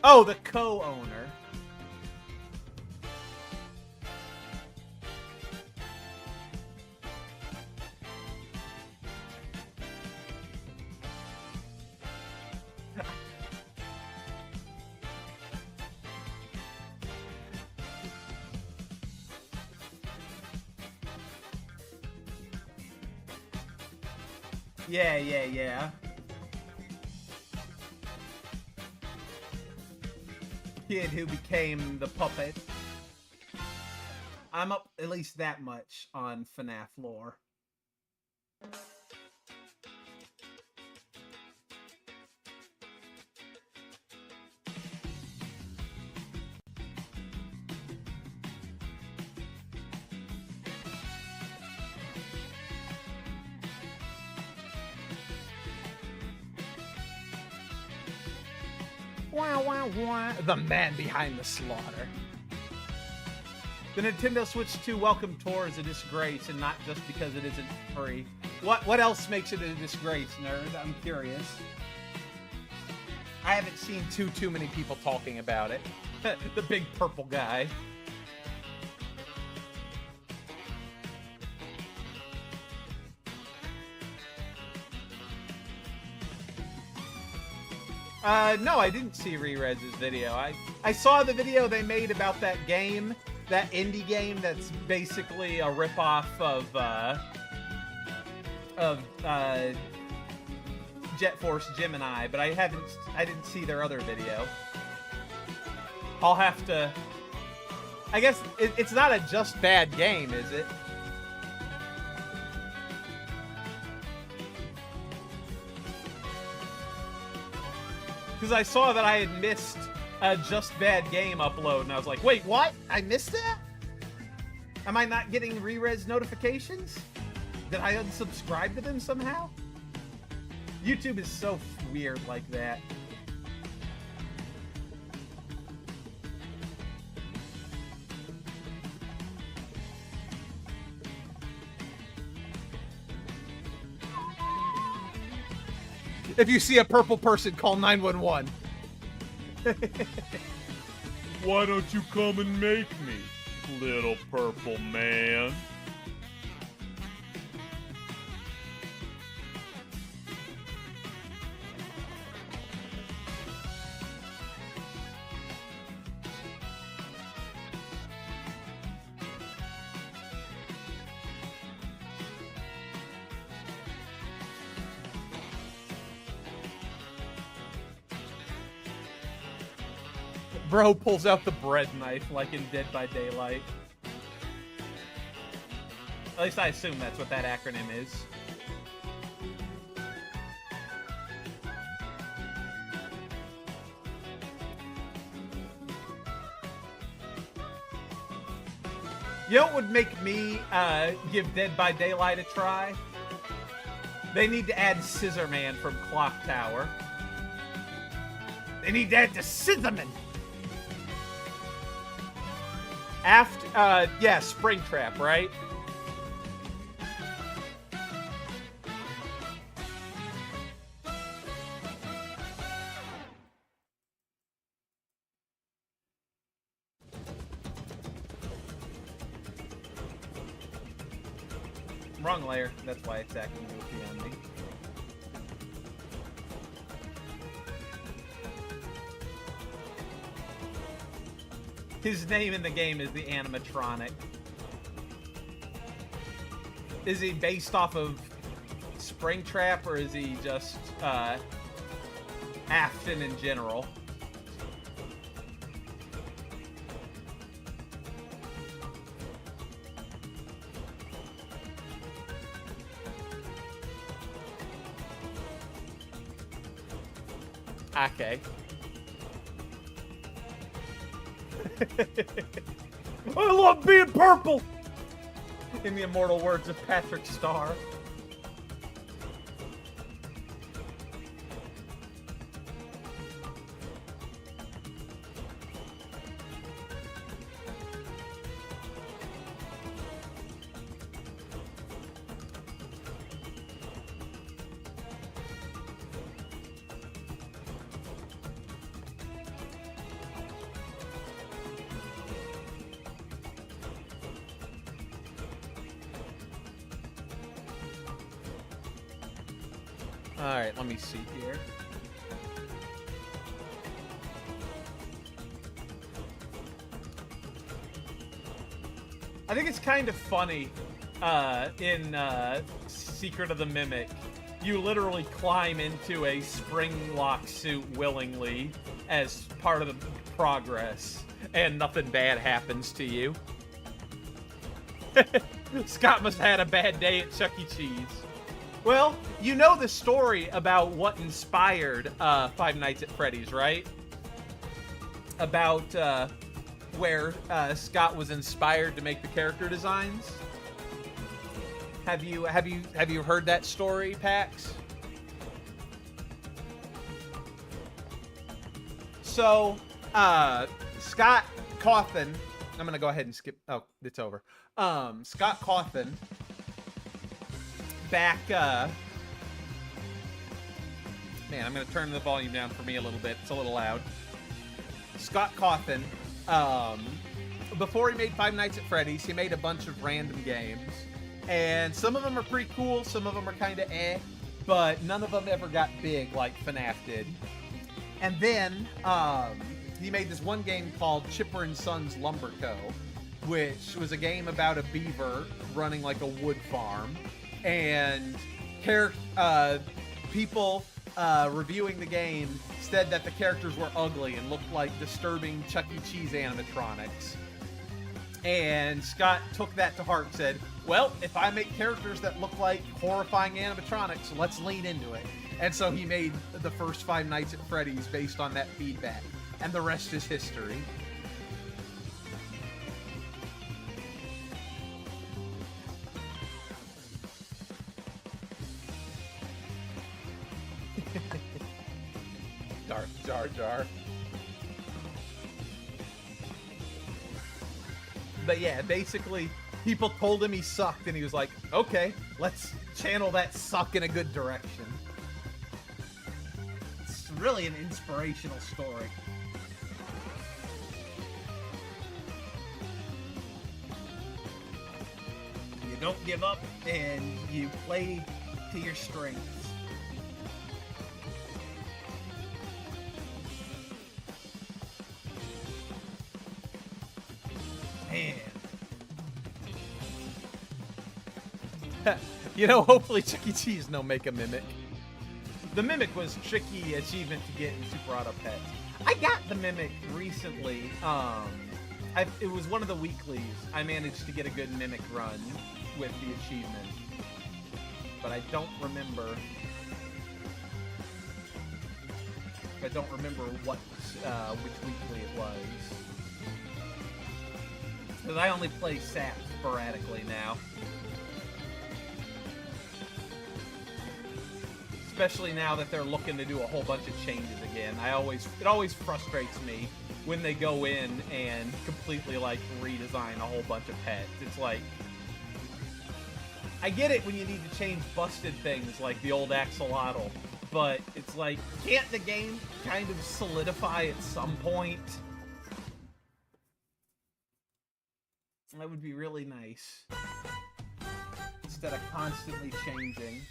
[SPEAKER 2] Oh, the co-owner. Yeah. Kid who became the puppet. I'm up at least that much on FNAF lore. The man behind the slaughter. The Nintendo Switch 2 welcome tour is a disgrace, and not just because it isn't free. What else makes it a disgrace, nerd? I'm curious. I haven't seen too many people talking about it. The big purple guy. No, I didn't see Rerez's video. I saw the video they made about that game, that indie game that's basically a ripoff of Jet Force Gemini, but I didn't see their other video. I'll have to. I guess it's not a just bad game, is it? Because I saw that I had missed a Just Bad Game upload, and I was like, wait, what? I missed that? Am I not getting Rerez notifications? Did I unsubscribe to them somehow? YouTube is so weird like that. If you see a purple person, call 911.
[SPEAKER 11] Why don't you come and make me, little purple man?
[SPEAKER 2] Bro pulls out the bread knife like in Dead by Daylight. At least I assume that's what that acronym is. You know what would make me give Dead by Daylight a try? They need to add Scissor Man from Clock Tower. They need to add the Scissorman. After, yeah, Springtrap, right? Wrong layer. That's why it's acting goofy on me. His name in the game is the animatronic. Is he based off of Springtrap, or is he just Afton in general? Okay. I love being purple! In the immortal words of Patrick Starr. Alright, let me see here. I think it's kind of funny in Secret of the Mimic. You literally climb into a spring lock suit willingly as part of the progress, and nothing bad happens to you. Scott must have had a bad day at Chuck E. Cheese. Well, you know the story about what inspired Five Nights at Freddy's, right? About where Scott was inspired to make the character designs. Have you heard that story, Pax? So, Scott Cawthon, I'm gonna go ahead and skip. Oh, it's over. Scott Cawthon. Back, man, I'm going to turn the volume down for me a little bit. It's a little loud. Scott Cawthon, before he made Five Nights at Freddy's, he made a bunch of random games. And some of them are pretty cool, some of them are kind of but none of them ever got big like FNAF did. And then he made this one game called Chipper and Sons Lumber Co., which was a game about a beaver running like a wood farm. And people reviewing the game said that the characters were ugly and looked like disturbing Chuck E. Cheese animatronics. And Scott took that to heart and said, well, if I make characters that look like horrifying animatronics, let's lean into it. And so he made the first Five Nights at Freddy's based on that feedback. And the rest is history. Darth Jar Jar. But yeah, basically, people told him he sucked, and he was like, okay, let's channel that suck in a good direction.
[SPEAKER 1] It's really an inspirational story. You don't give up, and you play to your strengths. Man.
[SPEAKER 2] You know, hopefully Chuck E. Cheese no make a Mimic. The Mimic was tricky achievement to get in Super Auto Pets. I got the Mimic recently. It was one of the weeklies. I managed to get a good Mimic run with the achievement. But I don't remember what which weekly it was. Because I only play SAP sporadically now. Especially now that they're looking to do a whole bunch of changes again. It always frustrates me when they go in and completely like redesign a whole bunch of pets. It's like, I get it when you need to change busted things like the old axolotl, but it's like, can't the game kind of solidify at some point? That would be really nice. Instead of constantly changing.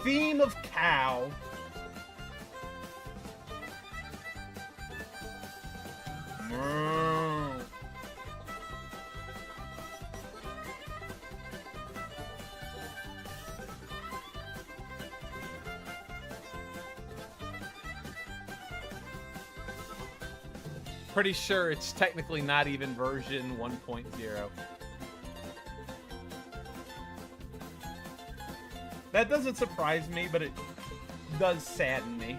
[SPEAKER 2] Theme of cow. Pretty sure it's technically not even version 1.0. That doesn't surprise me, but it does sadden me.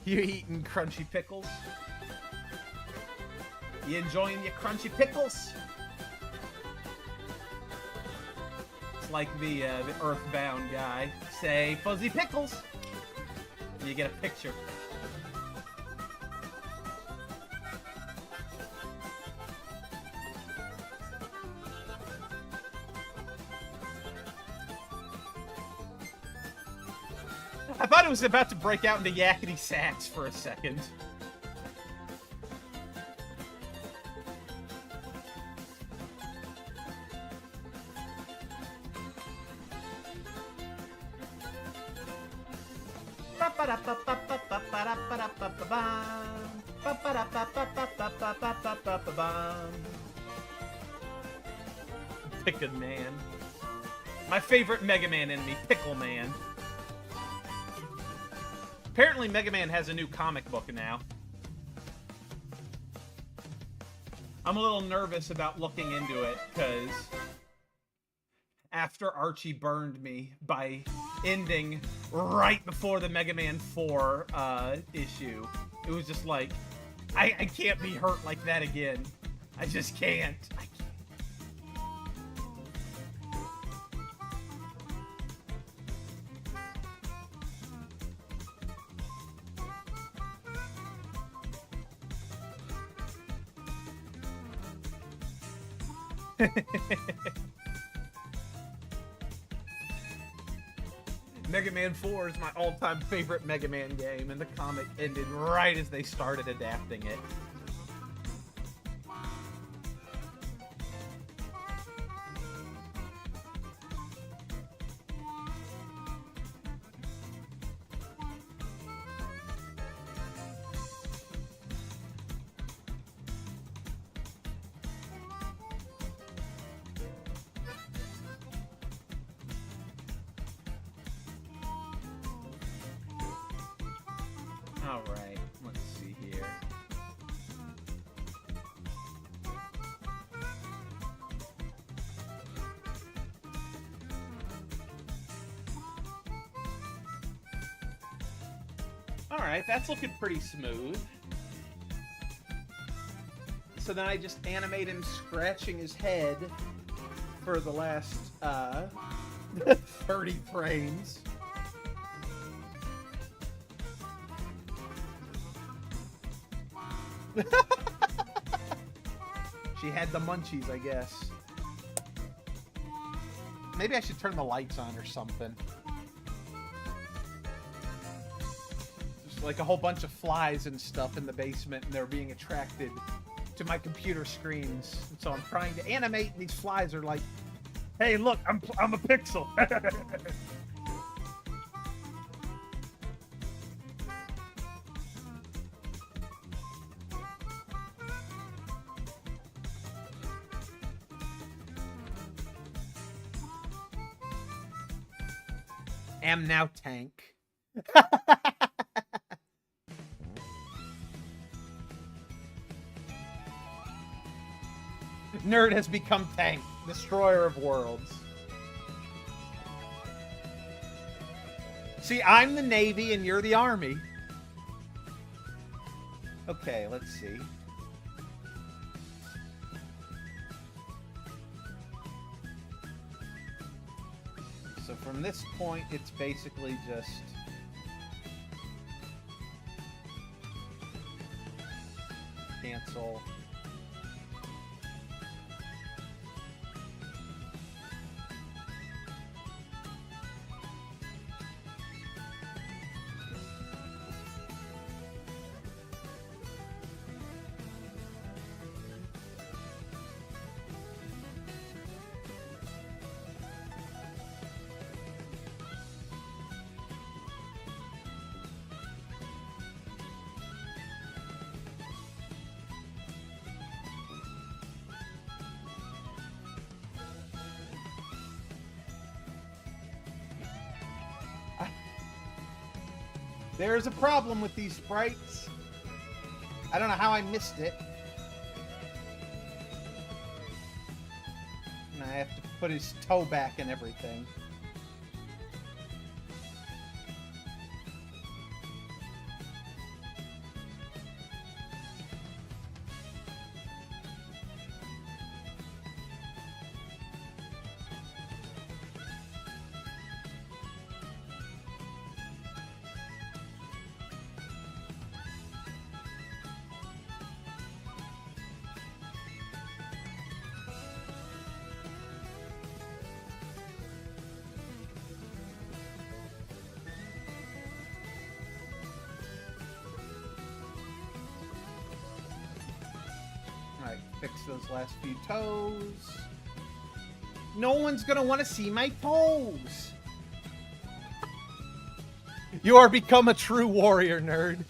[SPEAKER 2] You eating crunchy pickles? You enjoying your crunchy pickles? It's like the Earthbound guy. Say, fuzzy pickles! And you get a picture. I thought it was about to break out into yakety sax for a second. Pickle Man. My favorite Mega Man enemy, Pickle Man. Apparently, Mega Man has a new comic book now. I'm a little nervous about looking into it, because after Archie burned me by ending right before the Mega Man 4 issue, it was just like, I can't be hurt like that again. I just can't.
[SPEAKER 1] Mega Man 4 is my all-time favorite Mega Man game, and the comic ended right as they started adapting it. Alright, let's see here.
[SPEAKER 2] Alright, that's looking pretty smooth.
[SPEAKER 1] So then I just animate him scratching his head for the last 30 frames. She had the munchies, I guess. Maybe I should turn the lights on or something. There's like a whole bunch of flies and stuff in the basement, and they're being attracted to my computer screens. And so I'm trying to animate, and these flies are like, "Hey, look, I'm a pixel." Am now tank. Nerd has become tank, destroyer of worlds. See, I'm the Navy and you're the Army. Okay, let's see. So from this point, it's basically just cancel. There's a problem with these sprites. I don't know how I missed it. And I have to put his toe back and everything. Alright, fix those last few toes. No one's gonna want to see my toes! You are become a true warrior, nerd.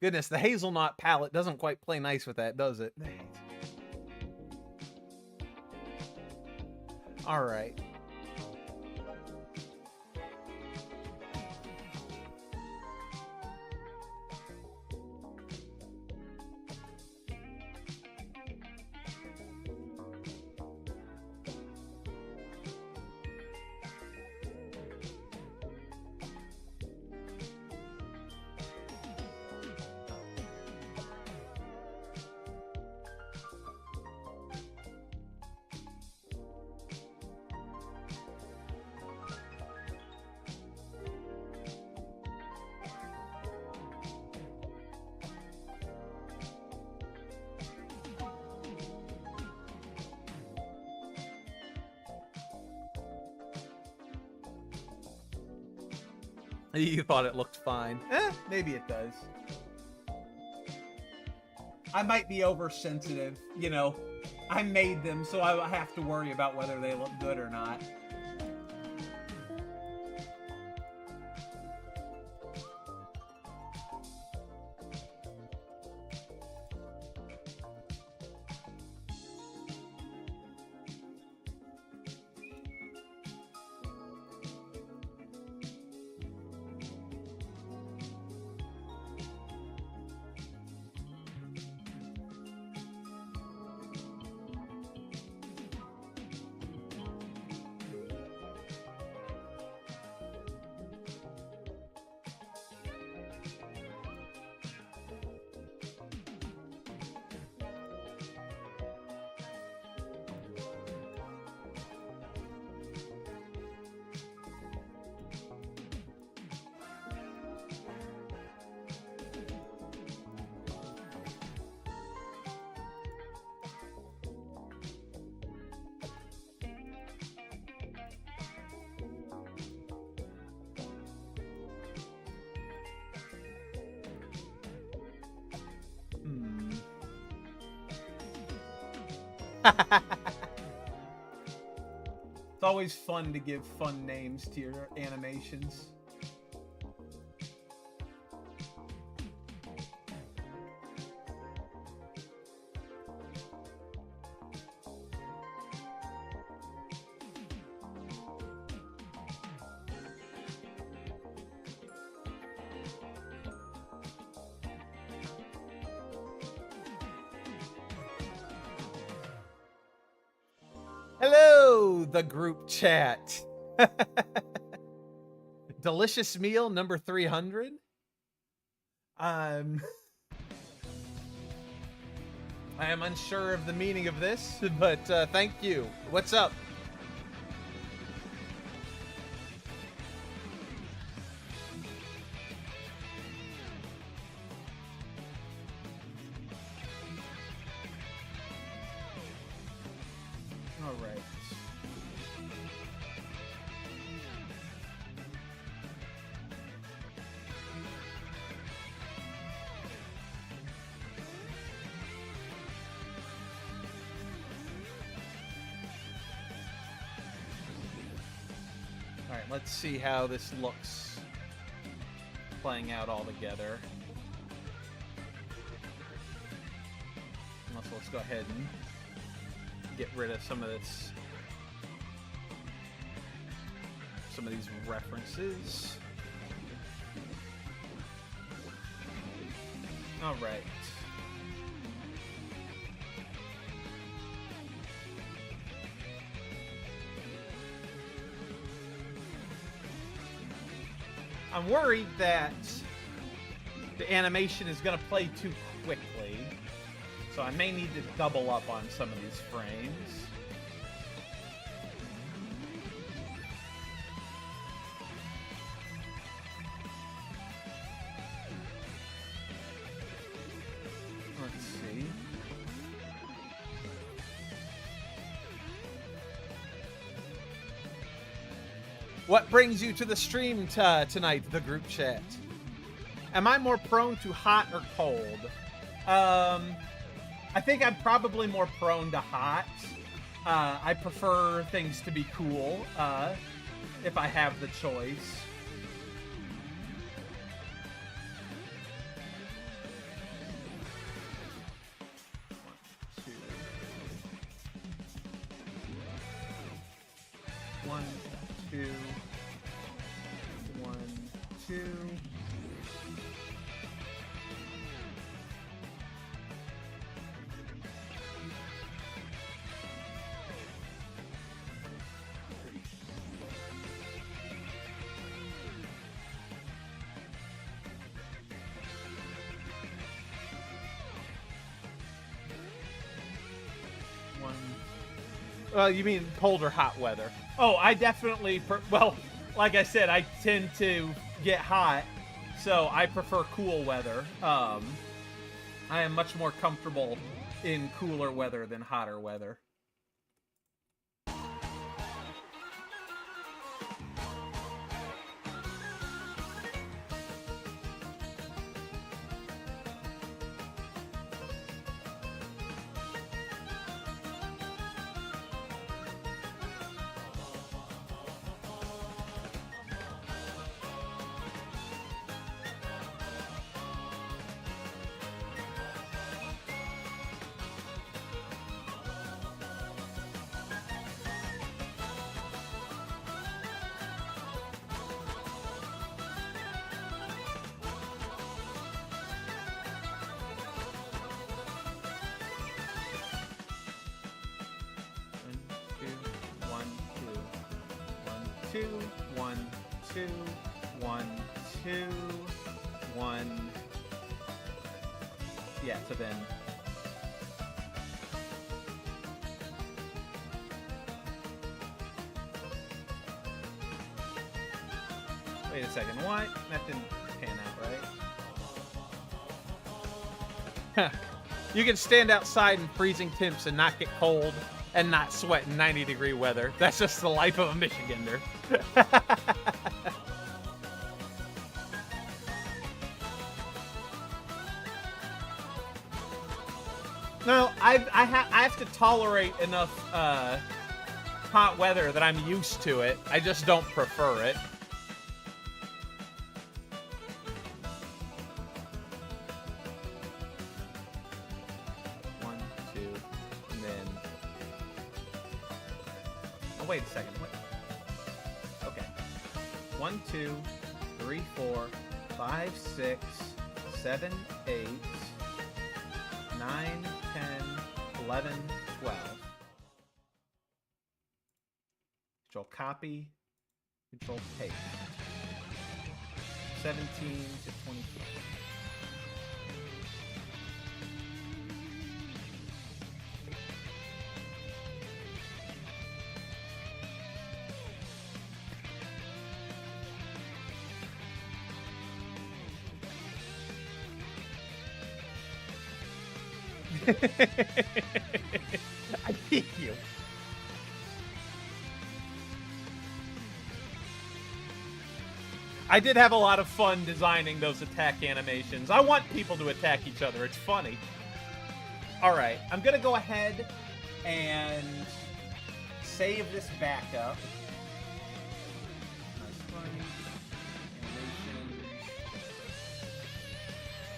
[SPEAKER 1] Goodness, the hazelnut palette doesn't quite play nice with that, does it? All right.
[SPEAKER 2] You thought it looked fine.
[SPEAKER 1] Maybe it does. I might be oversensitive, you know. I made them, so I have to worry about whether they look good or not. It's always fun to give fun names to your animations.
[SPEAKER 2] Hello, the group chat. Delicious meal number 300.
[SPEAKER 1] I am unsure of the meaning of this.
[SPEAKER 2] But thank you. What's up?
[SPEAKER 1] All right.
[SPEAKER 2] All right, let's see how this looks playing out all together. Also, let's go ahead and get rid of some of these references.
[SPEAKER 1] All right.
[SPEAKER 2] I'm worried that the animation is going to play too quickly, so I may need to double up on some of these frames.
[SPEAKER 1] Let's see.
[SPEAKER 2] What brings you to the stream tonight, the group chat? Am I more prone to hot or cold?
[SPEAKER 1] I think I'm probably more prone to hot. I prefer things to be cool, if I have the choice. One, two. 1, 2.
[SPEAKER 2] You mean cold or hot weather?
[SPEAKER 1] Oh, I definitely, well, like I said, I tend to get hot, so I prefer cool weather. I am much more comfortable in cooler weather than hotter weather.
[SPEAKER 2] 2, 1, 2, 1, 2, 1. Yeah, so then. Wait a second, what? That didn't pan out, right? You can stand outside in freezing temps and not get cold and not sweat in 90-degree weather. That's just the life of a Michigander. No, I have to tolerate enough hot weather that I'm used to it. I just don't prefer it. Wait a second. What? Okay. 1, 2, 3, 4, 5, 6, 7, 8, 9, 10, 11, 12. Control copy. Control paste. 17 to 24. I hate you. I did have a lot of fun designing those attack animations. I want people to attack each other. It's funny. All right, I'm gonna go ahead and save this backup. Nice fun. Animation.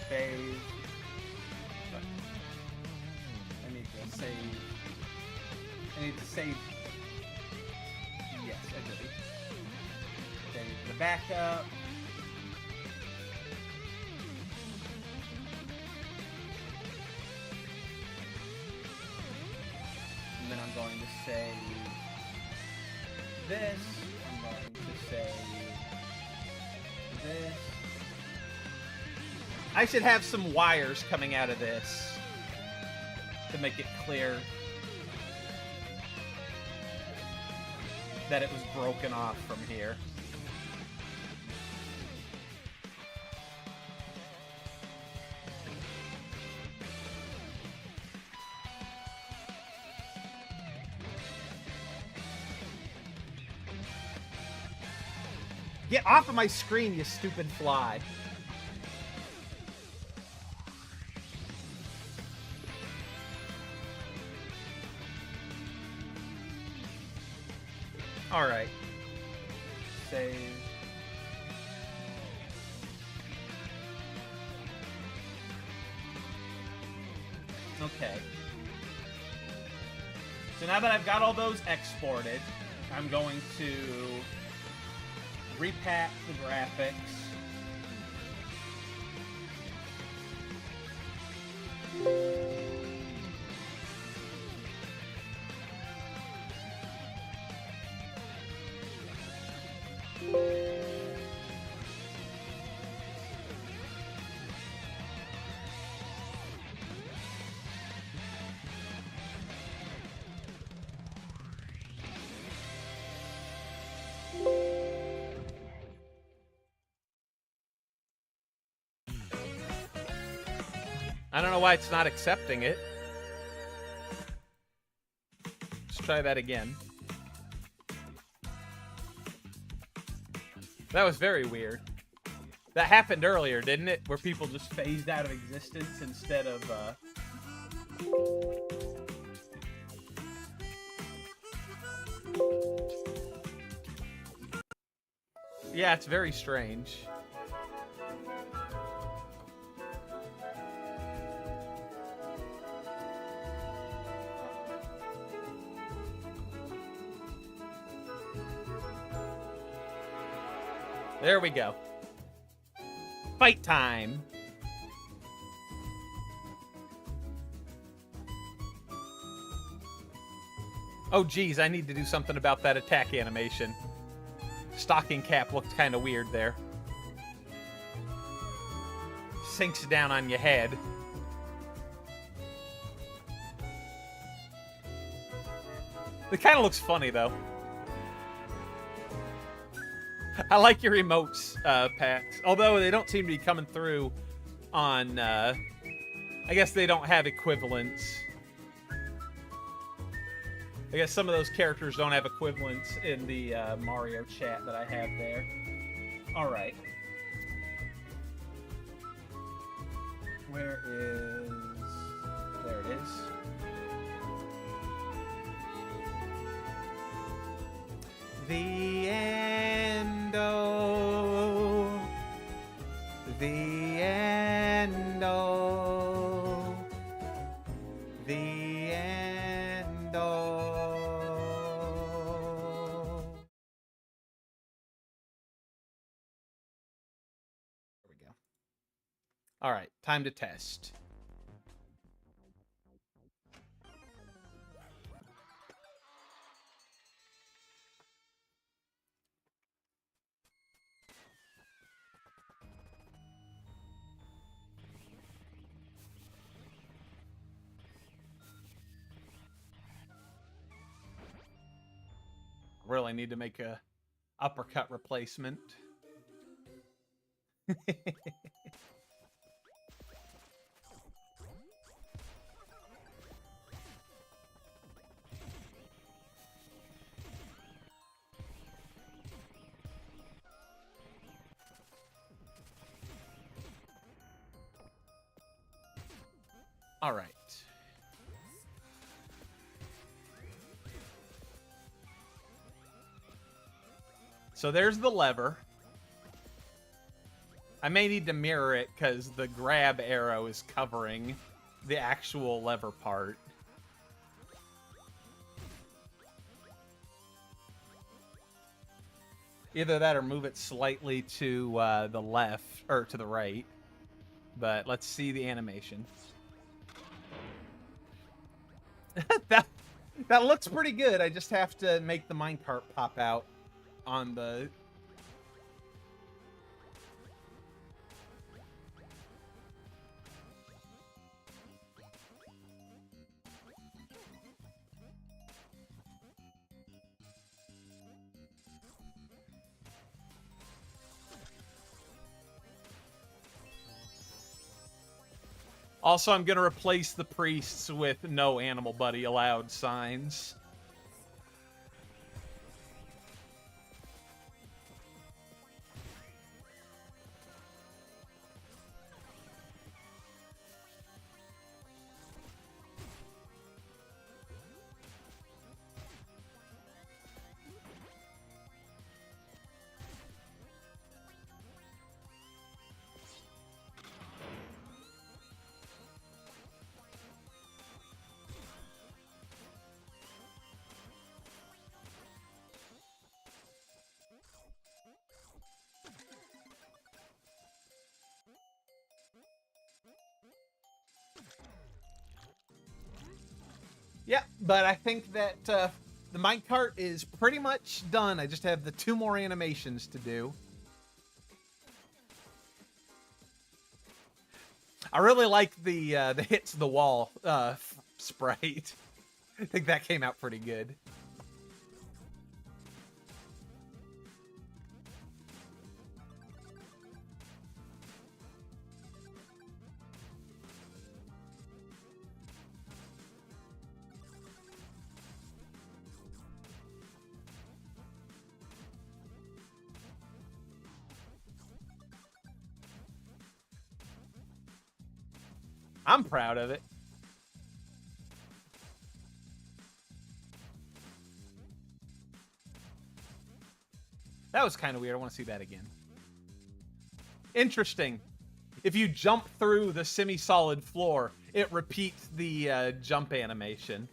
[SPEAKER 2] Save. I need to save. Yes, I did. Save the backup. And then I'm going to save this. I'm going to save this. I should have some wires coming out of this to make it clear that it was broken off from here. Get off of my screen, you stupid fly. All right. Save. Okay. So now that I've got all those exported, I'm going to repack the graphics. I don't know why it's not accepting it. Let's try that again. That was very weird. That happened earlier, didn't it? Where people just phased out of existence instead of, Yeah, it's very strange. There we go. Fight time. Oh, geez, I need to do something about that attack animation. Stocking cap looked kind of weird there. Sinks down on your head. It kind of looks funny, though. I like your emotes, Pax. Although they don't seem to be coming through on... I guess they don't have equivalents. I guess some of those characters don't have equivalents in the Mario chat that I have there. Alright. Where is... There it is. The end, oh, the end, oh, the end, oh. There we go. All right, time to test. Really need to make a uppercut replacement. All right. So there's the lever. I may need to mirror it because the grab arrow is covering the actual lever part. Either that or move it slightly to the left, or to the right. But let's see the animation. that looks pretty good. I just have to make the minecart pop out on the... Also, I'm going to replace the priests with no animal buddy allowed signs. Yeah, but I think that the minecart is pretty much done. I just have the 2 more animations to do. I really like the hits the wall sprite. I think that came out pretty good. I'm proud of it. That was kind of weird. I want to see that again. Interesting. If you jump through the semi-solid floor, it repeats the jump animation.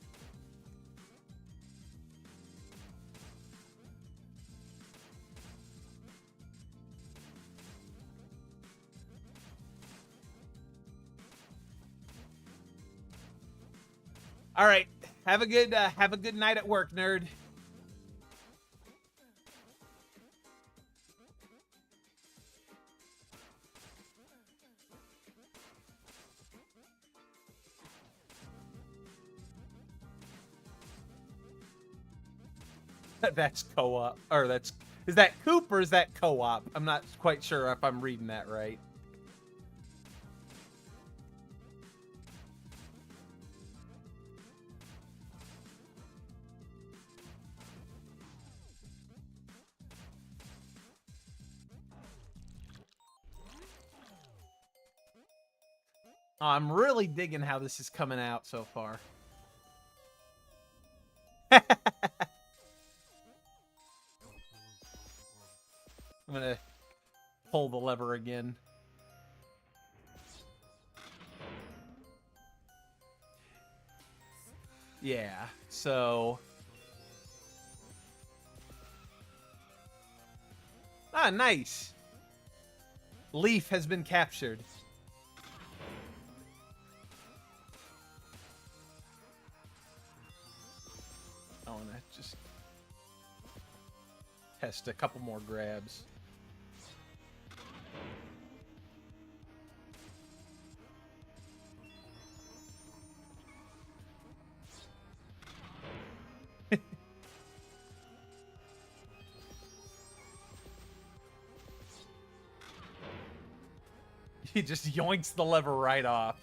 [SPEAKER 2] All right, have a good night at work, nerd. That's co-op, or is that Coop or is that co-op? I'm not quite sure if I'm reading that right. Oh, I'm really digging how this is coming out so far. I'm gonna pull the lever again. Yeah, so... Ah, nice! Leaf has been captured. I wanna just test a couple more grabs. He just yoinks the lever right off.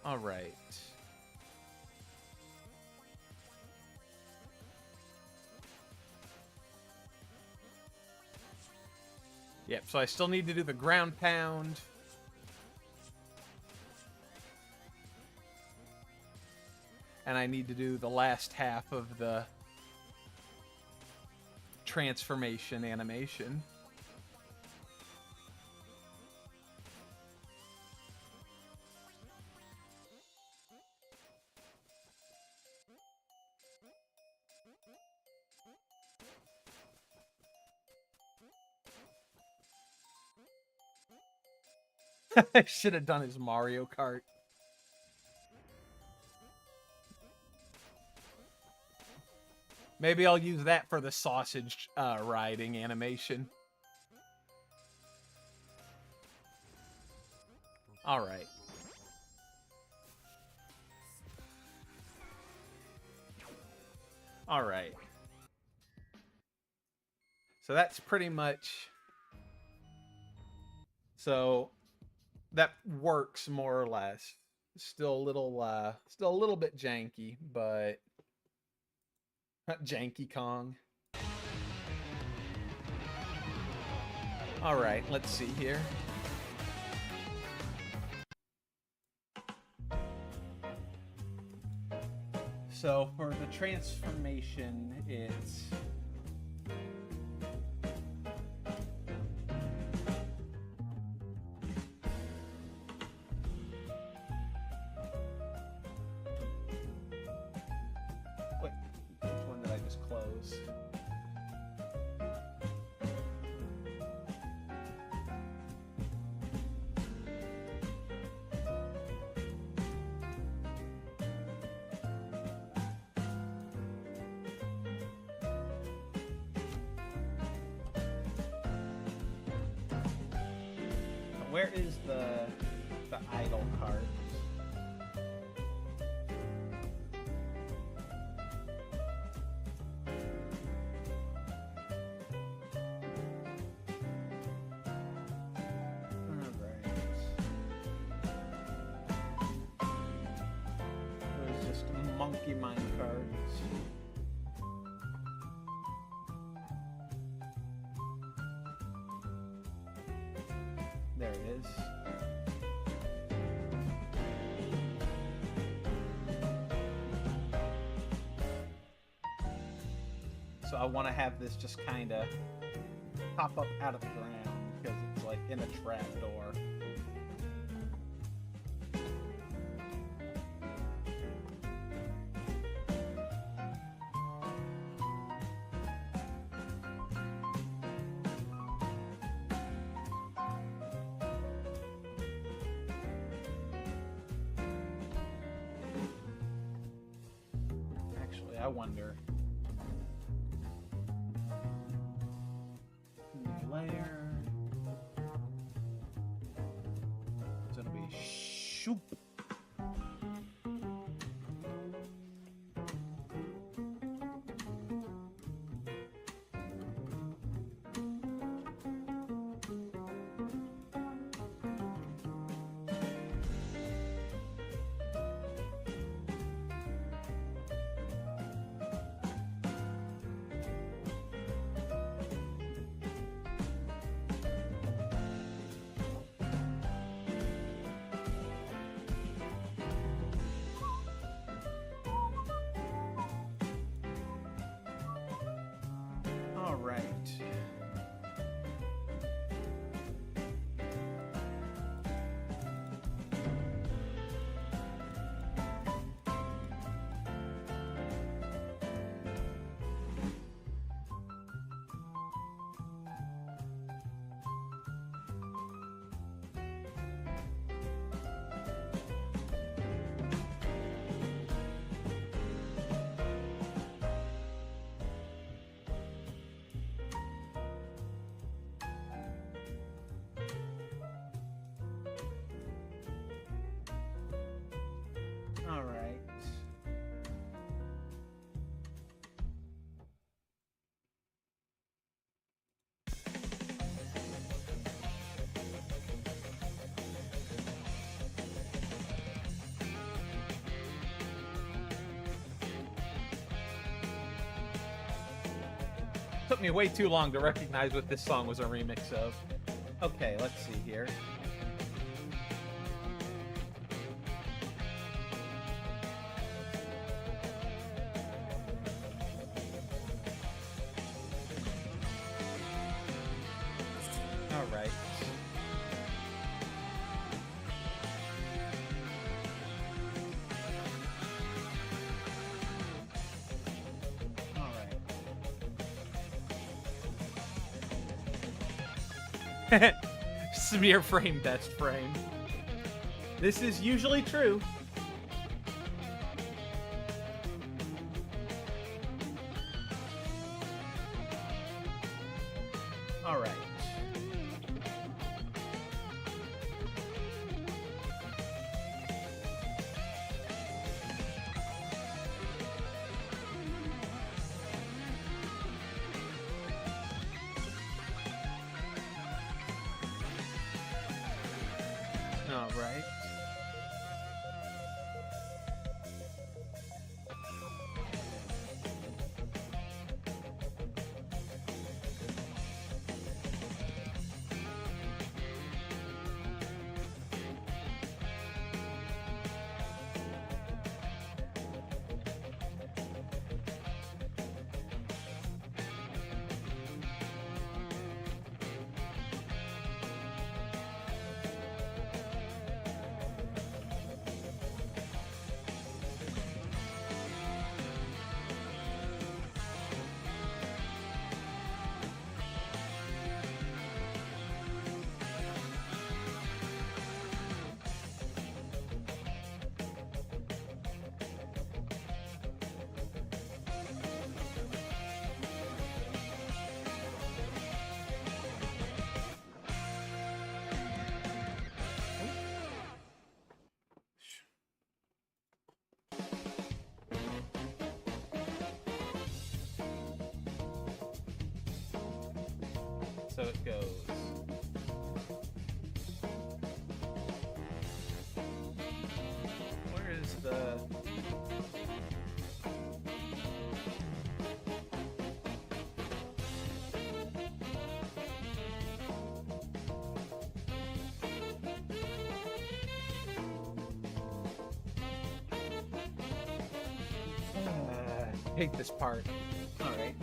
[SPEAKER 2] All right. Yep, so I still need to do the ground pound. And I need to do the last half of the transformation animation. I should have done his Mario Kart. Maybe I'll use that for the sausage riding animation. All right. All right. So that's pretty much... So that works more or less. Still a little bit janky, but not Janky Kong. All right, let's see here. So for the transformation, it's wait, which one did I just close? Where is the idle card? There's just monkey mine cards. There it is. So I want to have this just kind of pop up out of the ground because it's like in a trap door.
[SPEAKER 1] I wonder. New layer. It's gonna be shoop. All right. All right.
[SPEAKER 2] Took me way too long to recognize what this song was a remix of.
[SPEAKER 1] Okay, let's see here. All right. All right.
[SPEAKER 2] Smear frame, best frame. This is usually true.
[SPEAKER 1] All right. All right. So it goes. Where is the...
[SPEAKER 2] Hate this part.
[SPEAKER 1] All right.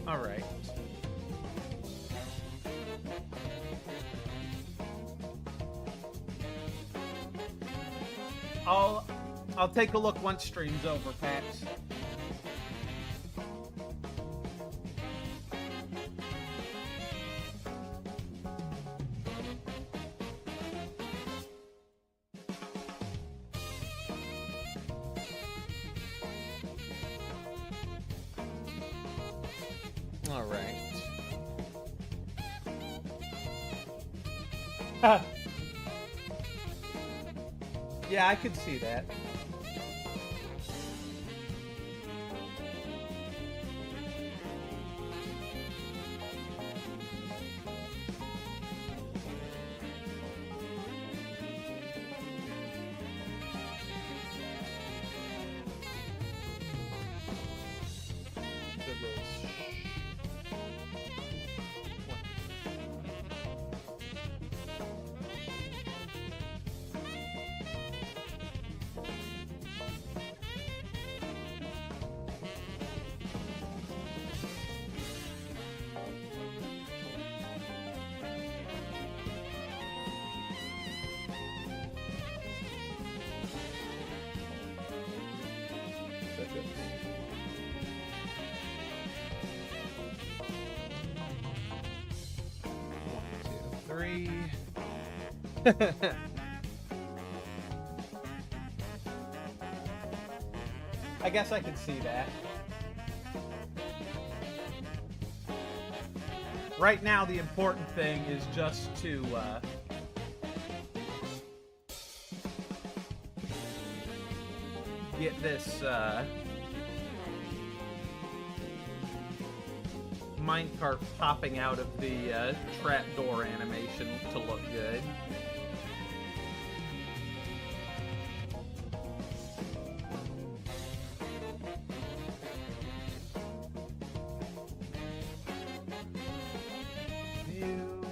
[SPEAKER 2] All right. I'll take a look once stream's over, Pax. All right. Yeah, I could see that. Three. I guess I could see that. Right now, the important thing is just to get this minecart popping out of the trapdoor animation to look good. View,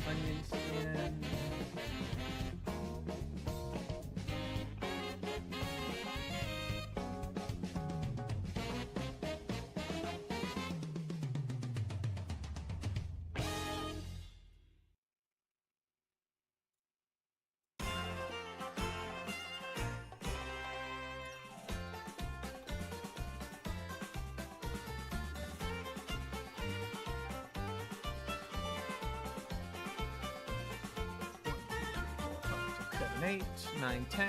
[SPEAKER 2] onion skin. Seven, 8, 9, 10.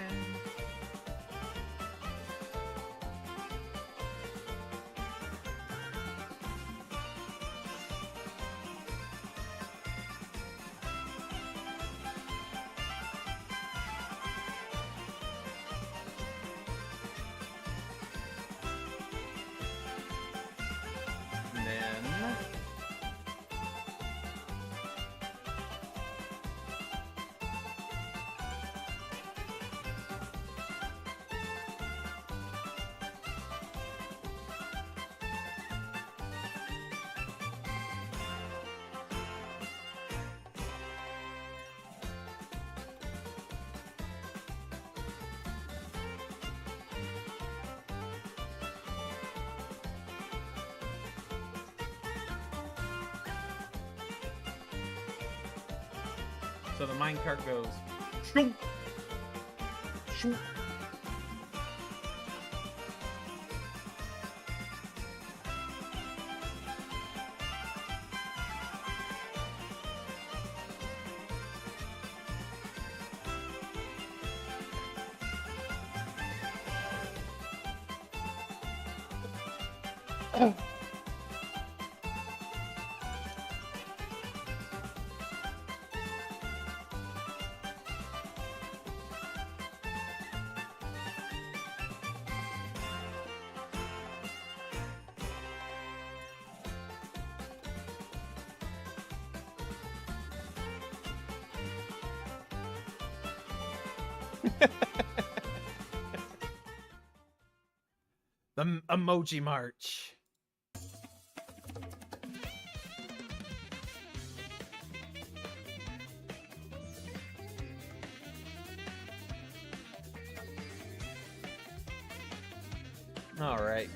[SPEAKER 2] And then so the minecart goes shoom, shoom. The emoji march. All right.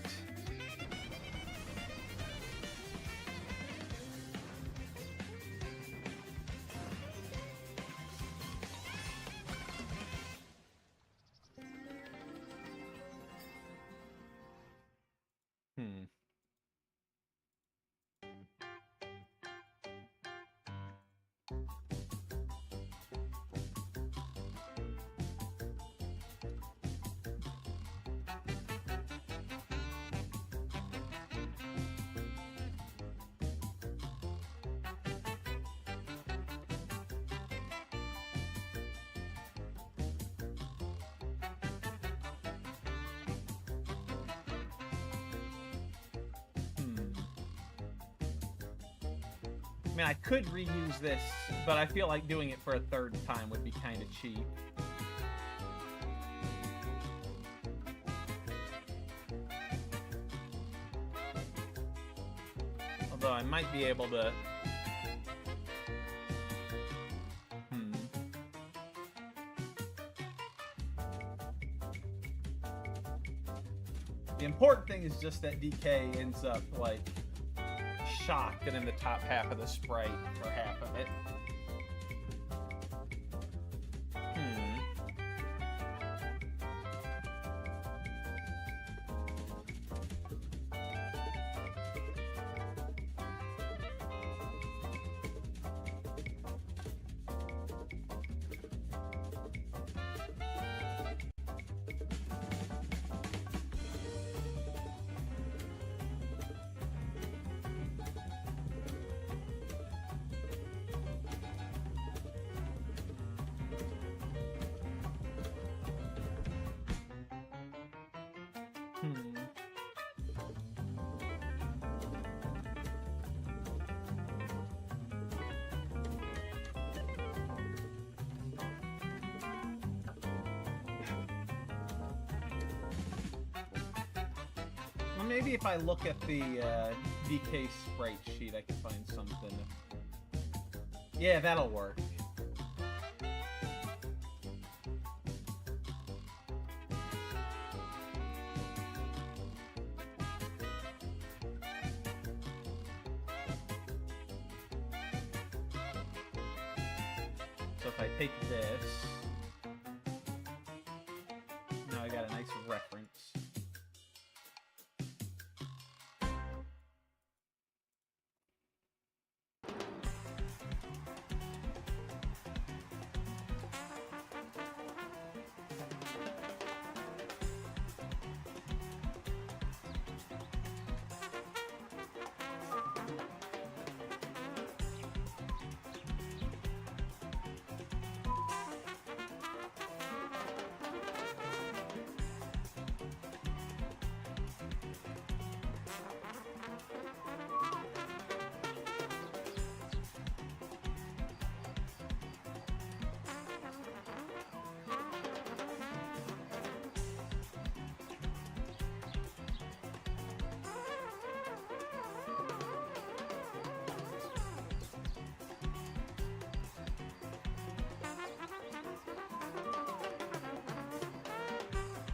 [SPEAKER 2] I mean, I could reuse this, but I feel like doing it for a third time would be kind of cheap. Although I might be able to... The important thing is just that DK ends up, like, shocked and in the top half of the sprite, or half of it. Well, maybe if I look at the DK sprite sheet, I can find something. Yeah, that'll work. So if I take this, now I got a nice reference.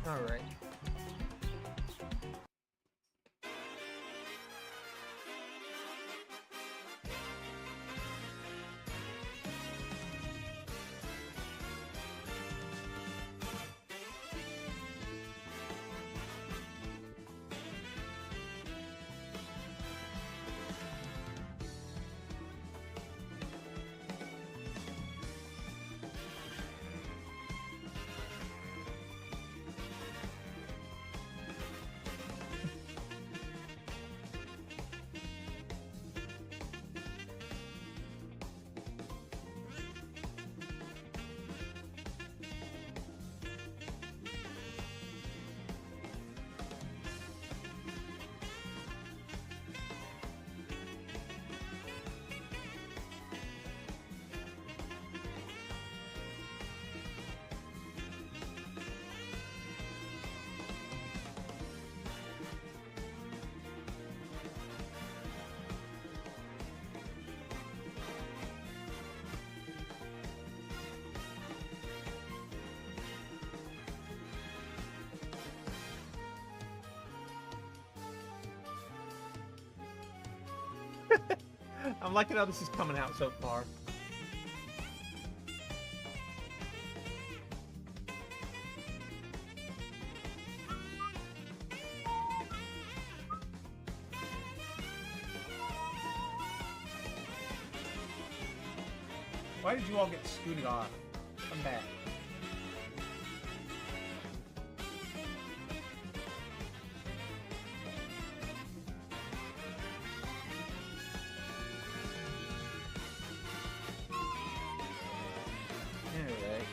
[SPEAKER 2] All right. I'm liking how this is coming out so far. Why did you all get scooted off? Come back. Alright.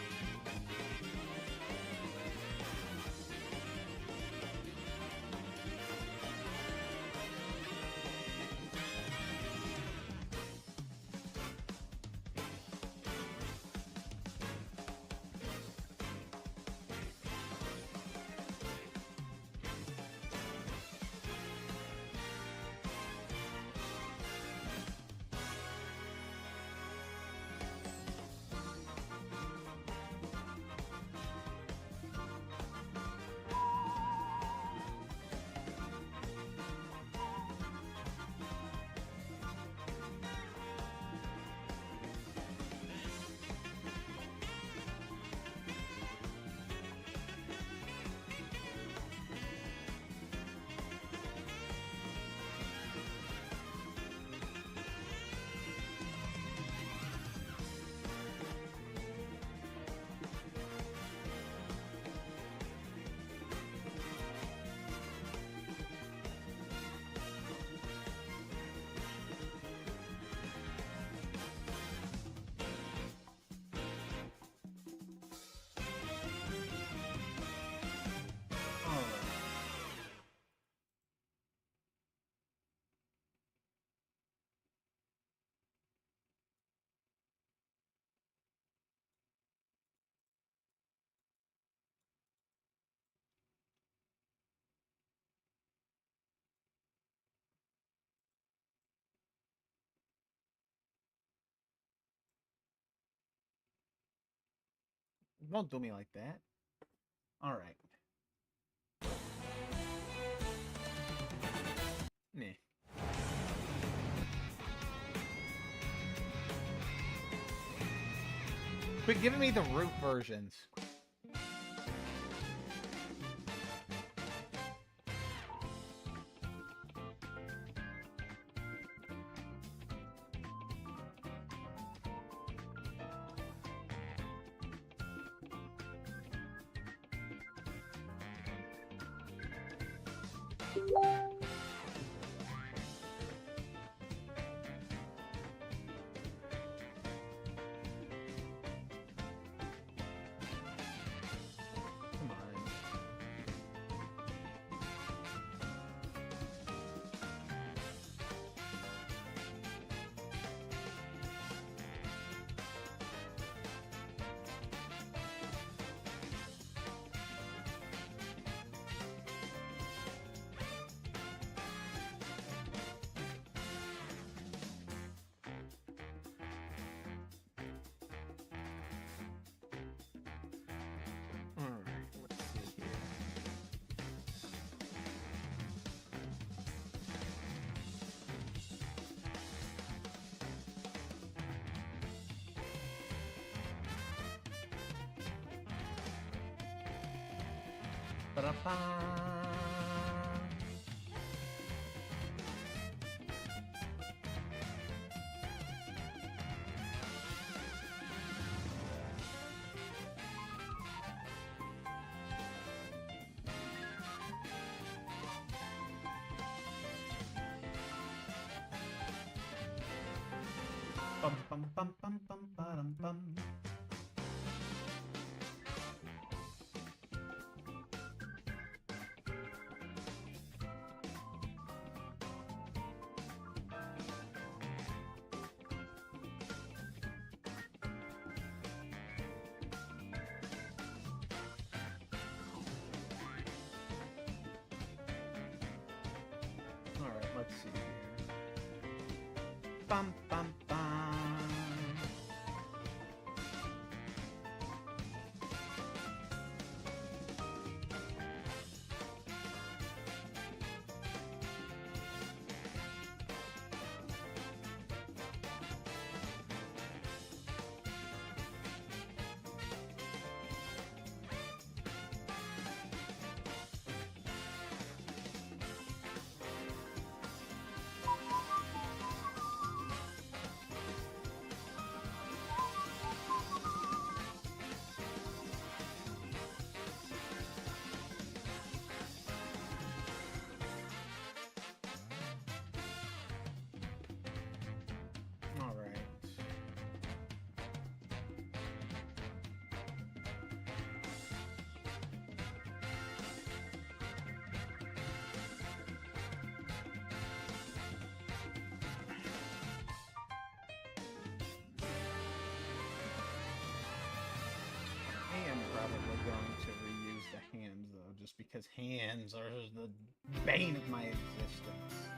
[SPEAKER 1] Don't do me like that. All right. Nah. Quit giving me the root versions. Come on. Alright, let's see here. Ba-da-ba. Bum bum bum bum bum ba-dum bum. All right, let's see here. Bum bum bum. All right. I am probably going to reuse the hands though, just because hands are the bane of my existence.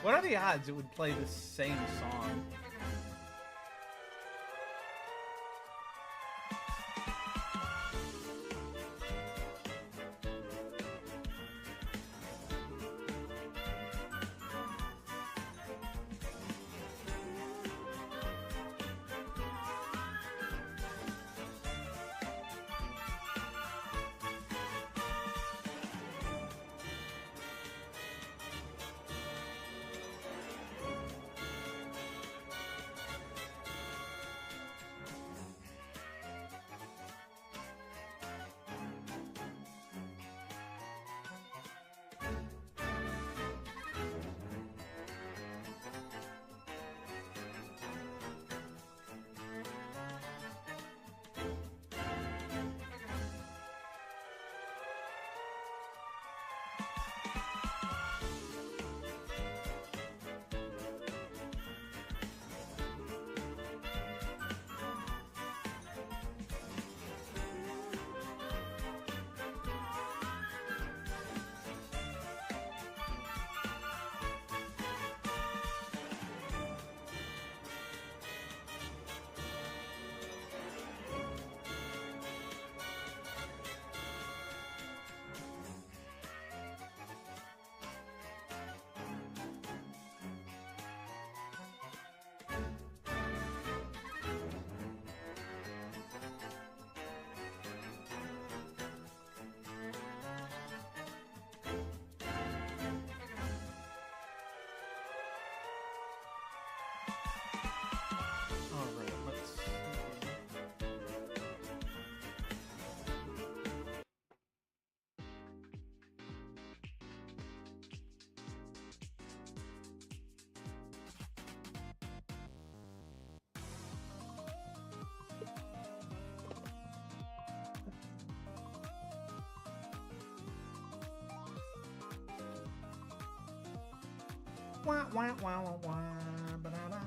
[SPEAKER 1] What are the odds it would play the same song? Alright, let's see. Wah, wah, wah, wah, wah, ba-da-da.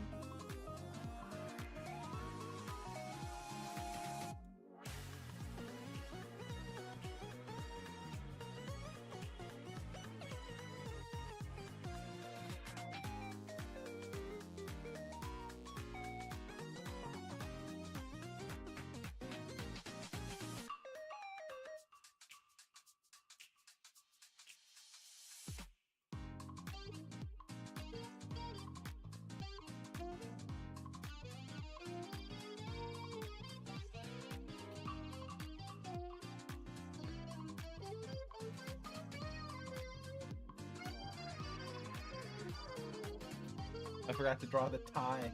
[SPEAKER 1] I forgot to draw the tie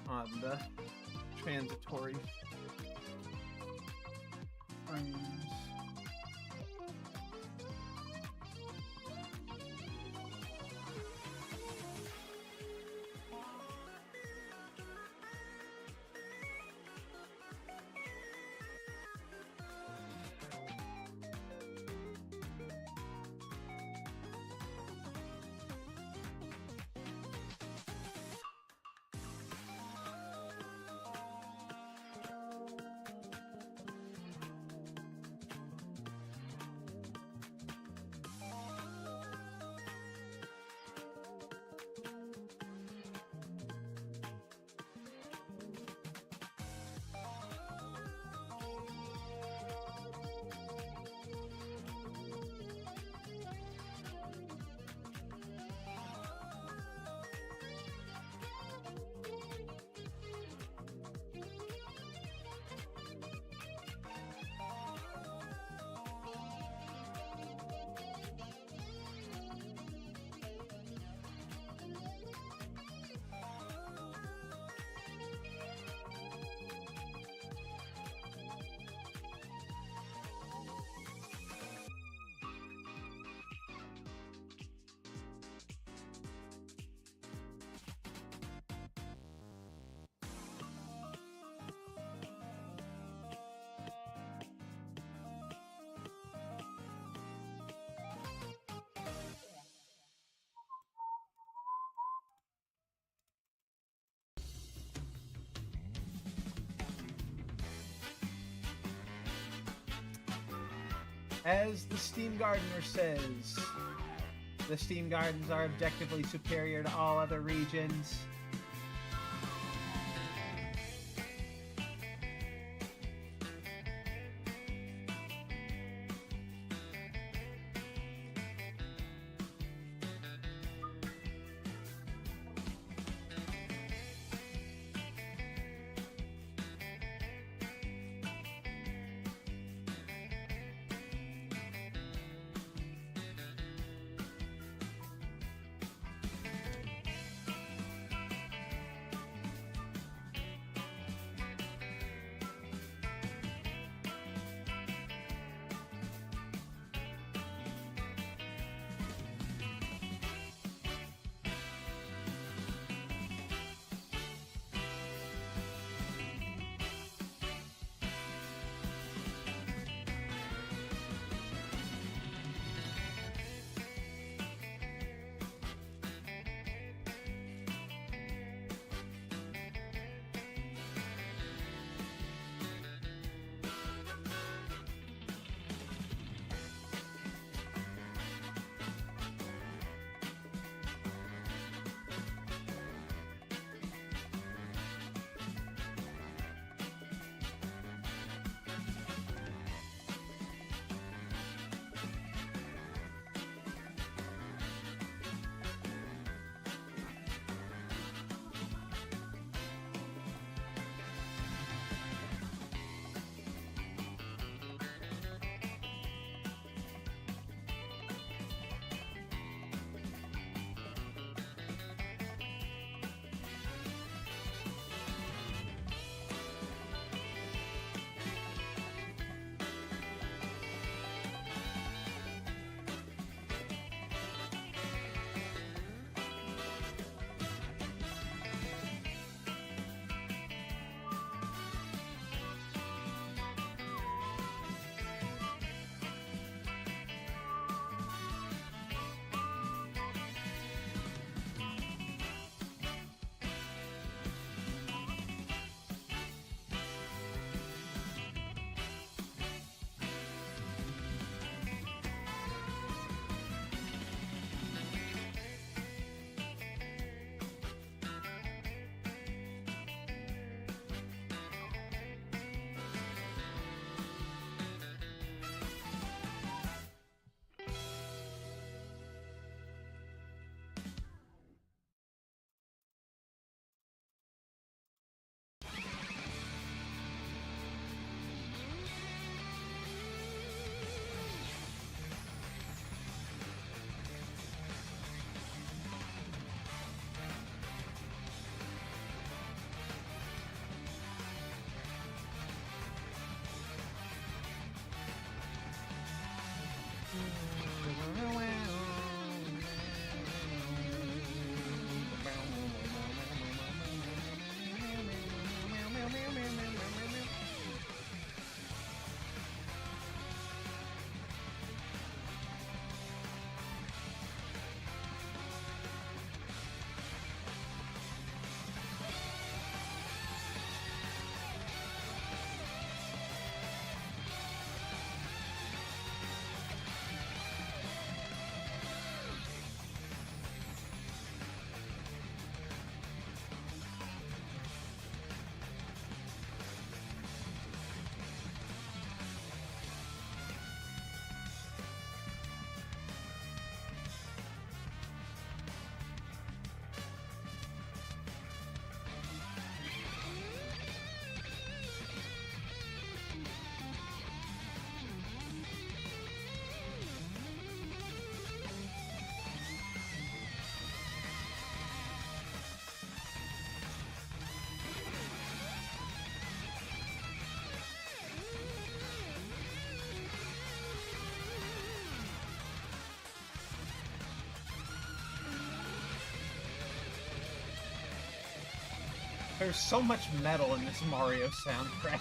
[SPEAKER 1] on the transitory frames. As the Steam Gardener says, the Steam Gardens are objectively superior to all other regions. There's so much metal in this Mario soundtrack.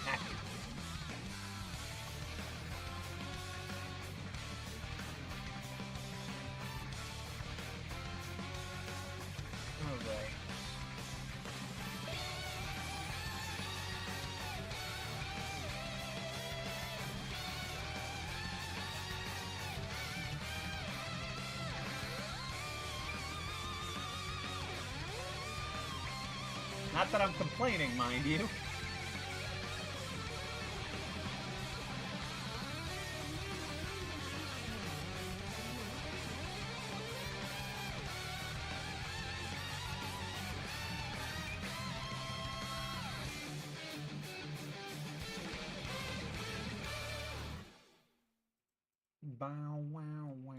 [SPEAKER 1] Alright.
[SPEAKER 2] Not that I'm complaining, mind you. Bow wow wow.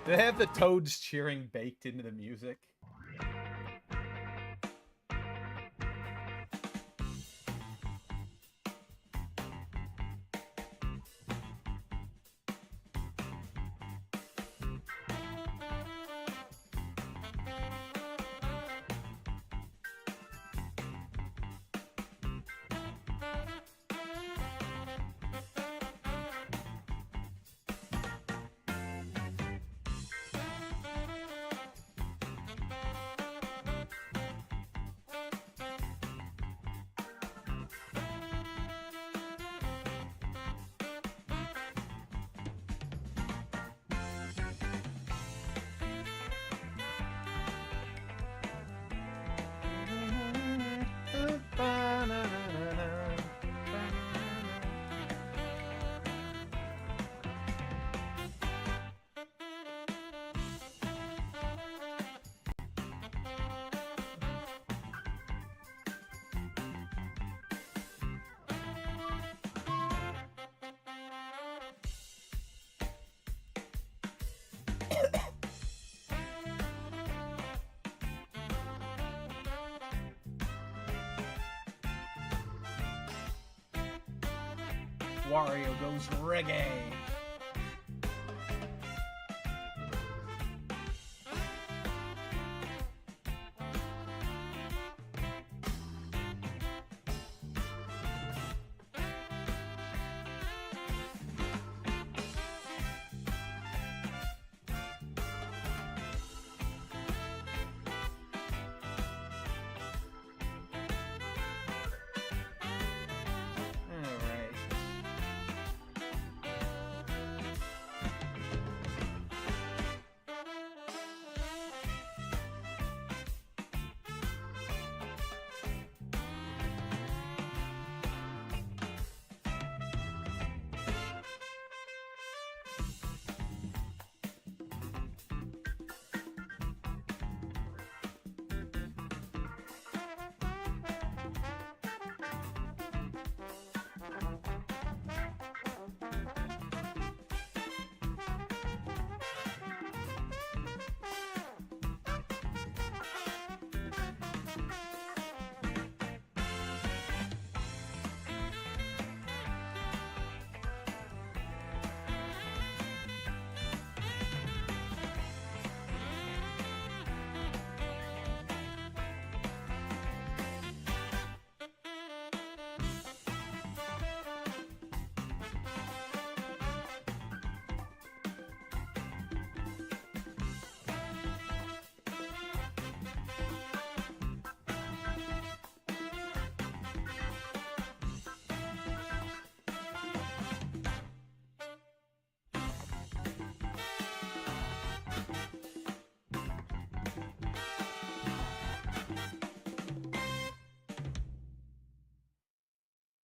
[SPEAKER 2] They have the toads cheering baked into the music. Wario goes reggae.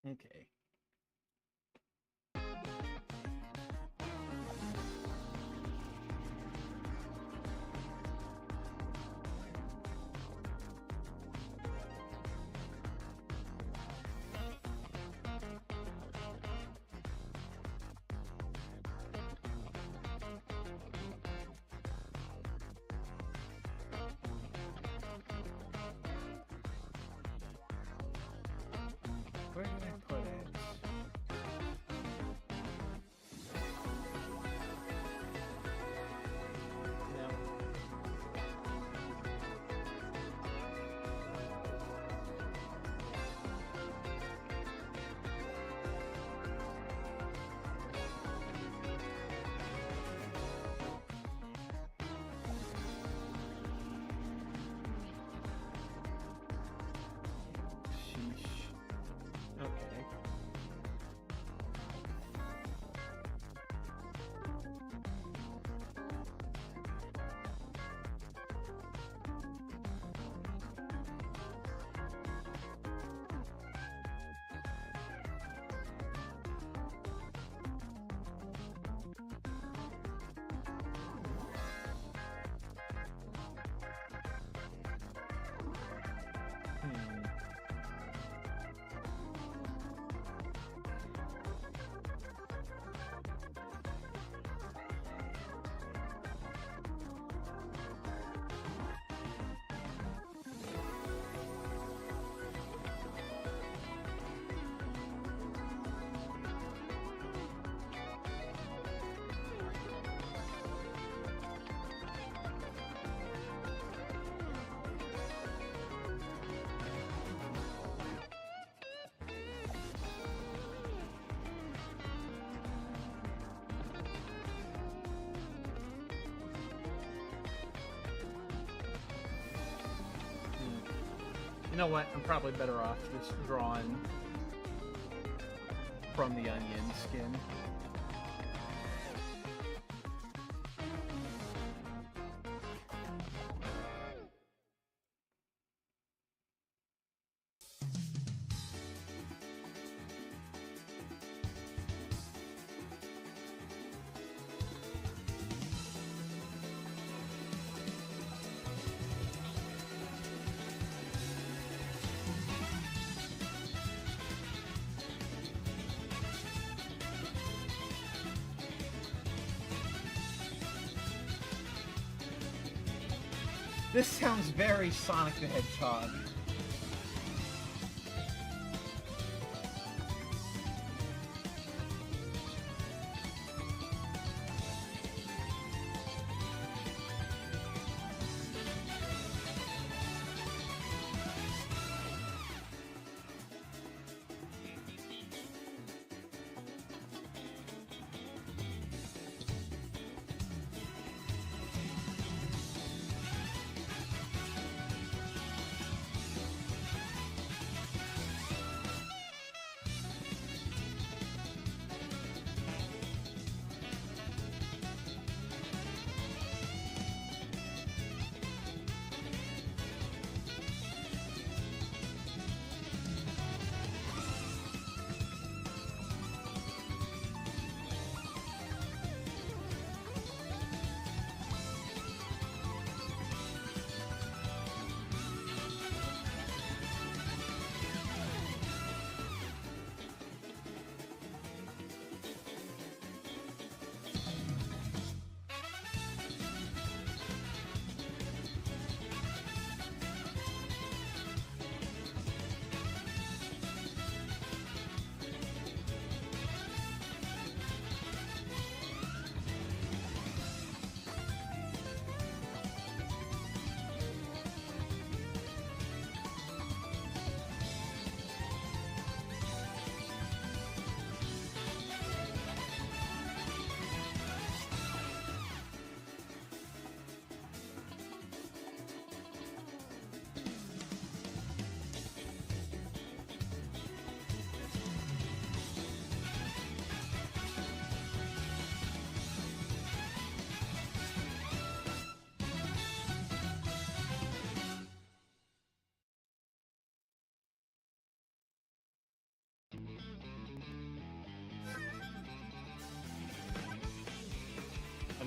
[SPEAKER 2] Okay. Where did I put it? No.
[SPEAKER 1] know what? I'm probably better off just drawing from the onion skin. This sounds very Sonic the Hedgehog.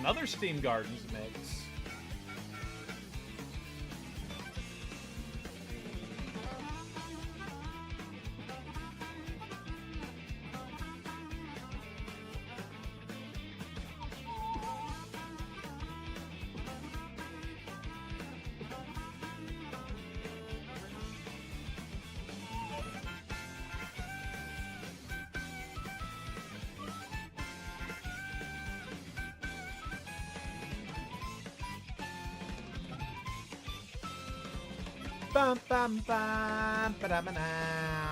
[SPEAKER 2] Another Steam Gardens mix.
[SPEAKER 1] Bum bum bum ba da ba da.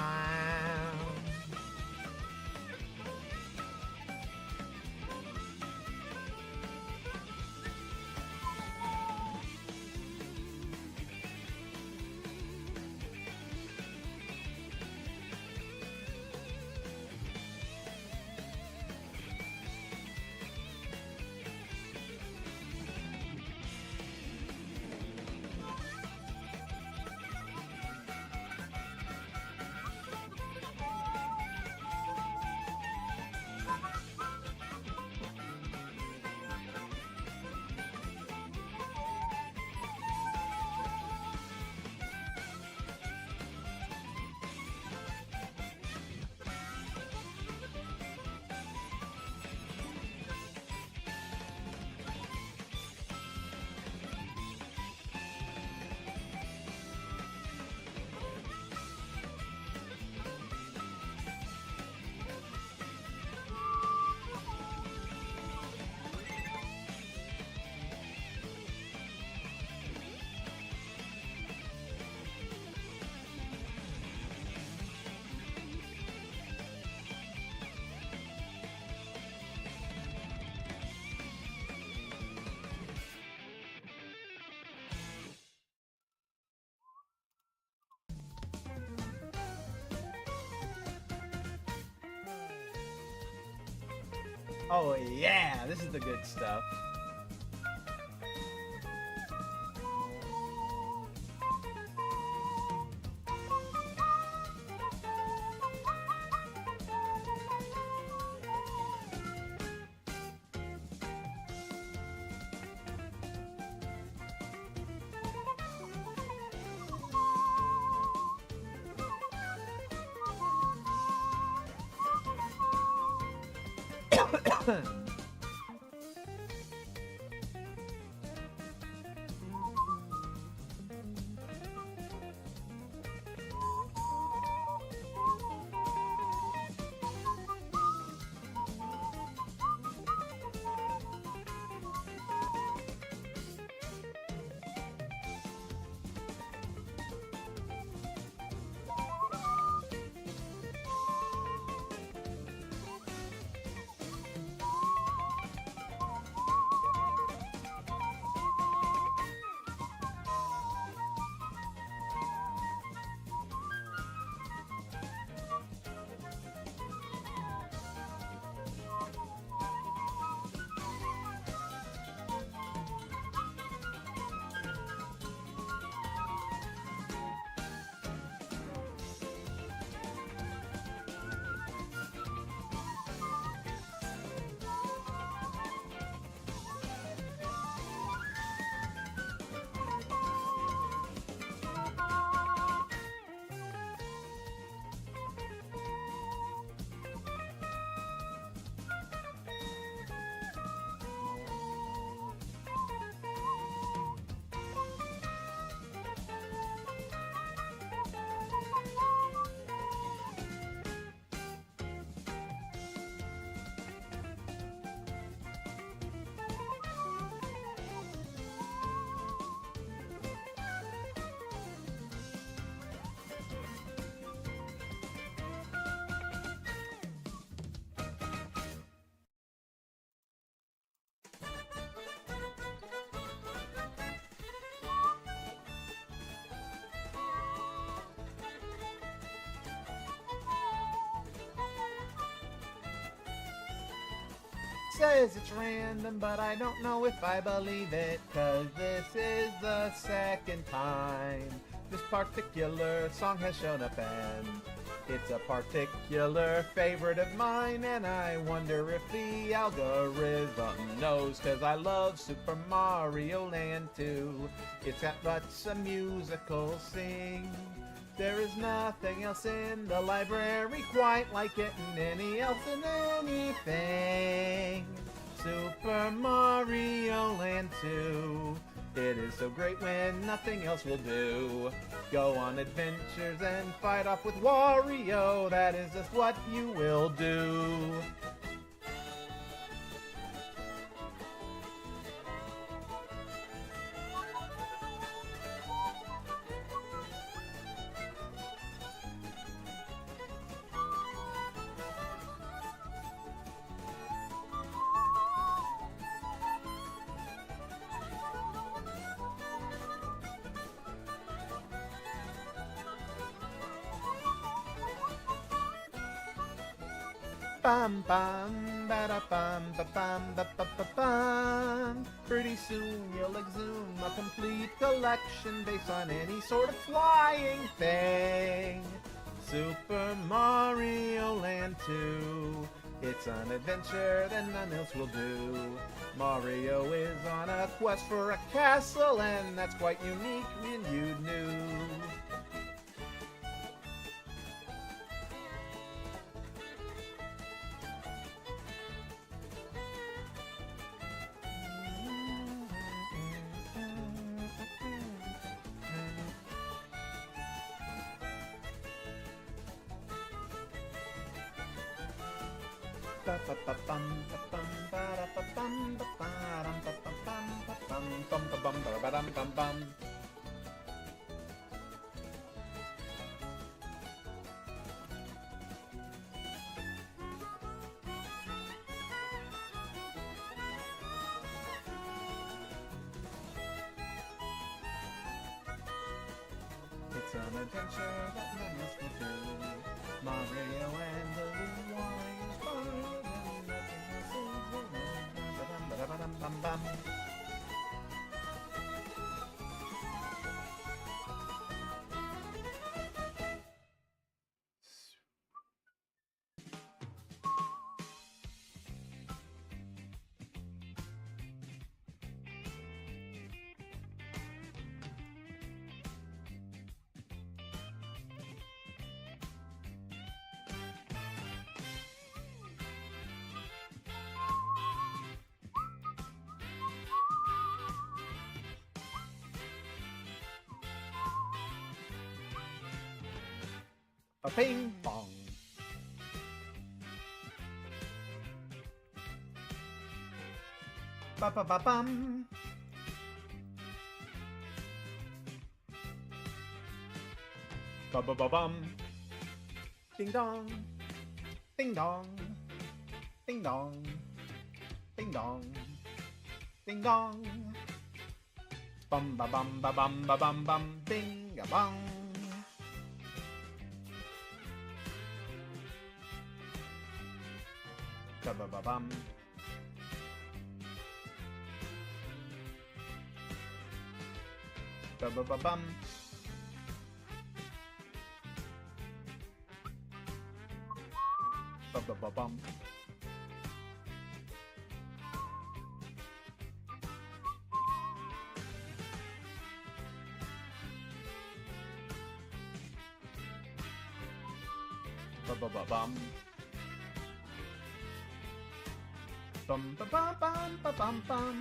[SPEAKER 1] Oh yeah, this is the good stuff. Says it's random, but I don't know if I believe it, 'cause this is the second time this particular song has shown up, and it's a particular favorite of mine, and I wonder if the algorithm knows, 'cause I love Super Mario Land 2. It's got lots of musical sing. There is nothing else in the library quite like it, and any else in anything. Super Mario Land 2. It is so great when nothing else will do. Go on adventures and fight off with Wario. That is just what you will do. Bum bum ba da bum ba bum ba ba ba bum. Pretty soon you'll exhume a complete collection based on any sort of flying thing. Super Mario Land 2. It's an adventure that none else will do. Mario is on a quest for a castle, and that's quite unique when you knew. It's an adventure that none else will do. Mario and the Warriors fight, and nothing else is A ping pong. Ba ba ba bum. Ba ba ba bum. Ding dong. Ding dong. Ding dong. Ding dong. Ding dong. Bum ba bum ba bum ba bum bum. Bing a bong. Ba ba ba bum. Ba ba ba bum. Ba ba ba bum. Ba ba ba bum. Bum ba ba bum ba bum bum.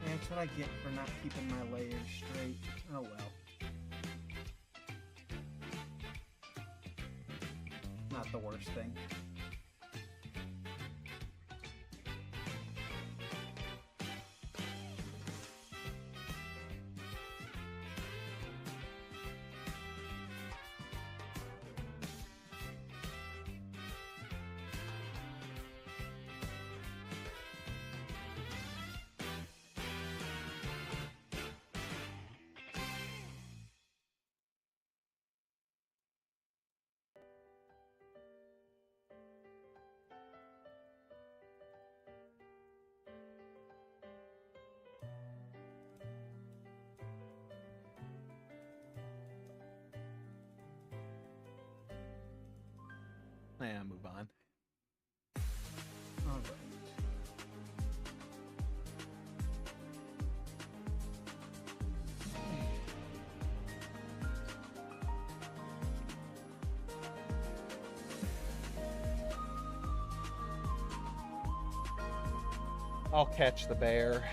[SPEAKER 1] That's what I get for not keeping my layers straight. Oh well. Not the worst thing.
[SPEAKER 2] Yeah, move on.
[SPEAKER 1] All right.
[SPEAKER 2] I'll catch the bear.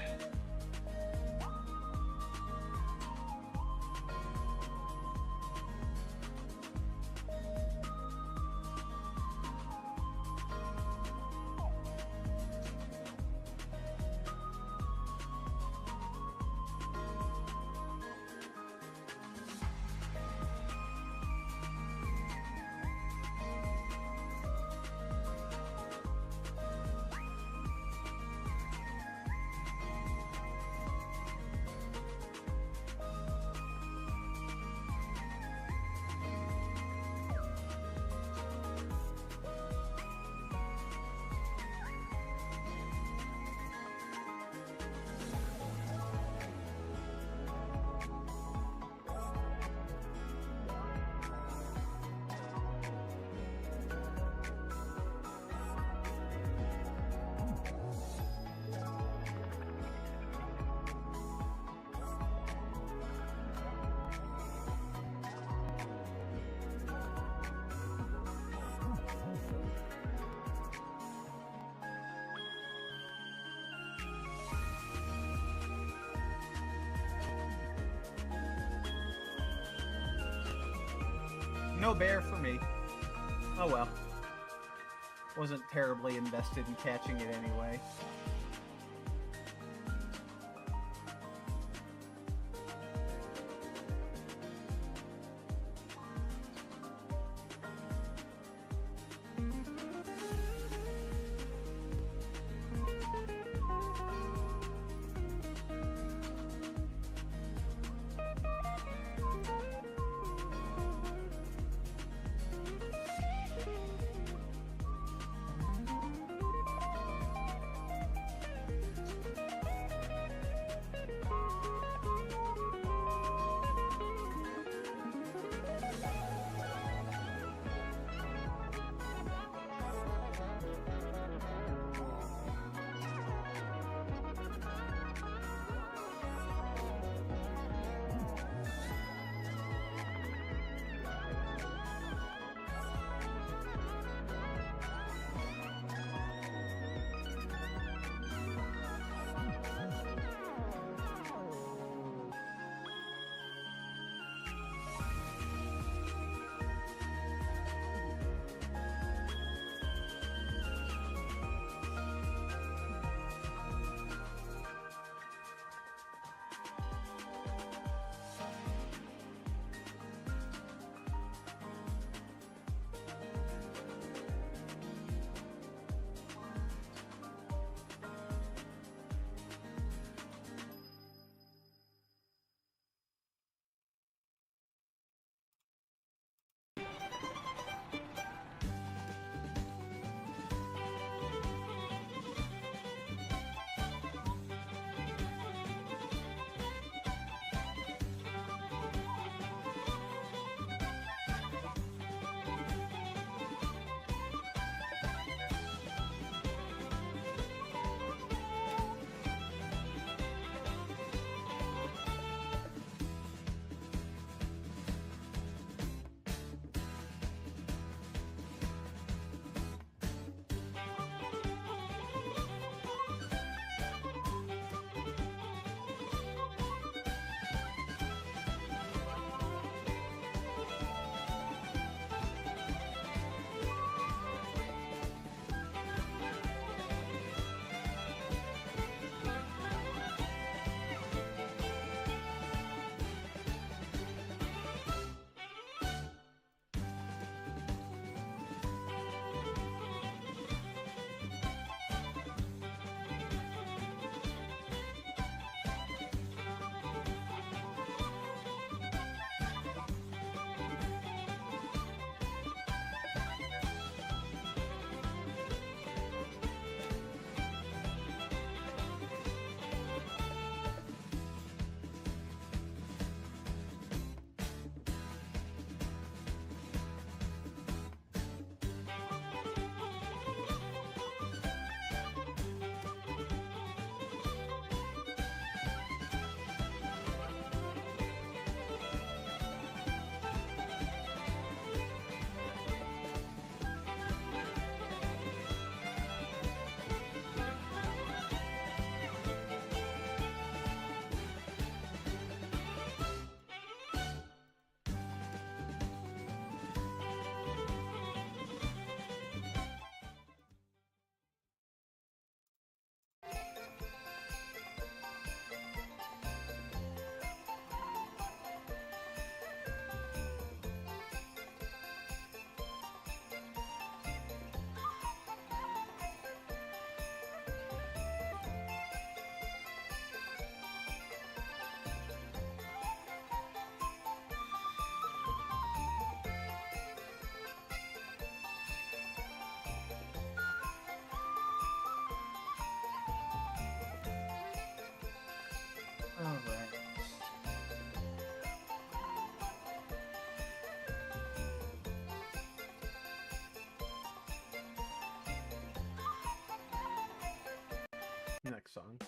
[SPEAKER 2] No bear for me. Oh well. Wasn't terribly invested in catching it anyway.
[SPEAKER 1] Next song.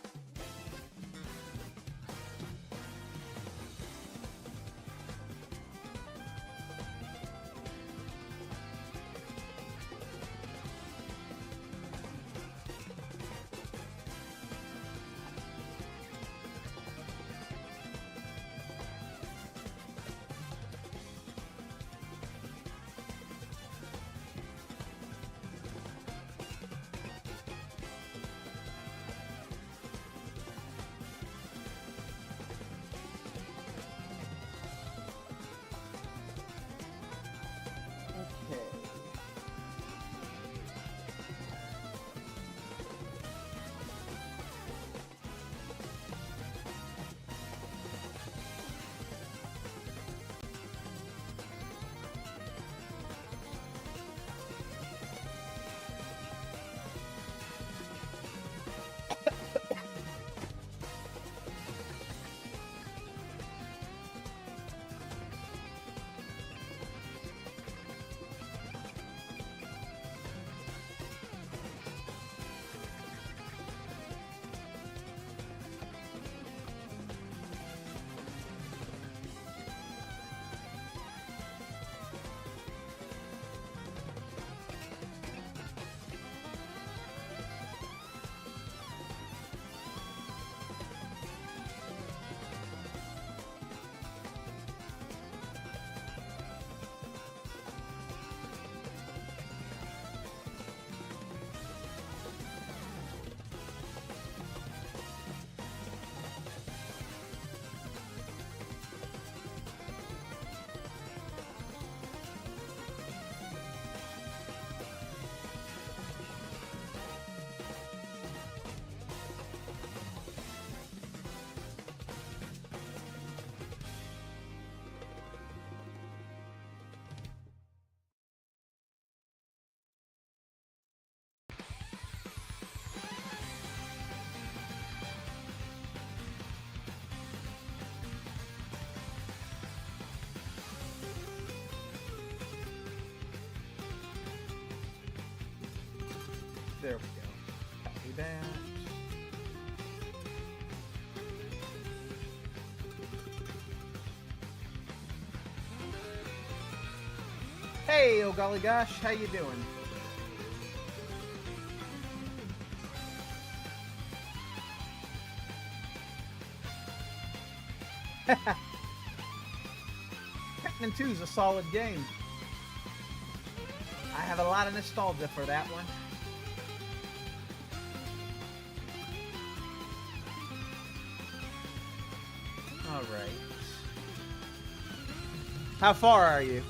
[SPEAKER 1] There we go. Copy that. Hey, oh golly gosh, how you doing? Pac-Man 2 is a solid game. I have a lot of nostalgia for that one. All right. How far are you?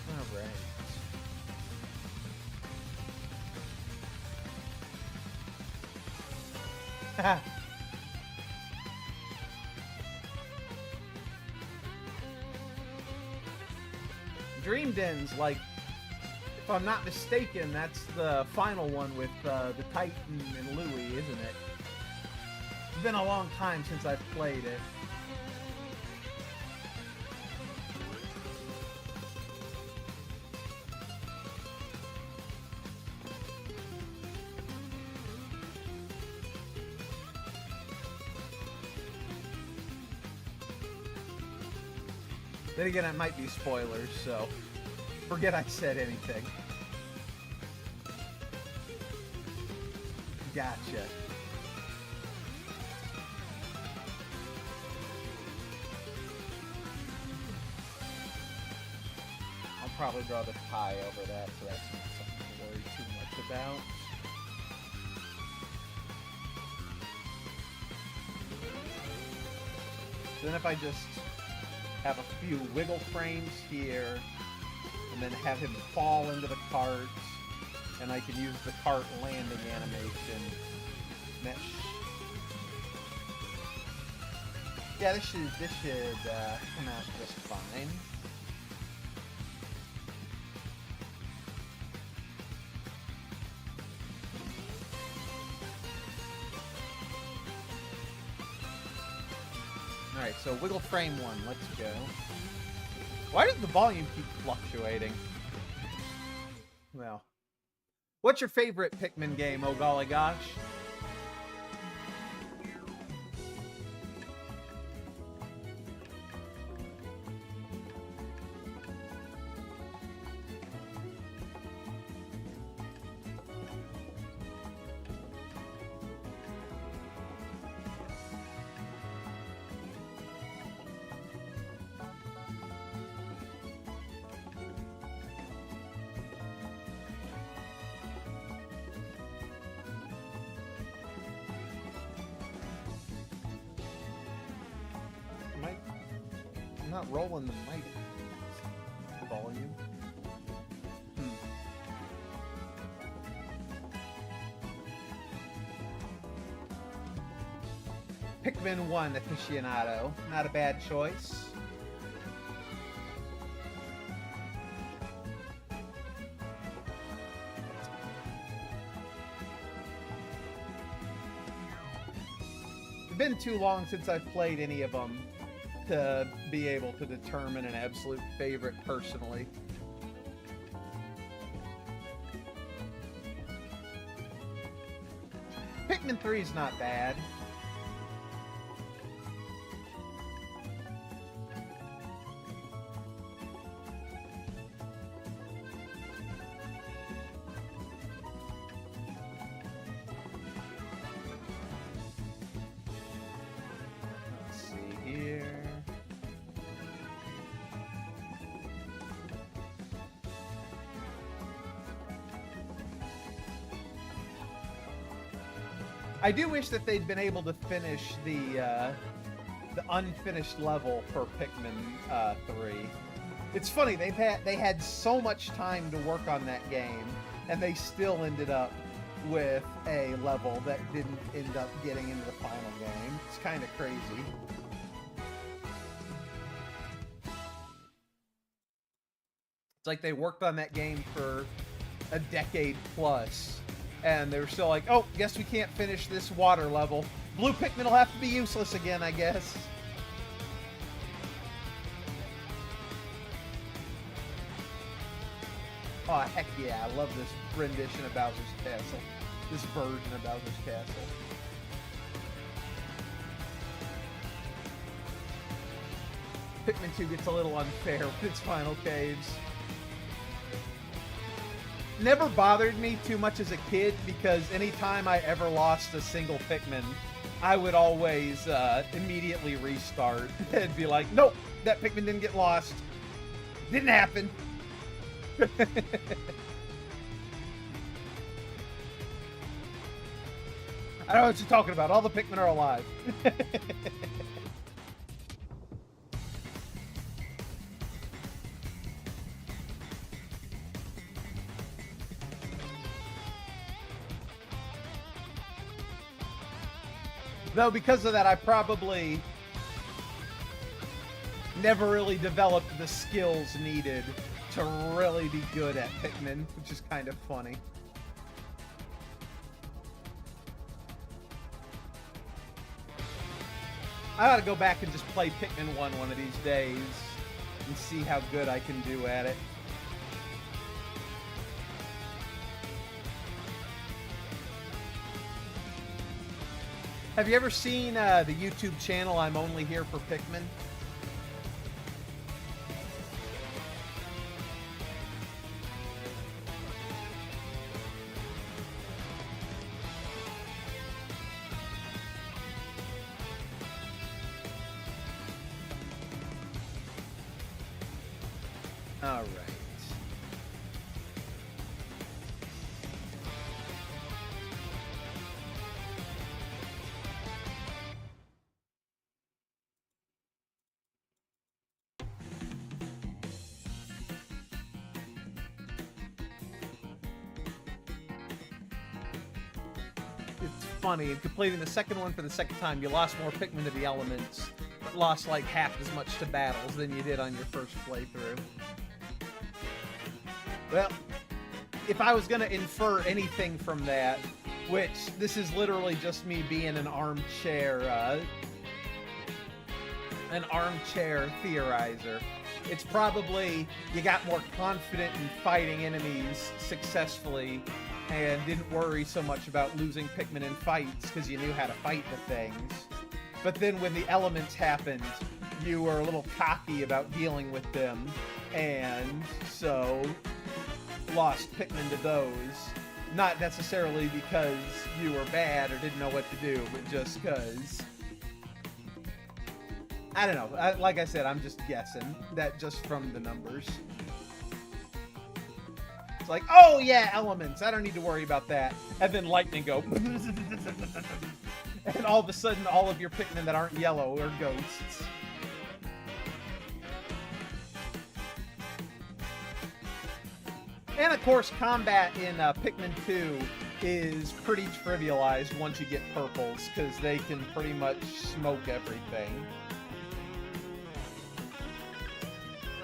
[SPEAKER 1] All right. Dream Den's, like, if I'm not mistaken, that's the final one with the Titan and Louie, isn't it? It's been a long time since I've played it. Then again, it might be spoilers, so forget I said anything. Gotcha. I'll probably draw the pie over that, so that's not something to worry too much about. Then if I just have a few wiggle frames here, and then have him fall into the cart, and I can use the cart landing animation. Yeah, this should come out just fine. Alright, so wiggle frame 1, let's go. Why does the volume keep fluctuating? Well, what's your favorite Pikmin game, oh golly gosh? I'm not rolling the mic volume. Pikmin 1 aficionado. Not a bad choice. It's been too long since I've played any of them to be able to determine an absolute favorite personally. Pikmin 3 is not bad. Let's see here. I do wish that they'd been able to finish the unfinished level for Pikmin 3. It's funny, they had so much time to work on that game, and they still ended up with a level that didn't end up getting into the final game. It's kind of crazy. It's like they worked on that game for a decade plus, and they were still like, oh, guess we can't finish this water level. Blue Pikmin will have to be useless again, I guess. Oh, heck yeah, I love this rendition of Bowser's Castle. This version of Bowser's Castle. Pikmin 2 gets a little unfair with its final caves. Never bothered me too much as a kid because anytime I ever lost a single Pikmin, I would always immediately restart and be like, nope, that Pikmin didn't get lost. Didn't happen. I don't know what you're talking about. All the Pikmin are alive. Though because of that, I probably never really developed the skills needed to really be good at Pikmin, which is kind of funny. I ought to go back and just play Pikmin 1 one of these days and see how good I can do at it. Have you ever seen the YouTube channel I'm Only Here for Pikmin? All right. It's funny, in completing the second one for the second time, you lost more Pikmin to the elements, but lost like half as much to battles than you did on your first playthrough. Well, if I was going to infer anything from that, which this is literally just me being an armchair theorizer, It's probably you got more confident in fighting enemies successfully and didn't worry so much about losing Pikmin in fights because you knew how to fight the things. But then when the elements happened, you were a little cocky about dealing with them, and so lost Pikmin to those. Not necessarily because you were bad or didn't know what to do, but just because... I don't know. Like I said, I'm just guessing. That just from the numbers. It's like, oh yeah, elements. I don't need to worry about that. And then lightning go... and all of a sudden, all of your Pikmin that aren't yellow are ghosts. And of course, combat in Pikmin 2 is pretty trivialized once you get purples, because they can pretty much smoke everything.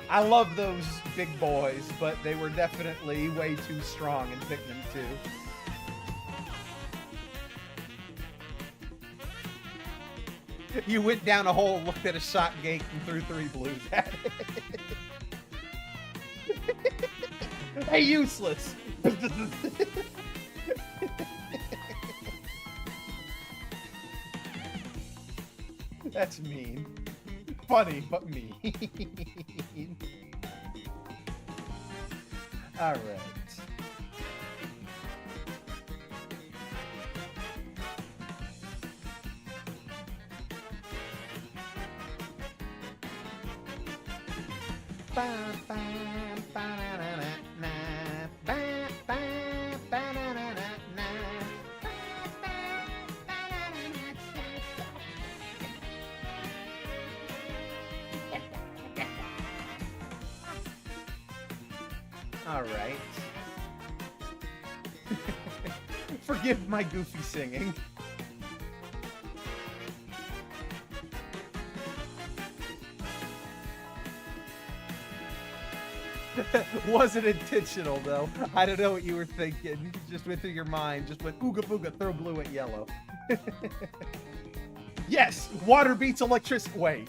[SPEAKER 1] I love those big boys, but they were definitely way too strong in Pikmin 2. You went down a hole, looked at a shot gate, and threw 3 blues at it. Hey, useless! That's mean. Funny, but mean. Alright. Alright. Forgive my goofy singing. Wasn't intentional, though. I don't know what you were thinking. Just went through your mind. Just went ooga booga, throw blue at yellow. Yes! Water beats electricity. Wait.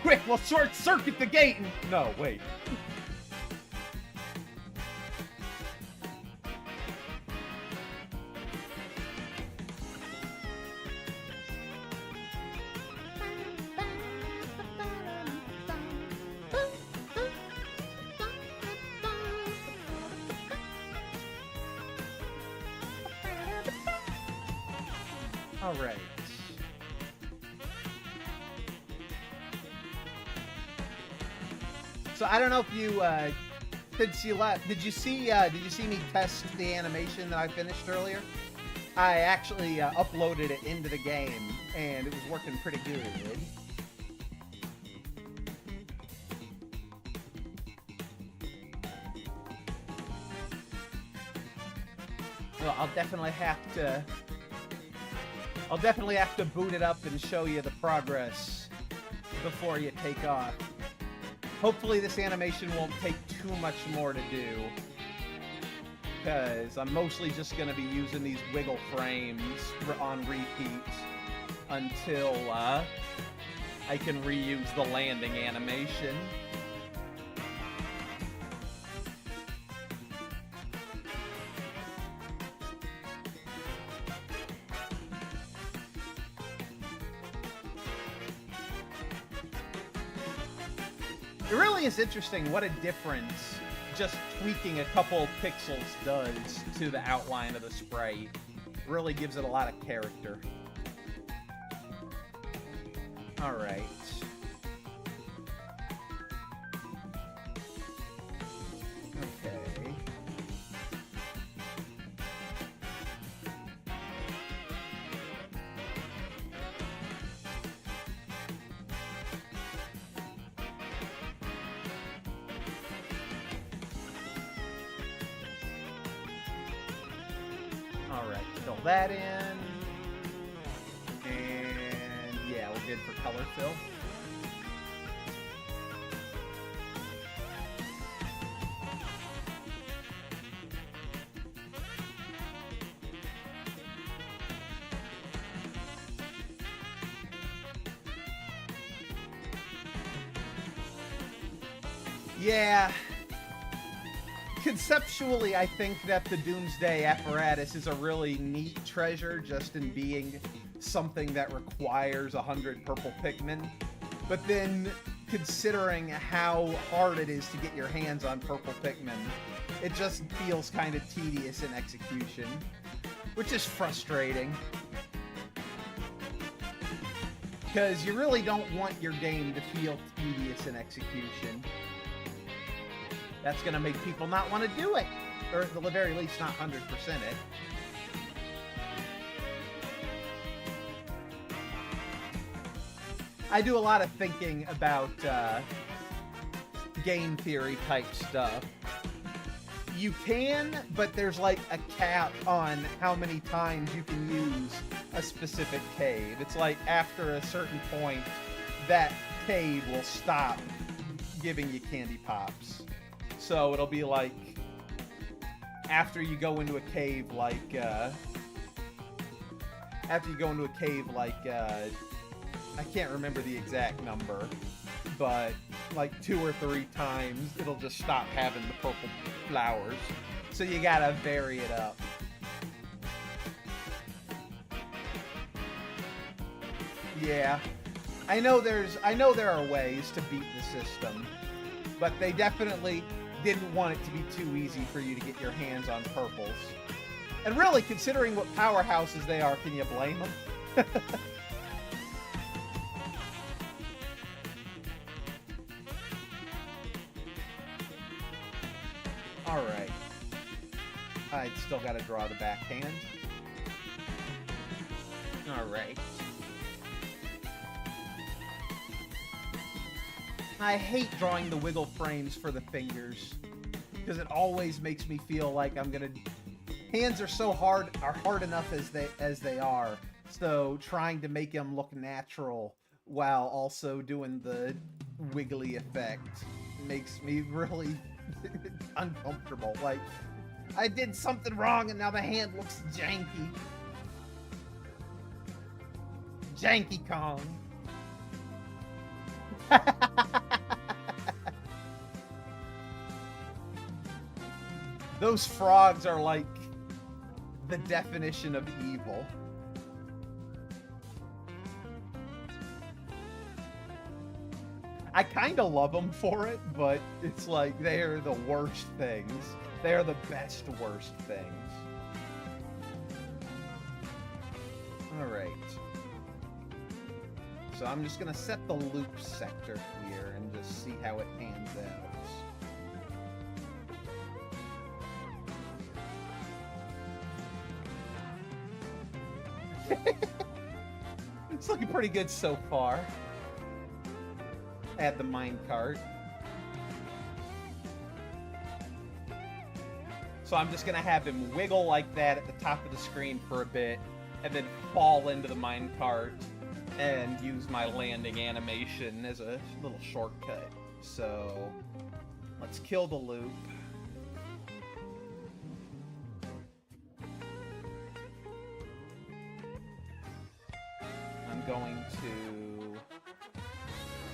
[SPEAKER 1] Quick, we'll short circuit the gate and... No, wait. All right. So I don't know if you since you left, did you see me test the animation that I finished earlier? I actually uploaded it into the game and it was working pretty good. Well, I'll definitely have to boot it up and show you the progress before you take off. Hopefully this animation won't take too much more to do, because I'm mostly just going to be using these wiggle frames on repeat until I can reuse the landing animation. It really is interesting what a difference just tweaking a couple pixels does to the outline of the sprite. It really gives it a lot of character. Alright. Okay. Alright, fill that in. And yeah, we're good for color fill. Yeah. Conceptually, I think that the Doomsday apparatus is a really neat treasure just in being something that requires 100 purple Pikmin. But then, considering how hard it is to get your hands on purple Pikmin, it just feels kind of tedious in execution, which is frustrating. Because you really don't want your game to feel tedious in execution. That's going to make people not want to do it. Or at the very least, not 100% it. I do a lot of thinking about game theory type stuff. You can, but there's like a cap on how many times you can use a specific cave. It's like after a certain point, that cave will stop giving you candy pops. So it'll be like, after you go into a cave like, I can't remember the exact number, but like 2 or 3 times, it'll just stop having the purple flowers. So you gotta vary it up. Yeah. I know there are ways to beat the system, but they definitely didn't want it to be too easy for you to get your hands on purples. And really, considering what powerhouses they are, can you blame them? Alright. I still gotta draw the backhand. Alright. I hate drawing the wiggle frames for the fingers, because it always makes me feel like I'm gonna... Hands are so hard, are hard enough as they are, so trying to make them look natural while also doing the wiggly effect makes me really uncomfortable. Like, I did something wrong and now the hand looks janky. Janky Kong. Those frogs are like the definition of evil. I kind of love them for it, but it's like they're the worst things. They're the best worst things. Alright. So I'm just going to set the loop sector here and just see how it pans out. It's looking pretty good so far. Add the minecart. So I'm just gonna have him wiggle like that at the top of the screen for a bit, and then fall into the minecart and use my landing animation as a little shortcut. So let's kill the loop. I'm going to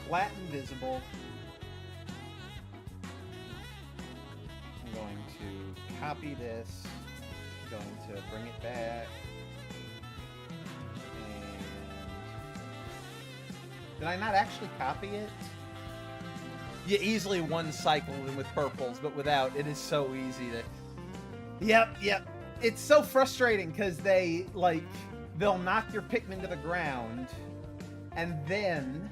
[SPEAKER 1] flatten visible. I'm going to copy this. I'm going to bring it back. And did I not actually copy it? You easily one cycle them with purples, but without, it is so easy to... Yep. It's so frustrating because they, like, they'll knock your Pikmin to the ground, and then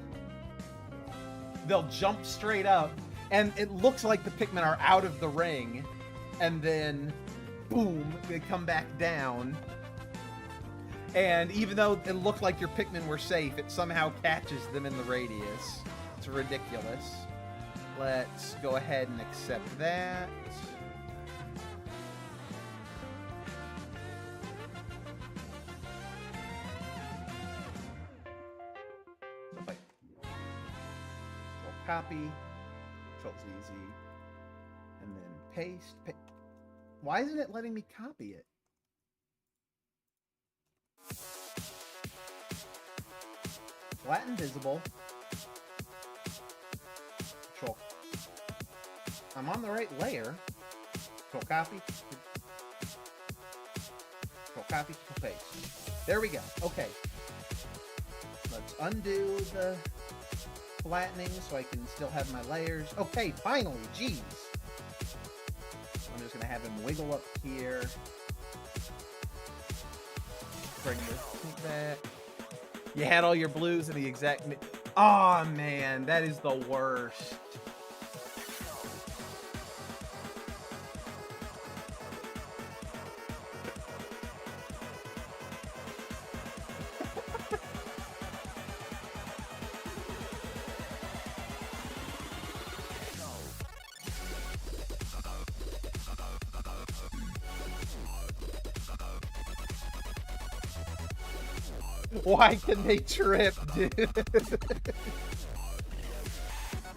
[SPEAKER 1] they'll jump straight up, and it looks like the Pikmin are out of the ring, and then, boom, they come back down. And even though it looked like your Pikmin were safe, it somehow catches them in the radius. It's ridiculous. Let's go ahead and accept that. Copy, Control-Z, and then paste. Why isn't it letting me copy it? Flatten visible. Control. I'm on the right layer. Control copy. Control copy, control paste. There we go. Okay. Let's undo the flattening so I can still have my layers. Okay, finally, jeez. I'm just gonna have him wiggle up here. Bring the back. You had all your blues in the exact. Oh man, that is the worst. Why can they trip, dude?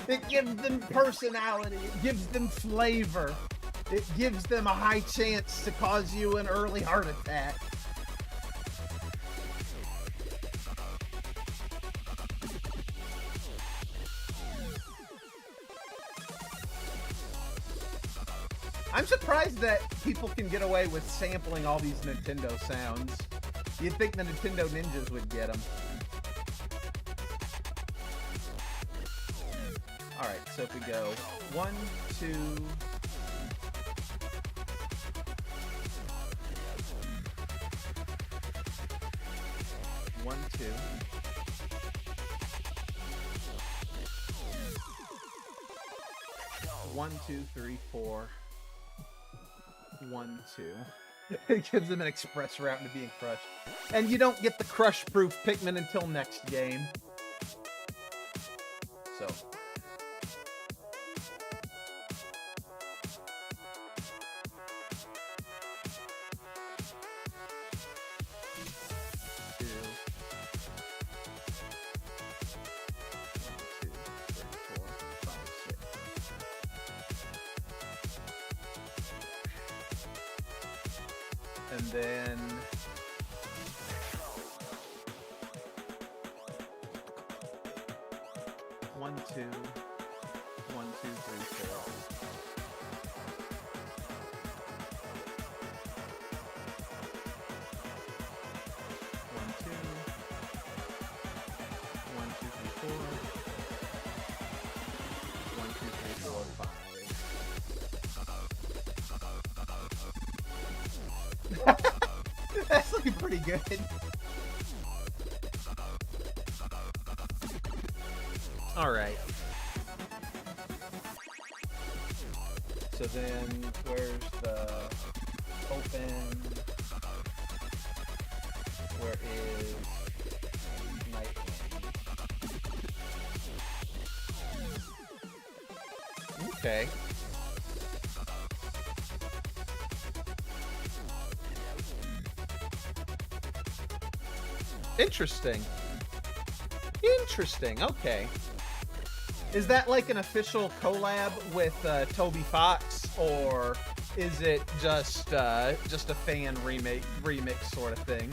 [SPEAKER 1] It gives them personality. It gives them flavor. It gives them a high chance to cause you an early heart attack. I'm surprised that people can get away with sampling all these Nintendo sounds. You'd think the Nintendo ninjas would get them. Alright, so if we go 1, 2... One, two. 1, 2, 3, 4. 1, 2. It gives them an express route into being crushed. And you don't get the crush-proof Pikmin until next game. So. And then one, two, 1, 2, 3, 4. One, two. 1, 2, 3, 4. 1, 2, 3, 4, 5. That's looking pretty good. Alright. So then, where's the open? Where is Nightwing? Okay. Interesting. Interesting, okay. Is that like an official collab with Toby Fox, or is it just a fan remix sort of thing?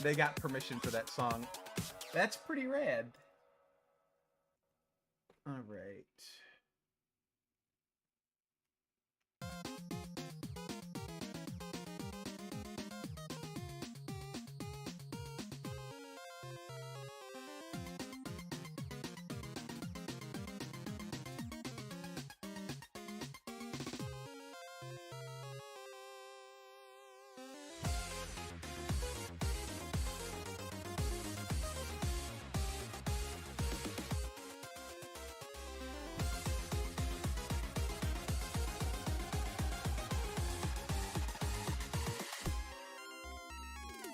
[SPEAKER 1] They got permission for that song. That's pretty rad. All right.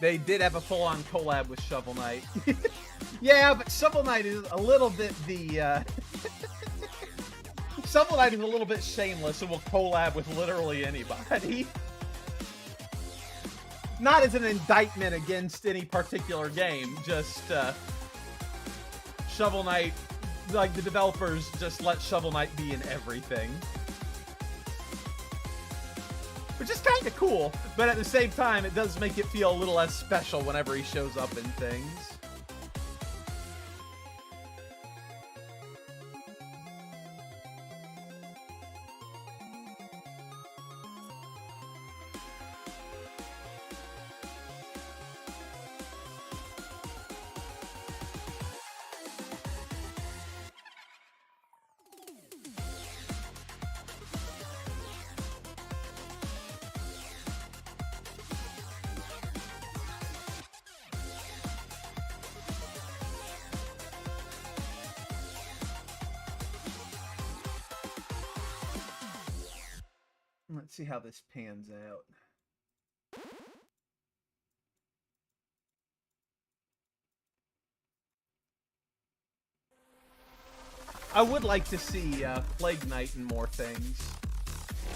[SPEAKER 1] They did have a full-on collab with Shovel Knight. Yeah, but Shovel Knight is a little bit the
[SPEAKER 2] Shovel Knight is a little bit shameless and will collab with literally anybody. Not as an indictment against any particular game, just Shovel Knight, like the developers just let Shovel Knight be in everything. Which is kind of cool, but at the same time, it does make it feel a little less special whenever he shows up in things. Let's see how this pans out. I would like to see Plague Knight in more things.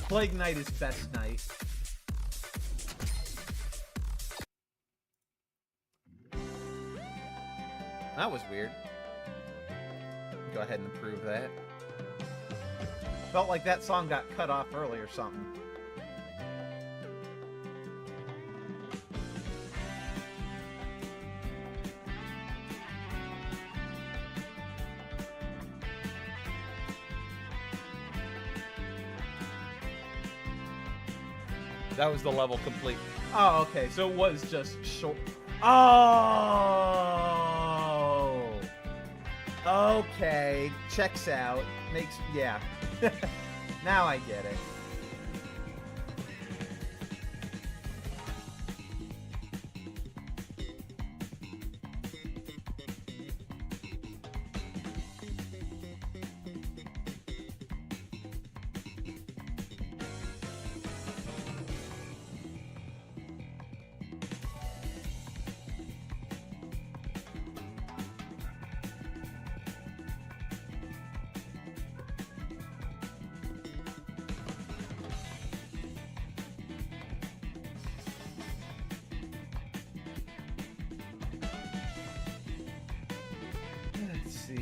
[SPEAKER 2] Plague Knight is best Knight. That was weird. Go ahead and approve that. Felt like that song got cut off early or something. That was the level complete. Oh, okay, so it was just short. Oh! Okay, checks out. Makes, yeah. Now I get it.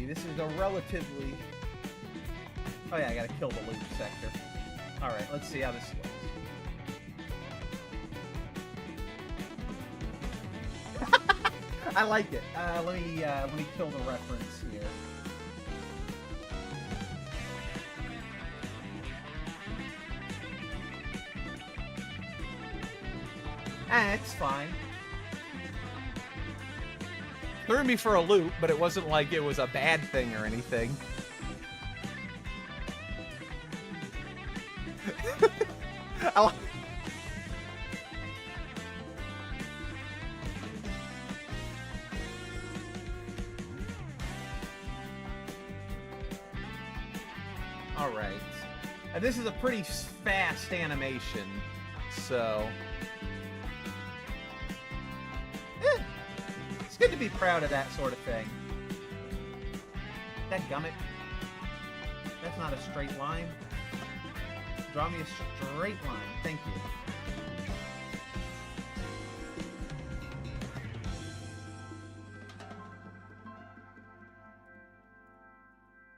[SPEAKER 2] This is a relatively... Oh yeah, I gotta kill the loot sector. Alright, let's see how this goes. I like it. Let me kill the reference here. It's fine. Threw me for a loop, but it wasn't like it was a bad thing or anything. Alright. And this is a pretty fast animation, so... It's good to be proud of that sort of thing. Dadgummit. That's not a straight line. Draw me a straight line. Thank you.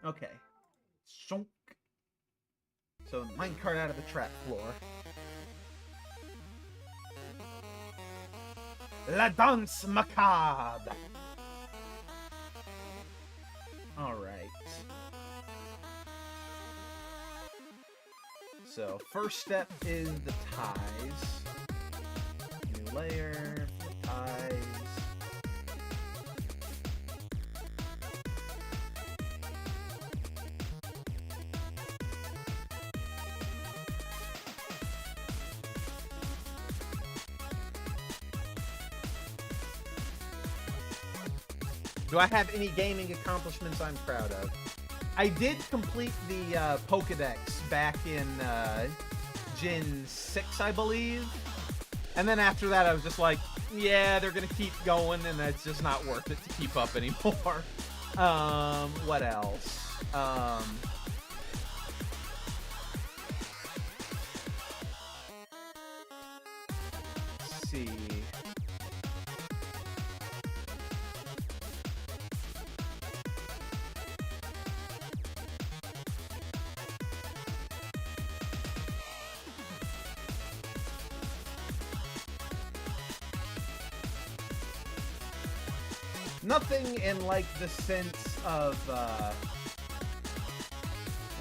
[SPEAKER 2] Okay. Shonk. So, minecart out of the trap floor. La danse macabre. All right. So first step is the ties. New layer, ties. Do I have any gaming accomplishments I'm proud of? I did complete the Pokedex back in Gen 6, I believe. And then after that, I was just like, yeah, they're going to keep going, and it's just not worth it to keep up anymore. What else?
[SPEAKER 1] see. Nothing in like the sense of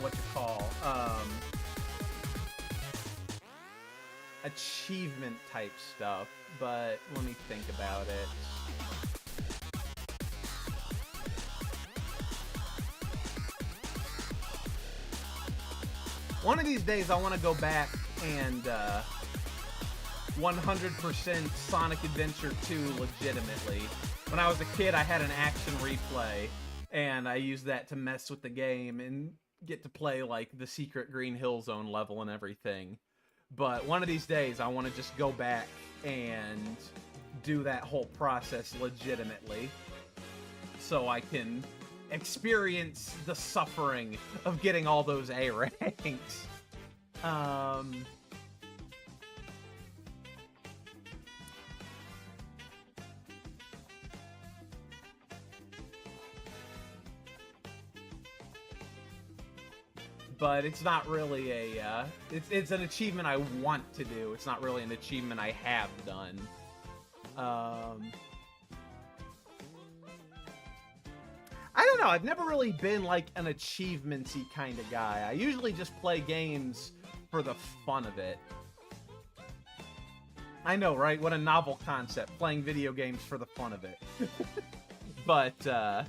[SPEAKER 1] what you call achievement type stuff, but let me think about it. One of these days I want to go back and 100% Sonic Adventure 2 legitimately. When I was a kid, I had an action replay, and I used that to mess with the game and get to play, like, the secret Green Hill Zone level and everything. But one of these days, I want to just go back and do that whole process legitimately, so I can experience the suffering of getting all those A ranks. But it's not really a, it's an achievement I want to do. It's not really an achievement I have done. I don't know, I've never really been like an achievements-y kind of guy. I usually just play games for the fun of it. I know, right? What a novel concept, playing video games for the fun of it. But,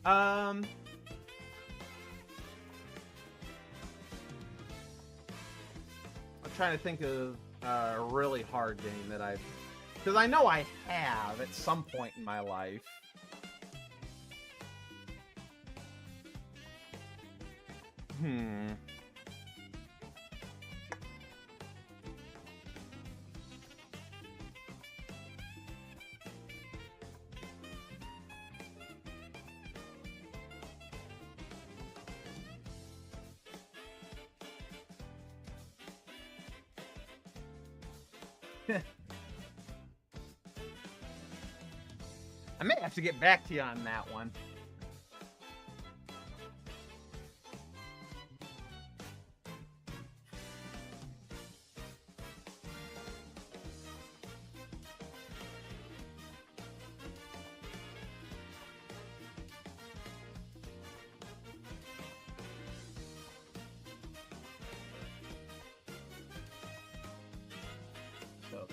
[SPEAKER 1] I'm trying to think of a really hard game that I've... Because I know I have at some point in my life. I may have to get back to you on that one. So,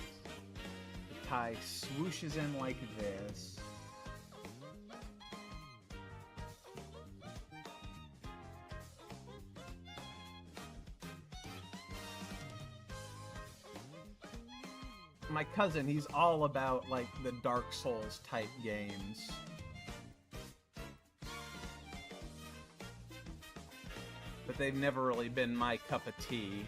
[SPEAKER 1] the tie swooshes in like this. My cousin, he's all about, like, the Dark Souls type games. But they've never really been my cup of tea.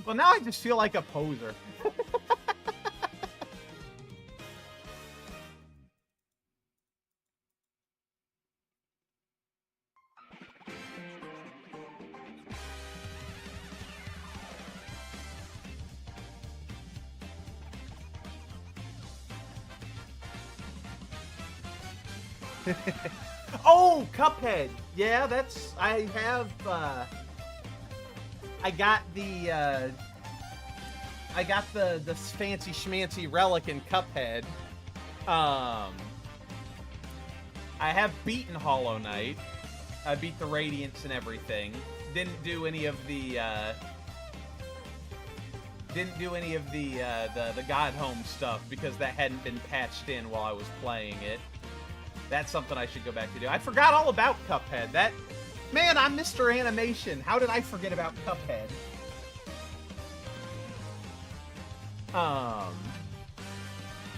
[SPEAKER 1] Well, now I just feel like a poser. Oh, Cuphead. Yeah, that's... I have, I got the fancy schmancy relic in Cuphead. I have beaten Hollow Knight. I beat the Radiance and everything. Didn't do any of the God Home stuff because that hadn't been patched in while I was playing it. That's something I should go back to do. I forgot all about Cuphead. Man, I'm Mr. Animation. How did I forget about Cuphead?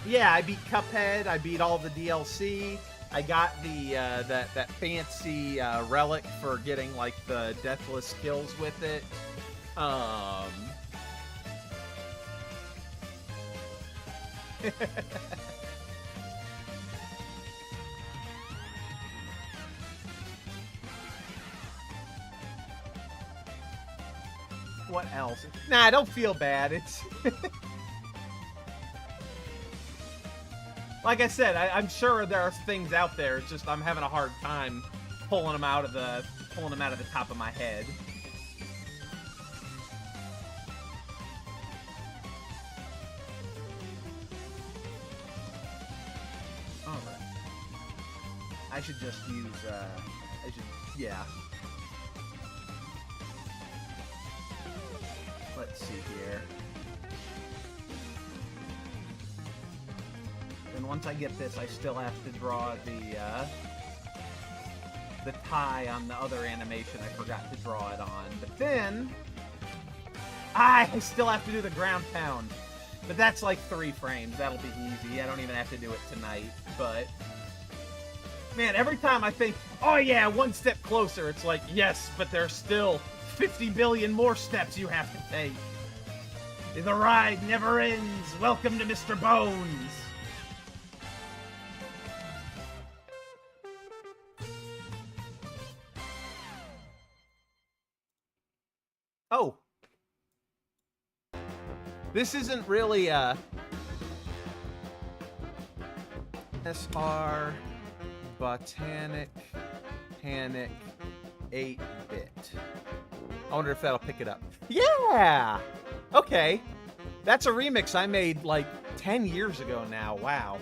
[SPEAKER 2] Yeah, I beat Cuphead. I beat all the DLC. I got the that fancy relic for getting like the deathless kills with it. What else? Nah, don't feel bad. It's like I said, I'm sure there are things out there. It's just I'm having a hard time pulling them out of the top of my head. All right. I should just use. Yeah. Let's see here. And once I get this, I still have to draw the tie on the other animation I forgot to draw it on. But then I still have to do the ground pound. But that's like 3 frames. That'll be easy. I don't even have to do it tonight. But man, every time I think, oh yeah, 1 step closer, it's like, yes, but there's still 50 billion more steps you have to take. The ride never ends. Welcome to Mr. Bones. Oh. This isn't really SR Botanic Panic 8-bit. I wonder if that'll pick it up. Yeah! Okay. That's a remix I made like 10 years ago now. Wow.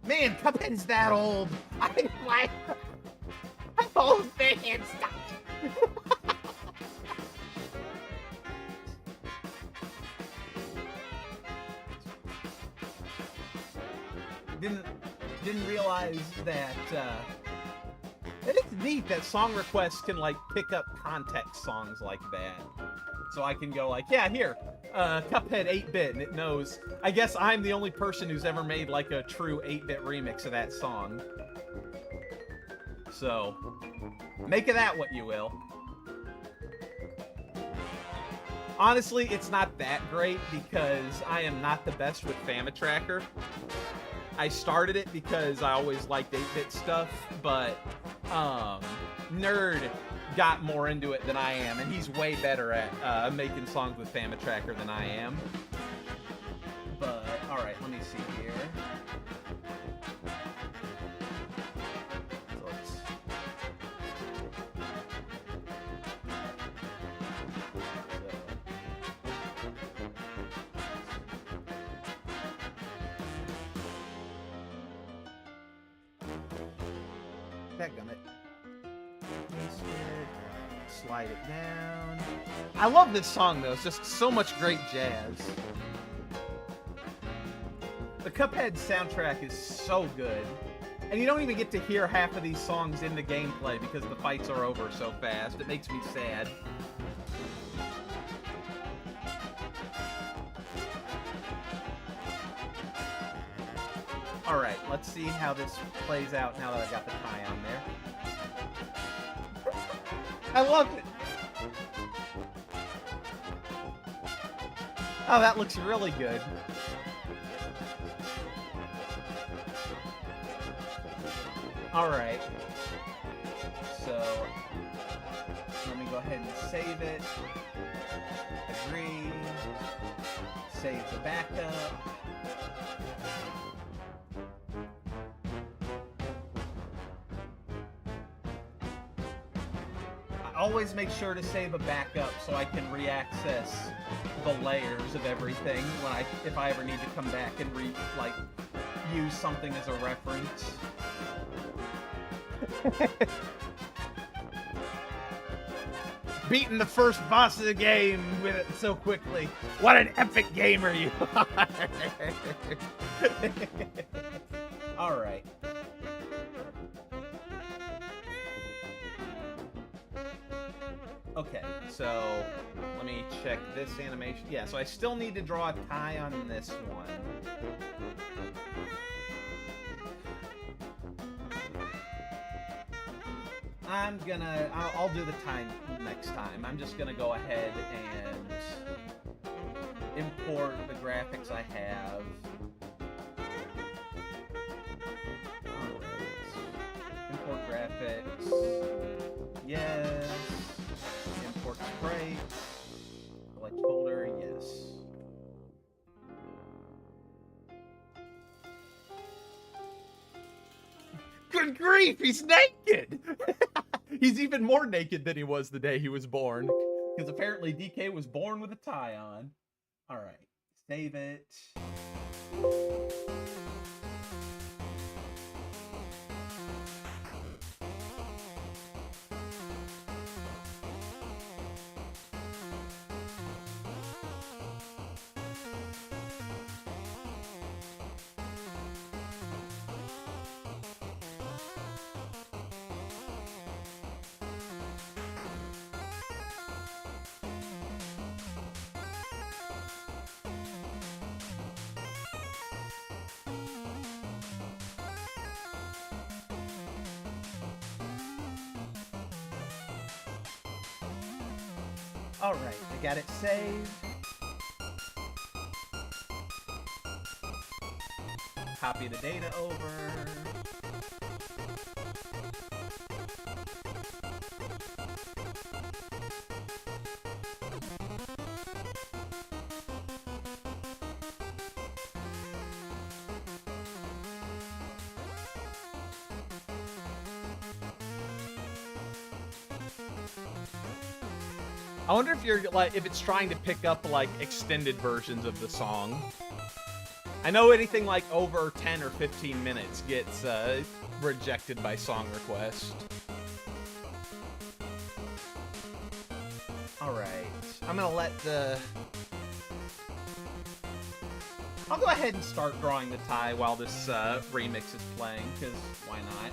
[SPEAKER 2] Man, Cuphead's that old. I'm old man. Stop. Didn't realize that it's neat that song requests can like pick up context songs like that. So I can go like, yeah, here, Cuphead 8-bit, and it knows. I guess I'm the only person who's ever made like a true 8-bit remix of that song. So make of that what you will. Honestly, it's not that great because I am not the best with Famitracker. I started it because I always liked 8-bit stuff, but Nerd got more into it than I am, and he's way better at making songs with Famitracker than I am. But, alright, let me see here. So let's... Dadgummit. Slide it down. I love this song though, it's just so much great jazz. The Cuphead soundtrack is so good. And you don't even get to hear half of these songs in the gameplay because the fights are over so fast. It makes me sad. Alright, let's see how this plays out now that I've got the tie on there. I love it! Oh, that looks really good. Alright. So, let me go ahead and save it. Agree. Save the backup. Always make sure to save a backup so I can re-access the layers of everything when if I ever need to come back and use something as a reference. Beating the first boss of the game with it so quickly. What an epic gamer you are! Alright.
[SPEAKER 1] Okay, so let me check this animation. Yeah, so I still need to draw a tie on this one. I'll do the tie next time. I'm just gonna go ahead and import the graphics I have. Alright. Import graphics. Yes. Import sprite. Select folder. Yes.
[SPEAKER 2] Good grief, he's naked! He's even more naked than he was the day he was born.
[SPEAKER 1] Because apparently DK was born with a tie on. Alright. Save it. Alright, I got it saved. Copy the data over.
[SPEAKER 2] I wonder if you're like if it's trying to pick up like extended versions of the song. I know anything like over 10 or 15 minutes gets rejected by song request.
[SPEAKER 1] Alright, I'm gonna let the... I'll go ahead and start drawing the tie while this remix is playing, because why not?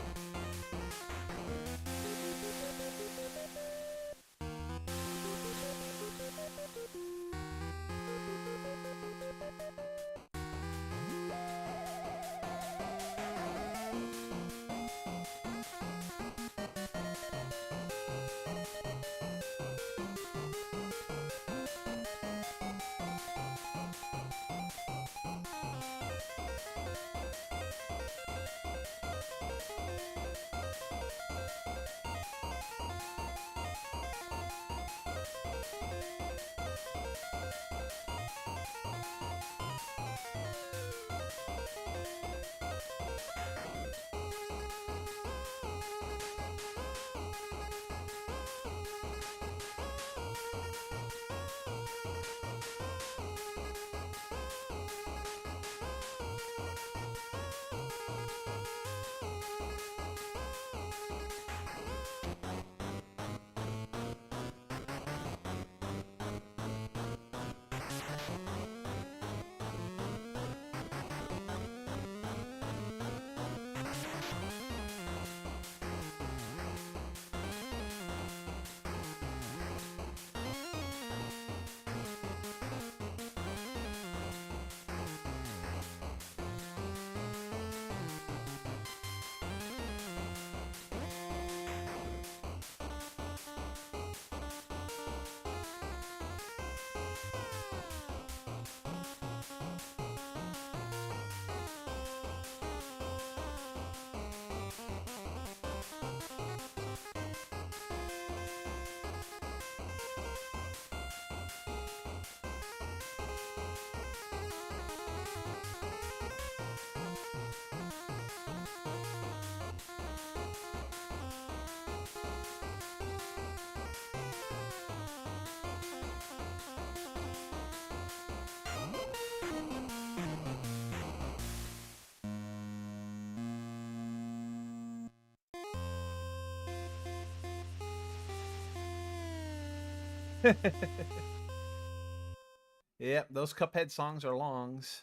[SPEAKER 2] Yep, those Cuphead songs are longs.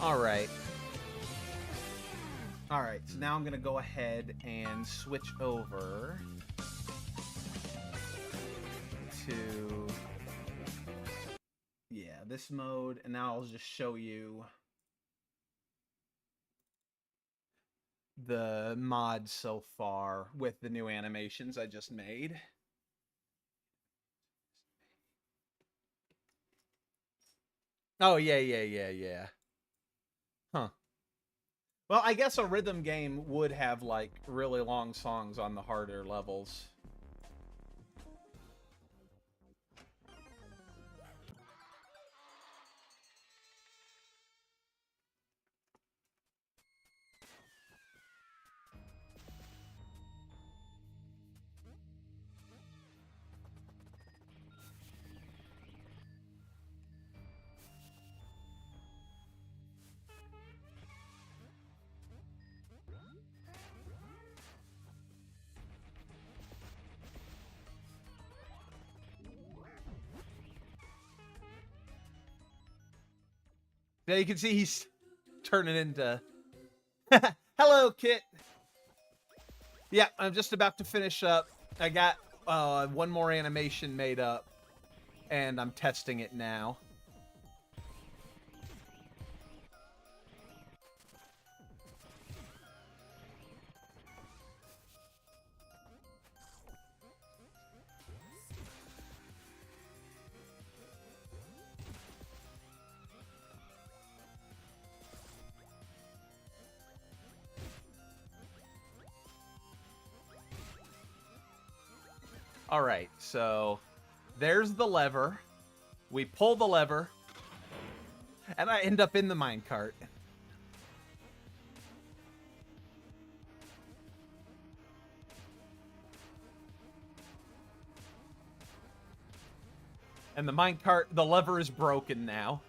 [SPEAKER 1] Alright. Alright, so now I'm gonna go ahead and switch over to, yeah, this mode, and now I'll just show you the mods so far with the new animations I just made. Oh, yeah. Huh. Well, I guess a rhythm game would have, like, really long songs on the harder levels. Yeah, you can see he's turning into... Hello, Kit! Yeah, I'm just about to finish up. I got one more animation made up, and I'm testing it now. Alright, so there's the lever. We pull the lever, and I end up in the minecart. And the minecart, the lever is broken now.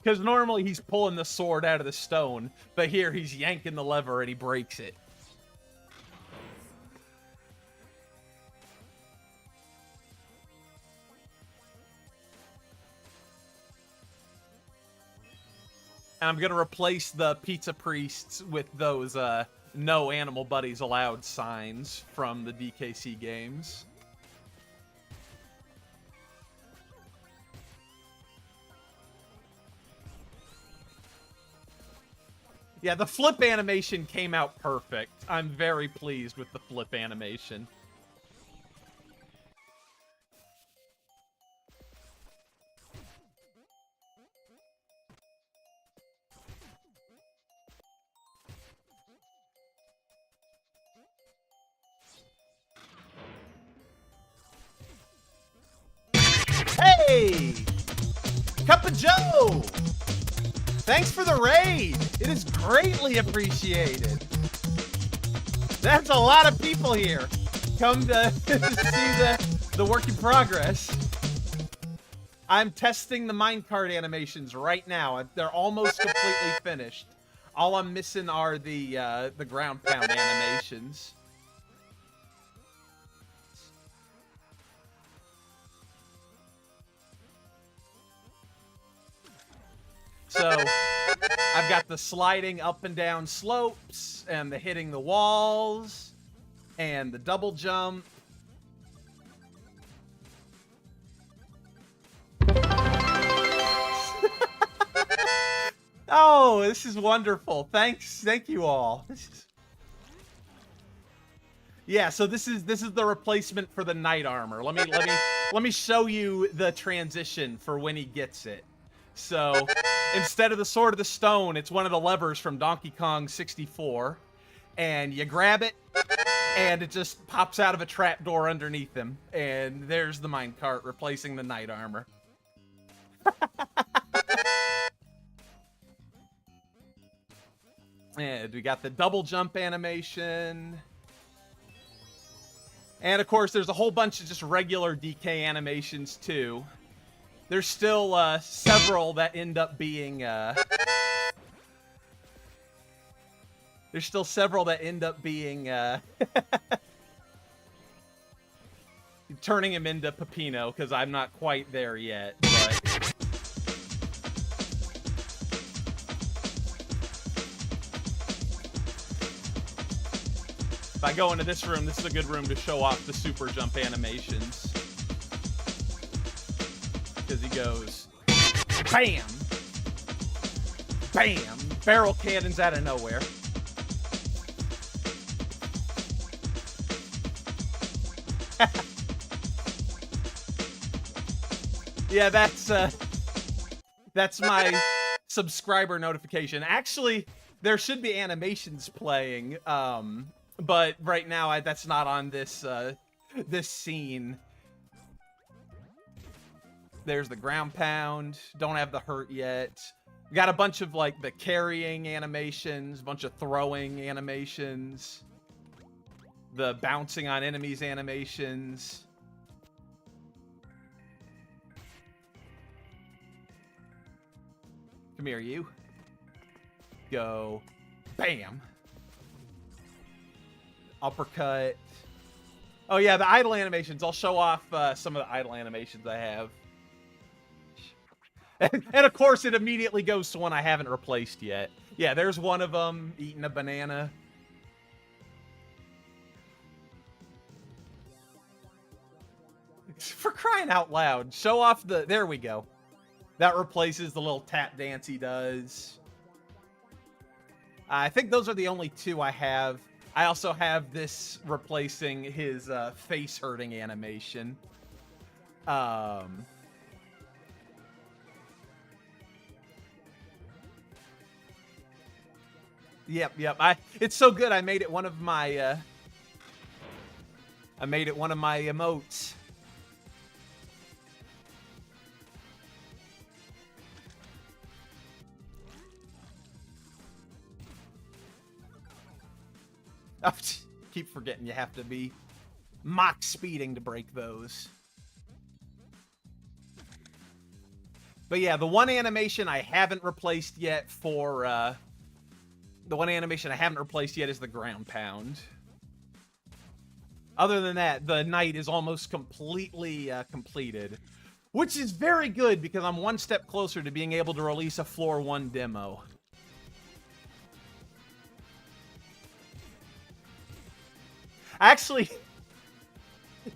[SPEAKER 1] Because normally he's pulling the sword out of the stone, but here he's yanking the lever and he breaks it. And I'm going to replace the pizza priests with those no animal buddies allowed signs from the DKC games. Yeah, the flip animation came out perfect. I'm very pleased with the flip animation. Hey! Cup of Joe! Thanks for the raid! It is greatly appreciated. That's a lot of people here. Come to see the work in progress. I'm testing the minecart animations right now. They're almost completely finished. All I'm missing are the ground pound animations. So, I've got the sliding up and down slopes, and the hitting the walls, and the double jump. Oh, this is wonderful. Thank you all. Yeah, so this is the replacement for the knight armor. Let me show you the transition for when he gets it. So, instead of the Sword of the Stone, it's one of the levers from Donkey Kong 64. And you grab it, and it just pops out of a trapdoor underneath him. And there's the minecart replacing the knight armor. And we got the double jump animation. And, of course, there's a whole bunch of just regular DK animations, too.
[SPEAKER 2] There's still several that end up being there's still several that end up being turning him into Peppino, because I'm not quite there yet, but if I go into this room, this is a good room to show off the super jump animations. Because he goes, BAM! BAM! Barrel cannons out of nowhere. Yeah, that's my subscriber notification. Actually, there should be animations playing, but right now that's not on this this scene. There's the ground pound. Don't have the hurt yet. We got a bunch of like the carrying animations, a bunch of throwing animations, the bouncing on enemies animations. Come here, you. Go. Bam. Uppercut. Oh, yeah, the idle animations. I'll show off some of the idle animations I have. And, of course, it immediately goes to one I haven't replaced yet. Yeah, there's one of them eating a banana. For crying out loud. Show off the... There we go. That replaces the little tap dance he does. I think those are the only two I have. I also have this replacing his face-hurting animation. Yep. It's so good. I made it one of my emotes. I keep forgetting you have to be mock speeding to break those. But yeah, the one animation I haven't replaced yet for the one animation I haven't replaced yet is the ground pound. Other than that, the night is almost completely completed, which is very good because I'm one step closer to being able to release a floor 1 demo. Actually,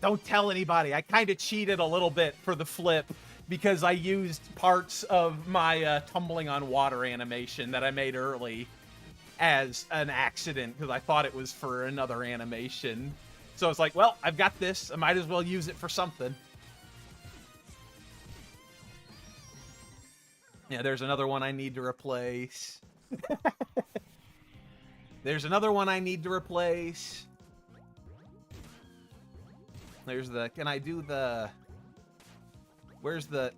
[SPEAKER 2] don't tell anybody. I kind of cheated a little bit for the flip because I used parts of my tumbling on water animation that I made early as an accident because I thought it was for another animation. So I was like, well, I've got this. I might as well use it for something. Yeah, there's another one I need to replace. There's another one I need to replace. There's the... Can I do the... Where's the...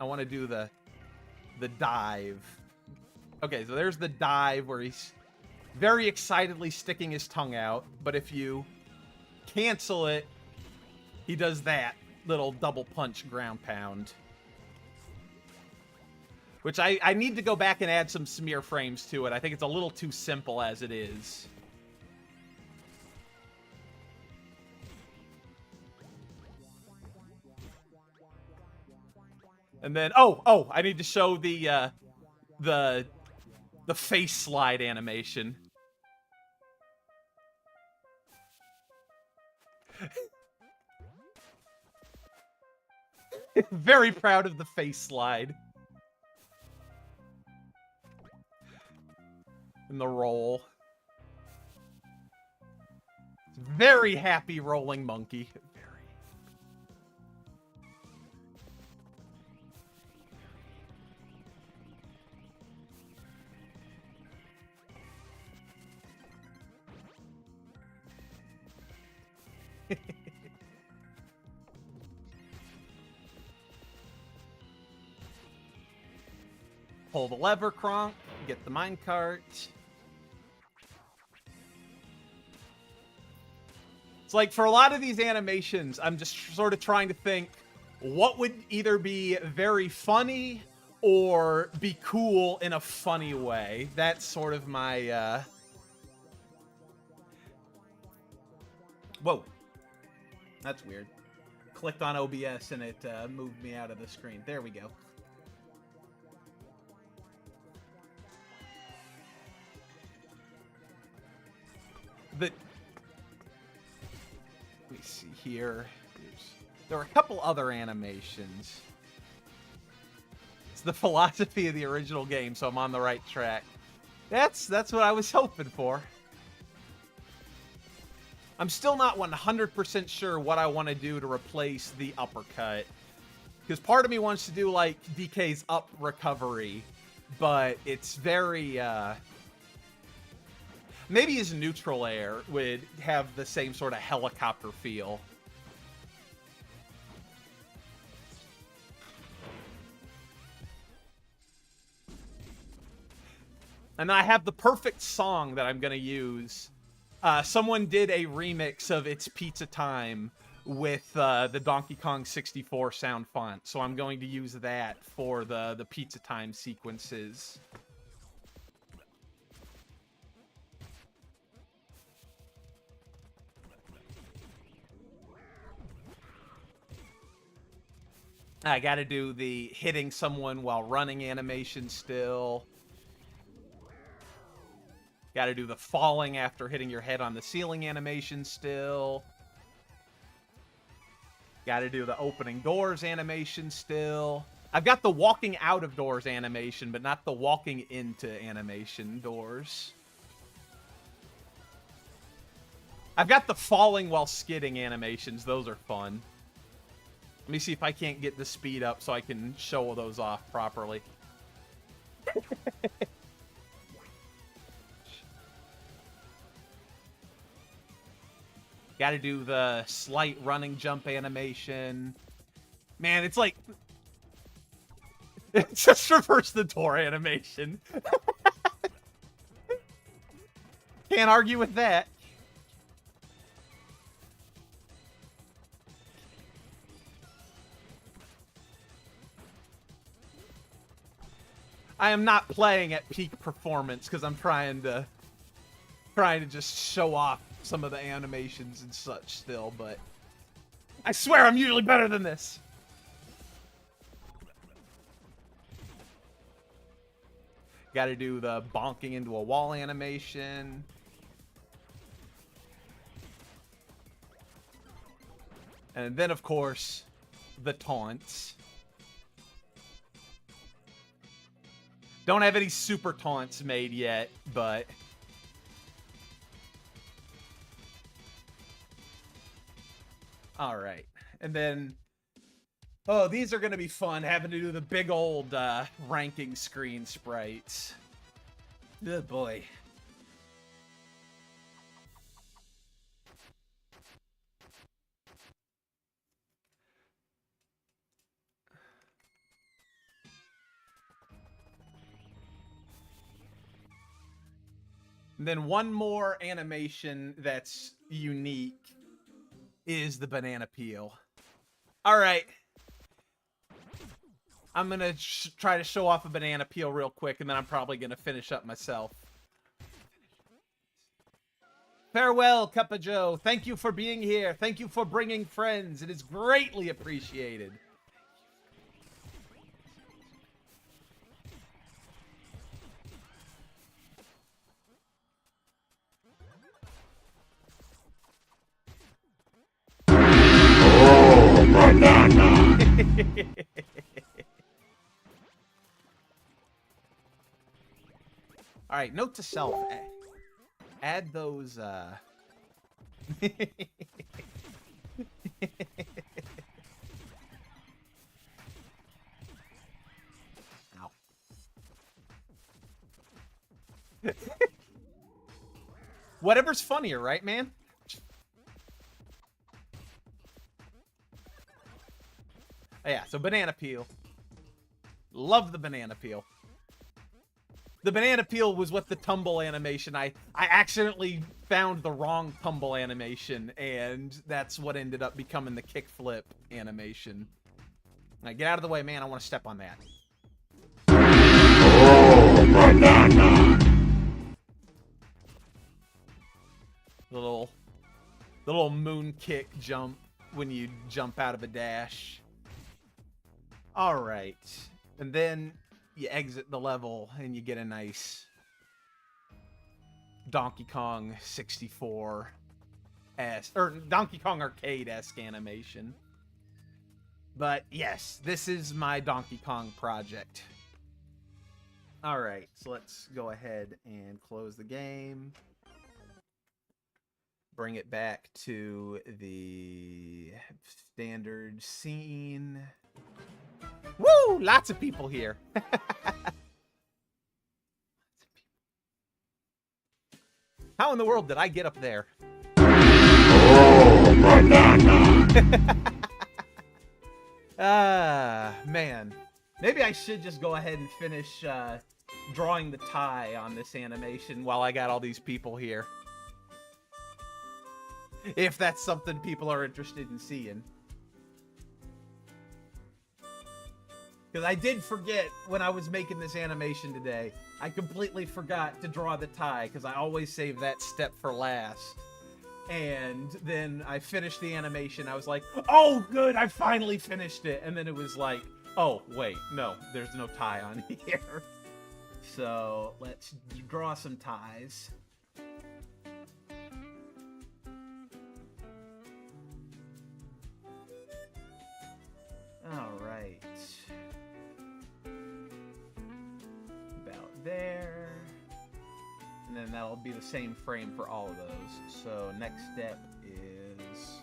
[SPEAKER 2] I want to do the dive. Okay, so there's the dive where he's very excitedly sticking his tongue out. But if you cancel it, he does that little double punch ground pound. Which I need to go back and add some smear frames to it. I think it's a little too simple as it is. And then, oh, I need to show the face slide animation. Very proud of the face slide. And the roll. Very happy rolling monkey. Pull the lever, Kronk. Get the minecart. It's like, for a lot of these animations, I'm just sort of trying to think, what would either be very funny or be cool in a funny way. That's sort of my, Whoa. That's weird. Clicked on OBS and it moved me out of the screen. There we go. Let me see here. There were a couple other animations. It's the philosophy of the original game, so I'm on the right track. That's what I was hoping for. I'm still not 100% sure what I want to do to replace the uppercut. Because part of me wants to do, like, DK's up recovery, but it's very, maybe his neutral air would have the same sort of helicopter feel. And I have the perfect song that I'm going to use. Someone did a remix of It's Pizza Time with the Donkey Kong 64 sound font, so I'm going to use that for the Pizza Time sequences. I gotta do the hitting someone while running animation still. Gotta do the falling after hitting your head on the ceiling animation still. Gotta do the opening doors animation still. I've got the walking out of doors animation, but not the walking into animation doors. I've got the falling while skidding animations. Those are fun. Let me see if I can't get the speed up so I can show those off properly. Gotta do the slight running jump animation. Man, it's like... It's just reverse the door animation. Can't argue with that. I am not playing at peak performance because I'm trying to just show off some of the animations and such still, but I swear I'm usually better than this. Got to do the bonking into a wall animation. And then, of course, the taunts. Don't have any super taunts made yet, but... Alright. And then... Oh, these are going to be fun, having to do the big old ranking screen sprites. Good boy. And then one more animation that's unique is the banana peel. All right. I'm going to try to show off a banana peel real quick, and then I'm probably going to finish up myself. Farewell, Cup of Joe. Thank you for being here. Thank you for bringing friends. It is greatly appreciated.
[SPEAKER 11] Oh, banana!
[SPEAKER 2] All right, note to self. Add those, Ow. Whatever's funnier, right, man? Oh, yeah, so banana peel. Love the banana peel. The banana peel was what the tumble animation, I accidentally found the wrong tumble animation, and that's what ended up becoming the kickflip animation. Now get out of the way, man. I want to step on that.
[SPEAKER 6] Oh, banana.
[SPEAKER 2] The little moon kick jump when you jump out of a dash. All right. And then you exit the level and you get a nice Donkey Kong 64 or Donkey Kong arcade-esque animation. But yes, this is my Donkey Kong project. All right, so let's go ahead and close the game. Bring it back to the standard scene. Woo! Lots of people here. How in the world did I get up there?
[SPEAKER 6] Oh, banana.
[SPEAKER 2] Man. Maybe I should just go ahead and finish drawing the tie on this animation while I got all these people here. If that's something people are interested in seeing. Because I did forget when I was making this animation today. I completely forgot to draw the tie because I always save that step for last. And then I finished the animation. I was like, oh, good, I finally finished it. And then it was like, oh, wait, no, there's no tie on here. So let's draw some ties. All right. About there. And then that'll be the same frame for all of those. So next step is...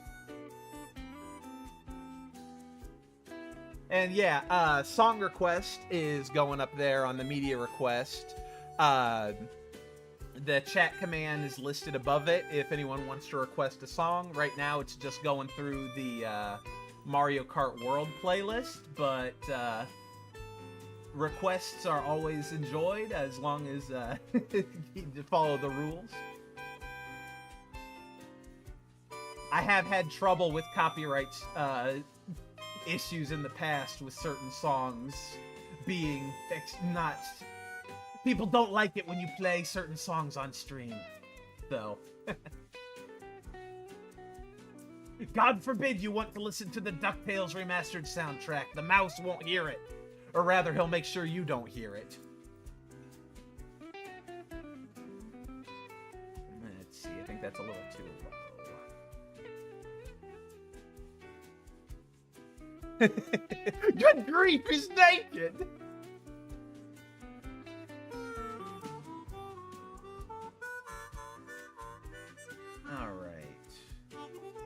[SPEAKER 2] And yeah, song request is going up there on the media request. The chat command is listed above it if anyone wants to request a song. Right now it's just going through the Mario Kart World playlist, but requests are always enjoyed as long as you follow the rules. I have had trouble with copyright issues in the past with certain songs being not... People don't like it when you play certain songs on stream, so... God forbid you want to listen to the DuckTales remastered soundtrack. The mouse won't hear it. Or rather, he'll make sure you don't hear it. Let's see, I think that's a little too low. Good grief, he's naked!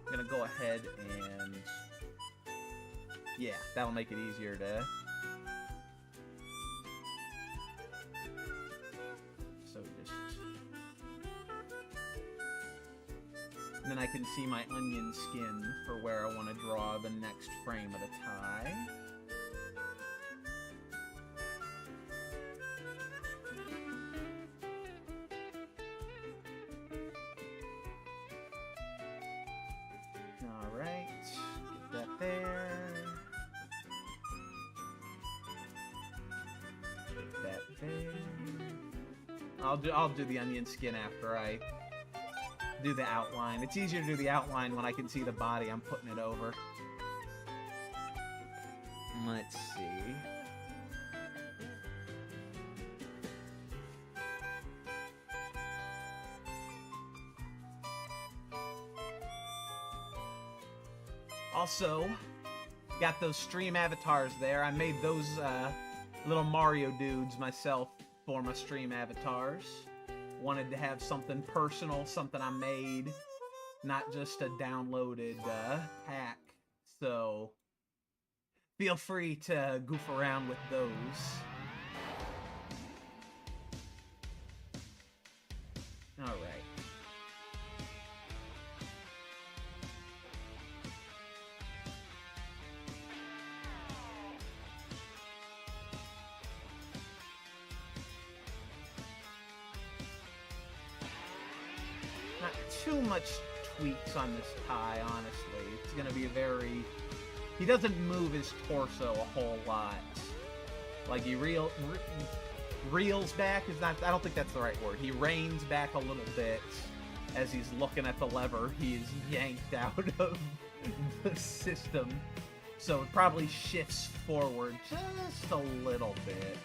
[SPEAKER 2] I'm gonna go ahead and... Yeah, that'll make it easier to... So just... And then I can see my onion skin for where I want to draw the next frame of the tie. I'll do the onion skin after I do the outline. It's easier to do the outline when I can see the body I'm putting it over. Let's see. Also, got those stream avatars there. I made those little Mario dudes myself for my stream avatars. Wanted to have something personal, something I made, not just a downloaded hack. So feel free to goof around with those. All right. Not too much tweaks on this tie, honestly. It's going to be a very
[SPEAKER 1] he doesn't move his torso a whole lot. Like he reels back is not. I don't think that's the right word. He reins back a little bit as he's looking at the lever. He is yanked out of the system, so it probably shifts forward just a little bit.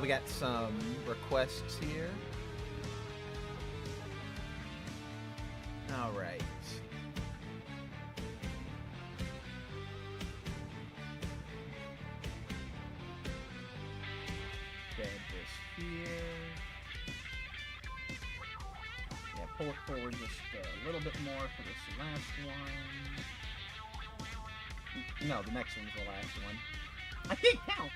[SPEAKER 1] We got some requests here. All right. Grab this here. Yeah, pull it forward just a little bit more for this last one. No, the next one's the last one. I can't count.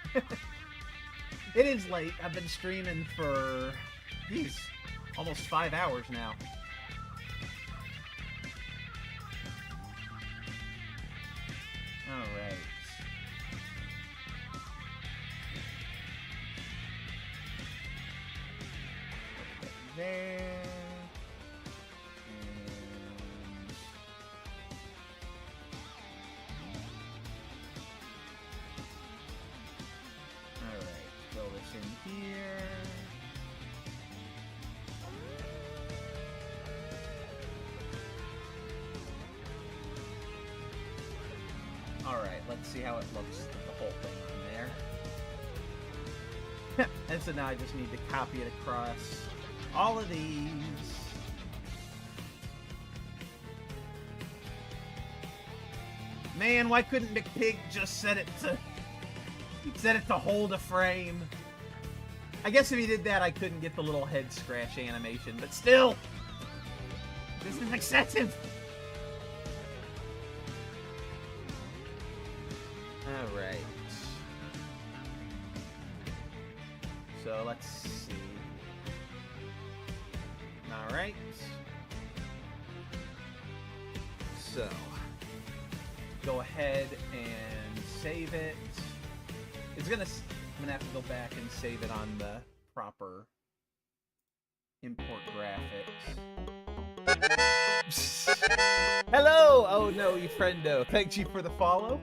[SPEAKER 1] It is late. I've been streaming for, geez, almost 5 hours now. All right. Put that there. In here. Alright, let's see how it looks with the whole thing on there. And so now I just need to copy it across all of these. Man, why couldn't McPig just set it to hold a frame? I guess if he did that, I couldn't get the little head scratch animation, but still, this is excessive. All right. So let's see. All right. So go ahead and save it. It's gonna. I'm gonna have to go back and save it on the proper import graphics. Hello! Oh no, you friendo. Thank you for the follow.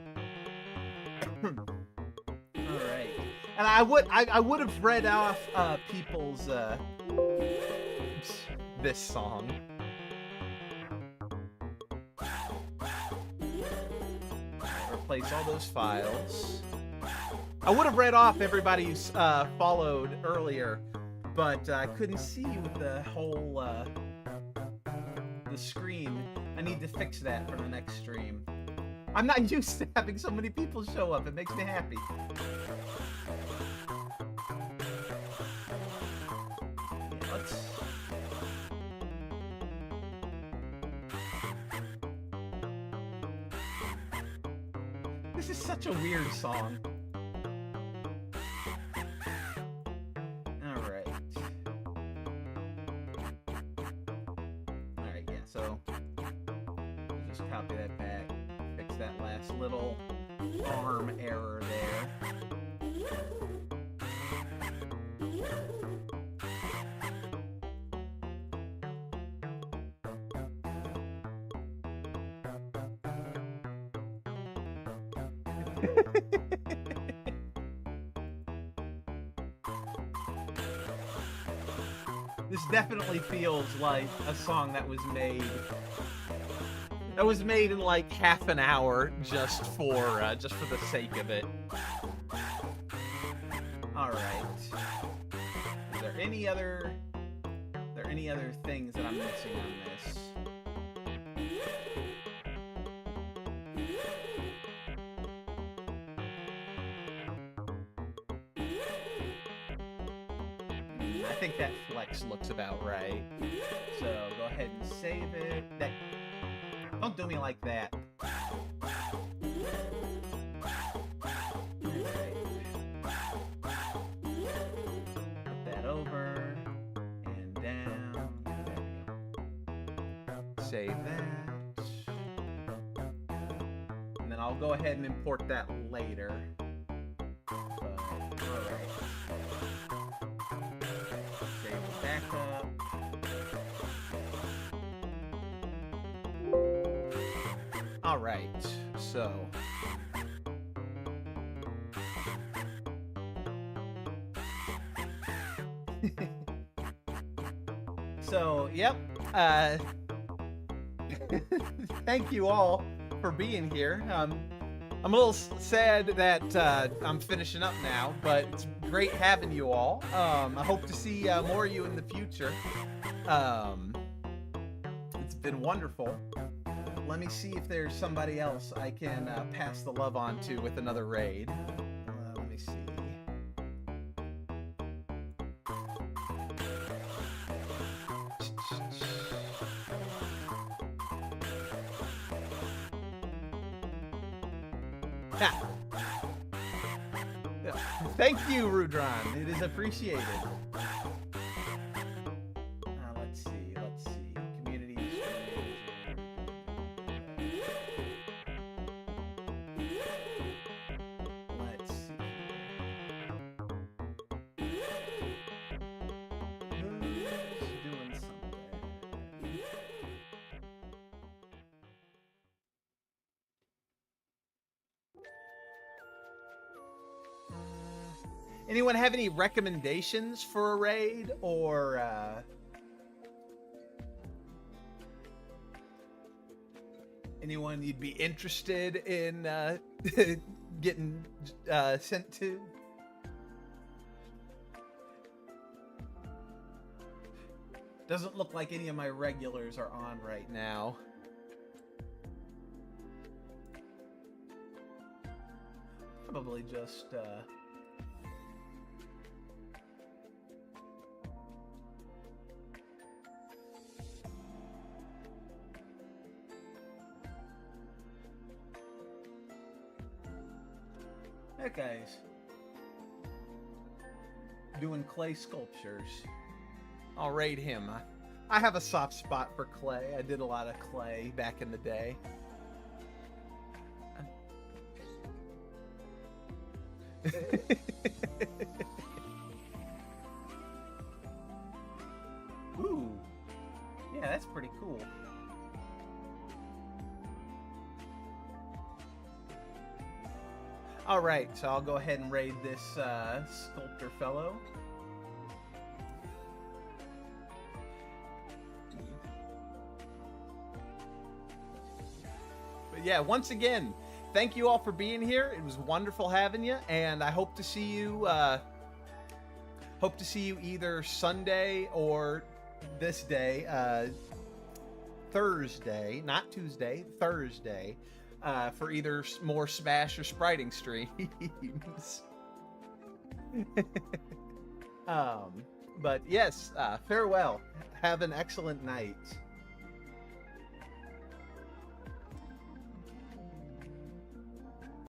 [SPEAKER 1] Alright. And I would have read off people's this song. Replace all those files. I would have read off everybody's followed earlier, but I couldn't see with the whole the screen. I need to fix that for the next stream. I'm not used to having so many people show up. It makes me happy. Let's... This is such a weird song. So just copy that back, fix that last little arm error there. This definitely feels like a song that was made in like half an hour just for the sake of it. All right. Is there any other things that I'm missing on this? I think that flex looks about right. So go ahead and save it. Don't do me like that. Put that over and down. There we go. Save that. And then I'll go ahead and import that later. But, all right. All right, so so yep. Thank you all for being here. I'm a little sad that I'm finishing up now, but it's great having you all. I hope to see more of you in the future. It's been wonderful. Let me see if there's somebody else I can pass the love on to with another raid. Let me see. Ha. Thank you, Rudron. It is appreciated. Let's see. Community. Let's see. Who's doing something? Anyone have any recommendations for a raid or anyone you'd be interested in getting sent to? Doesn't look like any of my regulars are on right now. Probably just that guy's doing clay sculptures. I'll raid him. I have a soft spot for clay. I did a lot of clay back in the day. Ooh. Yeah, that's pretty cool. All right, so I'll go ahead and raid this sculptor fellow. But yeah, once again, thank you all for being here. It was wonderful having you, and I hope to see you. Hope to see you either Sunday or this day, Thursday, not Tuesday, Thursday. For either more Smash or Spriting streams. But yes, farewell. Have an excellent night.